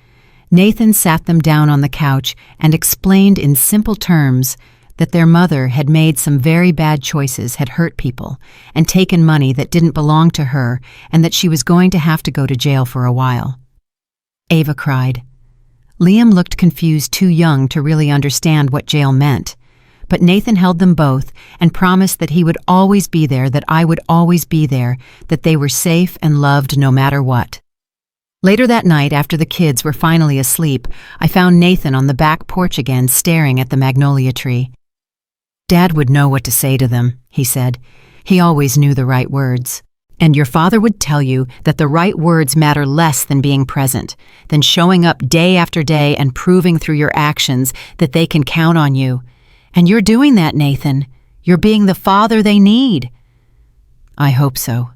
Nathan sat them down on the couch and explained in simple terms that their mother had made some very bad choices, had hurt people, and taken money that didn't belong to her, and that she was going to have to go to jail for a while. Ava cried. Liam looked confused, too young to really understand what jail meant. But Nathan held them both and promised that he would always be there, that I would always be there, that they were safe and loved no matter what. Later that night, after the kids were finally asleep, I found Nathan on the back porch again, staring at the magnolia tree. "Dad would know what to say to them," he said. "He always knew the right words. And your father would tell you that the right words matter less than being present, than showing up day after day and proving through your actions that they can count on you. And you're doing that, Nathan. You're being the father they need." I hope so.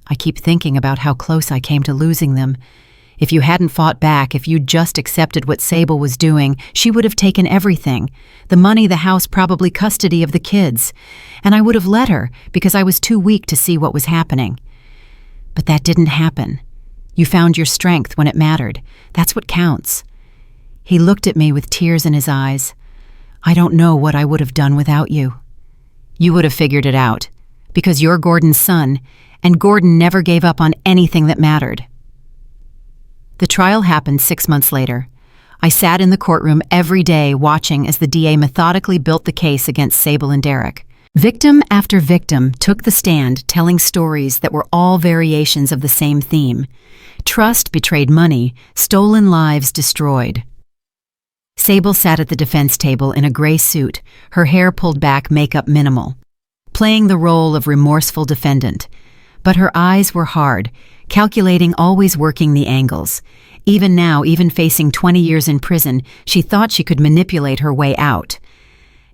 I keep thinking about how close I came to losing them. If you hadn't fought back, if you'd just accepted what Sable was doing, she would have taken everything. The money, the house, probably custody of the kids. And I would have let her, because I was too weak to see what was happening. But that didn't happen. You found your strength when it mattered. That's what counts. He looked at me with tears in his eyes. "I don't know what I would have done without you. You would have figured it out, because you're Gordon's son, and Gordon never gave up on anything that mattered." The trial happened 6 months later. I sat in the courtroom every day watching as the DA methodically built the case against Sable and Derek. Victim after victim took the stand, telling stories that were all variations of the same theme. Trust betrayed money, stolen lives destroyed. Sable sat at the defense table in a gray suit, her hair pulled back, makeup minimal, playing the role of remorseful defendant. But her eyes were hard, calculating, always working the angles. Even now, even facing 20 years in prison, she thought she could manipulate her way out.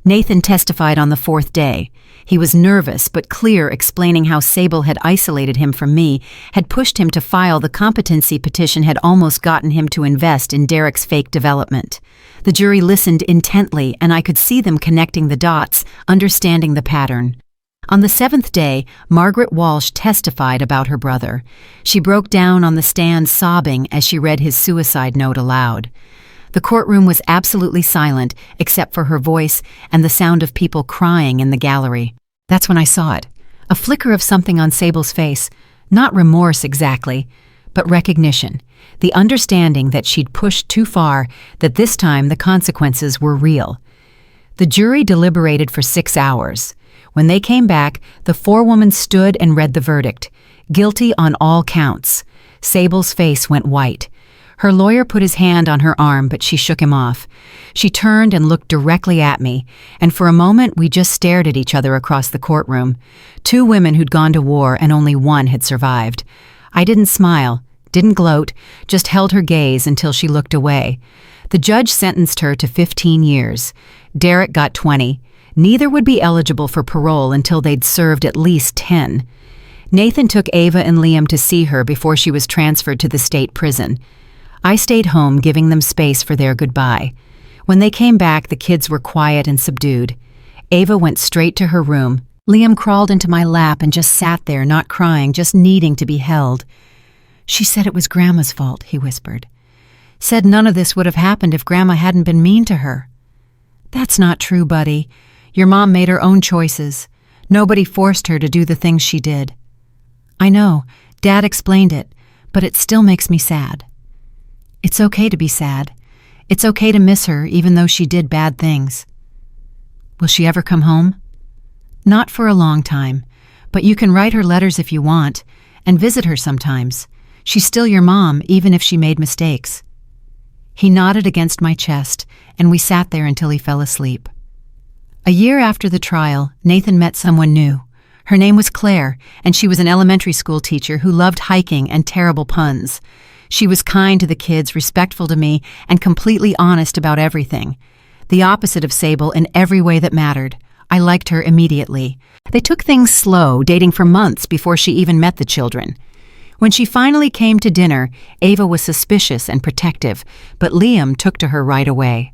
Nathan testified on the fourth day. He was nervous but clear, explaining how Sable had isolated him from me, had pushed him to file the competency petition, had almost gotten him to invest in Derek's fake development. The jury listened intently, and I could see them connecting the dots, understanding the pattern. On the seventh day, Margaret Walsh testified about her brother. She broke down on the stand, sobbing as she read his suicide note aloud. The courtroom was absolutely silent, except for her voice and the sound of people crying in the gallery. That's when I saw it. A flicker of something on Sable's face. Not remorse exactly, but recognition. The understanding that she'd pushed too far, that this time the consequences were real. The jury deliberated for 6 hours. When they came back, the forewoman stood and read the verdict. Guilty on all counts. Sable's face went white. Her lawyer put his hand on her arm, but she shook him off. She turned and looked directly at me, and for a moment we just stared at each other across the courtroom. 2 women who'd gone to war and only one had survived. I didn't smile, didn't gloat, just held her gaze until she looked away. The judge sentenced her to 15 years. Derek got 20. Neither would be eligible for parole until they'd served at least 10. Nathan took Ava and Liam to see her before she was transferred to the state prison. I stayed home, giving them space for their goodbye. When they came back, the kids were quiet and subdued. Ava went straight to her room. Liam crawled into my lap and just sat there, not crying, just needing to be held. "She said it was Grandma's fault," he whispered. "Said none of this would have happened if Grandma hadn't been mean to her." "That's not true, buddy. Your mom made her own choices. Nobody forced her to do the things she did." "I know. Dad explained it, but it still makes me sad." "It's okay to be sad. It's okay to miss her, even though she did bad things." "Will she ever come home?" "Not for a long time, but you can write her letters if you want, and visit her sometimes. She's still your mom, even if she made mistakes." He nodded against my chest, and we sat there until he fell asleep. A year after the trial, Nathan met someone new. Her name was Claire, and she was an elementary school teacher who loved hiking and terrible puns. She was kind to the kids, respectful to me, and completely honest about everything. The opposite of Sable in every way that mattered. I liked her immediately. They took things slow, dating for months before she even met the children. When she finally came to dinner, Ava was suspicious and protective, but Liam took to her right away.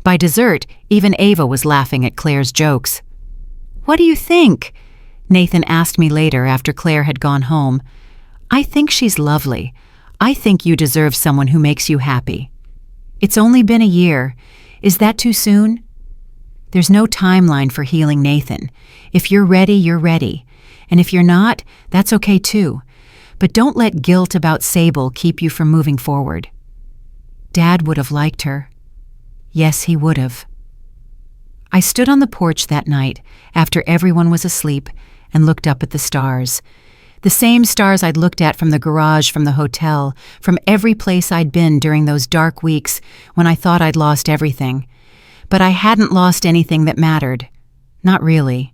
By dessert, even Ava was laughing at Claire's jokes. "What do you think?" Nathan asked me later after Claire had gone home. "I think she's lovely. I think you deserve someone who makes you happy." "It's only been a year. Is that too soon?" There's no timeline for healing Nathan. If you're ready, you're ready. And if you're not, that's okay too. But don't let guilt about Sable keep you from moving forward. Dad would have liked her. Yes, he would have. I stood on the porch that night after everyone was asleep and looked up at the stars. The same stars I'd looked at from the garage, from the hotel, from every place I'd been during those dark weeks when I thought I'd lost everything. But I hadn't lost anything that mattered. Not really.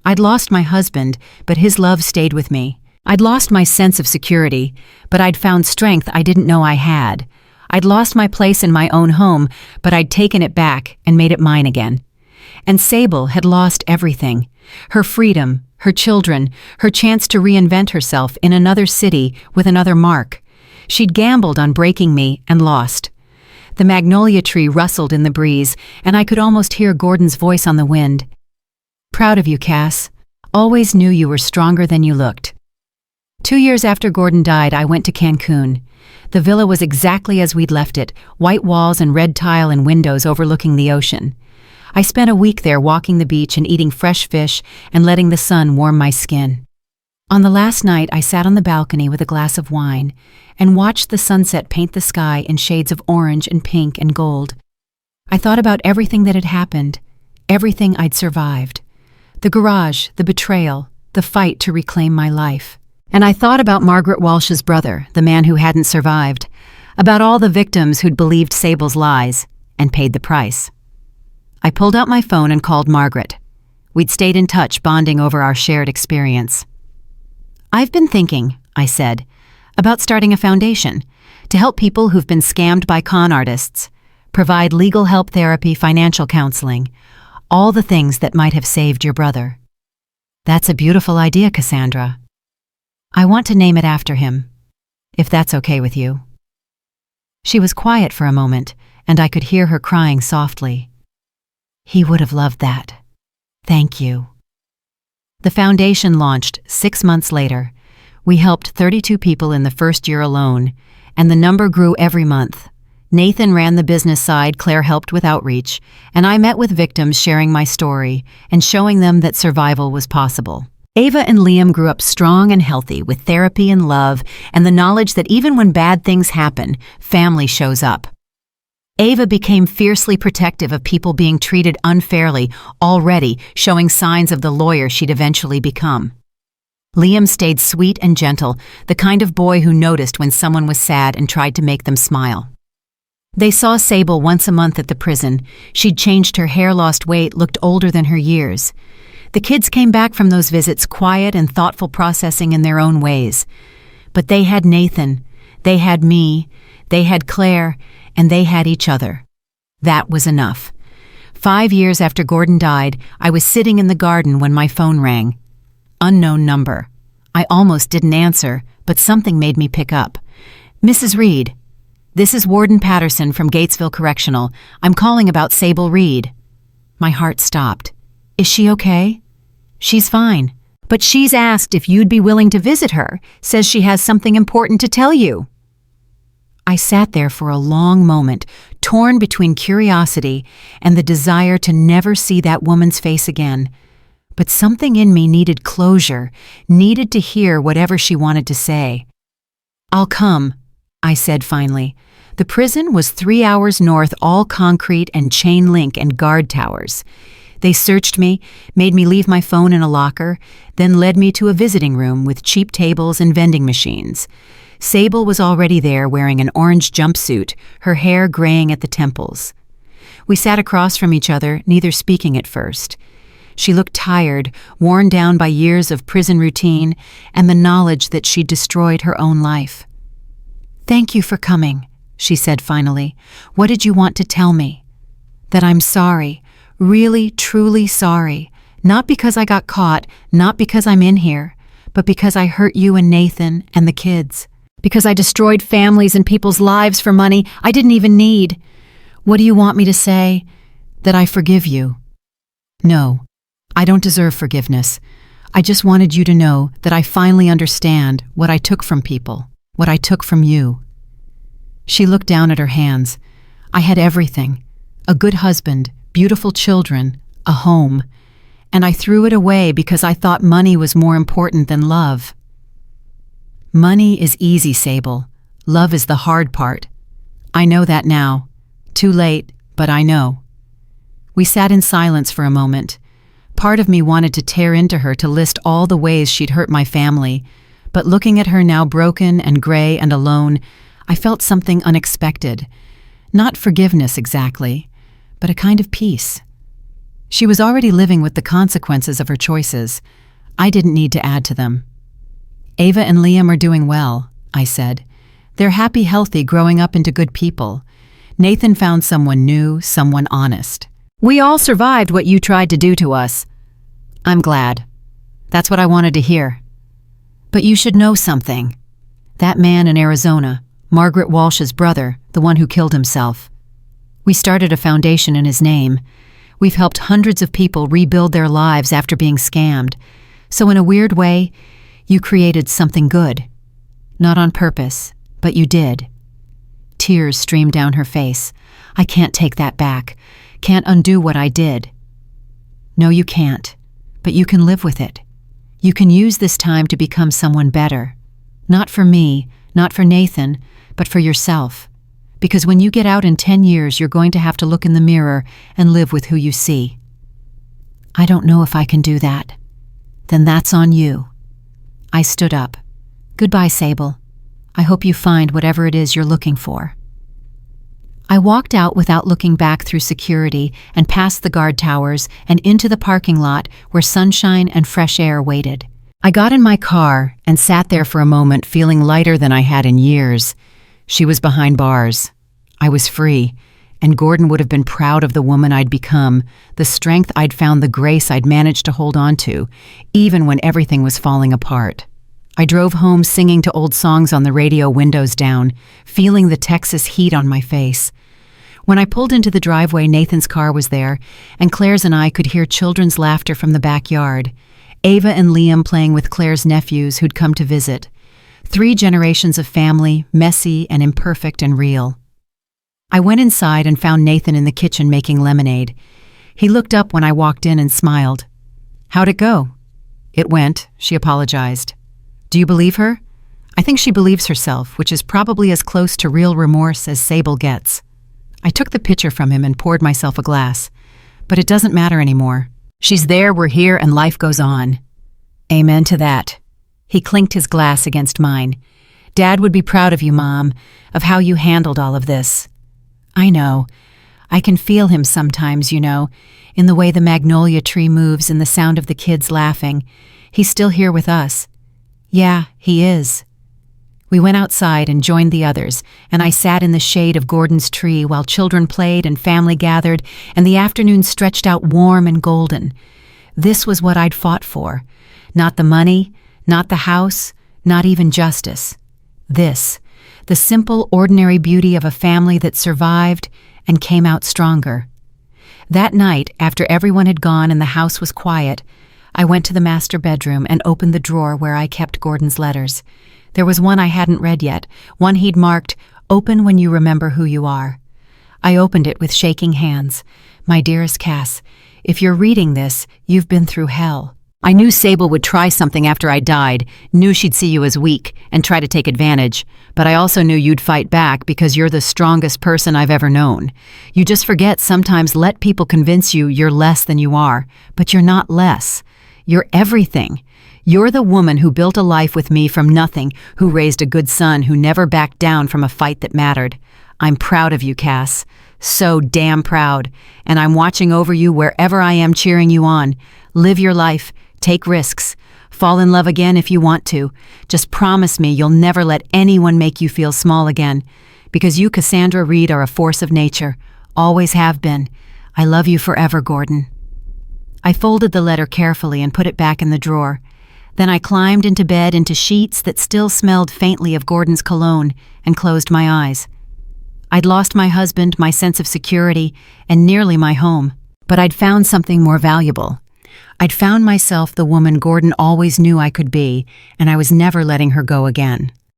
I'd lost my husband, but his love stayed with me. I'd lost my sense of security, but I'd found strength I didn't know I had. I'd lost my place in my own home, but I'd taken it back and made it mine again. And Sable had lost everything. Her freedom, her children, her chance to reinvent herself in another city with another Mark. She'd gambled on breaking me and lost. The magnolia tree rustled in the breeze, and I could almost hear Gordon's voice on the wind. "Proud of you, Cass. Always knew you were stronger than you looked." 2 years after Gordon died, I went to Cancun. The villa was exactly as we'd left it, white walls and red tile and windows overlooking the ocean. I spent a week there walking the beach and eating fresh fish and letting the sun warm my skin. On the last night, I sat on the balcony with a glass of wine and watched the sunset paint the sky in shades of orange and pink and gold. I thought about everything that had happened, everything I'd survived. The garage, the betrayal, the fight to reclaim my life. And I thought about Margaret Walsh's brother, the man who hadn't survived, about all the victims who'd believed Sable's lies and paid the price. I pulled out my phone and called Margaret. We'd stayed in touch, bonding over our shared experience. I've been thinking, I said, about starting a foundation to help people who've been scammed by con artists, provide legal help, therapy, financial counseling, all the things that might have saved your brother. That's a beautiful idea, Cassandra. I want to name it after him, if that's okay with you. She was quiet for a moment, and I could hear her crying softly. He would have loved that. Thank you. The foundation launched 6 months later. We helped 32 people in the first year alone, and the number grew every month. Nathan ran the business side, Claire helped with outreach, and I met with victims sharing my story and showing them that survival was possible. Ava and Liam grew up strong and healthy with therapy and love and the knowledge that even when bad things happen, family shows up. Ava became fiercely protective of people being treated unfairly, already showing signs of the lawyer she'd eventually become. Liam stayed sweet and gentle, the kind of boy who noticed when someone was sad and tried to make them smile. They saw Sable once a month at the prison. She'd changed her hair, lost weight, looked older than her years. The kids came back from those visits quiet and thoughtful, processing in their own ways. But they had Nathan, they had me, they had Claire, and they had each other. That was enough. 5 years after Gordon died, I was sitting in the garden when my phone rang. Unknown number. I almost didn't answer, but something made me pick up. Mrs. Reed. This is Warden Patterson from Gatesville Correctional. I'm calling about Sable Reed. My heart stopped. Is she okay? She's fine. But she's asked if you'd be willing to visit her, says she has something important to tell you. I sat there for a long moment, torn between curiosity and the desire to never see that woman's face again. But something in me needed closure, needed to hear whatever she wanted to say. I'll come, I said finally. The prison was 3 hours north, all concrete and chain link and guard towers. They searched me, made me leave my phone in a locker, then led me to a visiting room with cheap tables and vending machines. Sable was already there wearing an orange jumpsuit, her hair graying at the temples. We sat across from each other, neither speaking at first. She looked tired, worn down by years of prison routine and the knowledge that she'd destroyed her own life. Thank you for coming, she said finally. What did you want to tell me? That I'm sorry, really, truly sorry. Not because I got caught, not because I'm in here, but because I hurt you and Nathan and the kids. Because I destroyed families and people's lives for money I didn't even need. What do you want me to say? That I forgive you? No, I don't deserve forgiveness. I just wanted you to know that I finally understand what I took from people, what I took from you. She looked down at her hands. I had everything. A good husband, beautiful children, a home. And I threw it away because I thought money was more important than love. Money is easy, Sable. Love is the hard part. I know that now. Too late, but I know. We sat in silence for a moment. Part of me wanted to tear into her to list all the ways she'd hurt my family, but looking at her now broken and gray and alone, I felt something unexpected. Not forgiveness exactly, but a kind of peace. She was already living with the consequences of her choices. I didn't need to add to them. Ava and Liam are doing well, I said. They're happy, healthy, growing up into good people. Nathan found someone new, someone honest. We all survived what you tried to do to us. I'm glad. That's what I wanted to hear. But you should know something. That man in Arizona, Margaret Walsh's brother, the one who killed himself. We started a foundation in his name. We've helped hundreds of people rebuild their lives after being scammed. So in a weird way, you created something good. Not on purpose, but you did. Tears streamed down her face. I can't take that back. Can't undo what I did. No, you can't. But you can live with it. You can use this time to become someone better. Not for me, not for Nathan, but for yourself. Because when you get out in 10 years, you're going to have to look in the mirror and live with who you see. I don't know if I can do that. Then that's on you. I stood up. Goodbye, Sable. I hope you find whatever it is you're looking for. I walked out without looking back through security and past the guard towers and into the parking lot where sunshine and fresh air waited. I got in my car and sat there for a moment, feeling lighter than I had in years. She was behind bars. I was free, and Gordon would have been proud of the woman I'd become, the strength I'd found, the grace I'd managed to hold on to, even when everything was falling apart. I drove home singing to old songs on the radio, windows down, feeling the Texas heat on my face. When I pulled into the driveway, Nathan's car was there, and Claire's and I could hear children's laughter from the backyard. Ava and Liam playing with Claire's nephews who'd come to visit. 3 generations of family, messy and imperfect and real. I went inside and found Nathan in the kitchen making lemonade. He looked up when I walked in and smiled. "How'd it go?" "It went," she apologized. "Do you believe her?" "I think she believes herself, which is probably as close to real remorse as Sable gets." I took the pitcher from him and poured myself a glass. "But it doesn't matter anymore. She's there, we're here, and life goes on." "Amen to that." He clinked his glass against mine. "Dad would be proud of you, Mom, of how you handled all of this." "I know. I can feel him sometimes, you know, in the way the magnolia tree moves and the sound of the kids laughing. He's still here with us." "Yeah, he is." We went outside and joined the others, and I sat in the shade of Gordon's tree while children played and family gathered, and the afternoon stretched out warm and golden. This was what I'd fought for. Not the money, not the house, not even justice. This, the simple, ordinary beauty of a family that survived and came out stronger. That night, after everyone had gone and the house was quiet, I went to the master bedroom and opened the drawer where I kept Gordon's letters. There was one I hadn't read yet, one he'd marked, "Open when you remember who you are." I opened it with shaking hands. "My dearest Cass, if you're reading this, you've been through hell. I knew Sable would try something after I died, knew she'd see you as weak and try to take advantage, but I also knew you'd fight back because you're the strongest person I've ever known. You just forget sometimes, let people convince you you're less than you are, but you're not less. You're everything. You're the woman who built a life with me from nothing, who raised a good son, who never backed down from a fight that mattered. I'm proud of you, Cass. So damn proud. And I'm watching over you wherever I am, cheering you on. Live your life. Take risks. Fall in love again if you want to. Just promise me you'll never let anyone make you feel small again. Because you, Cassandra Reed, are a force of nature. Always have been. I love you forever, Gordon." I folded the letter carefully and put it back in the drawer. Then I climbed into bed, into sheets that still smelled faintly of Gordon's cologne, and closed my eyes. I'd lost my husband, my sense of security, and nearly my home. But I'd found something more valuable. I'd found myself the woman Gordon always knew I could be, and I was never letting her go again.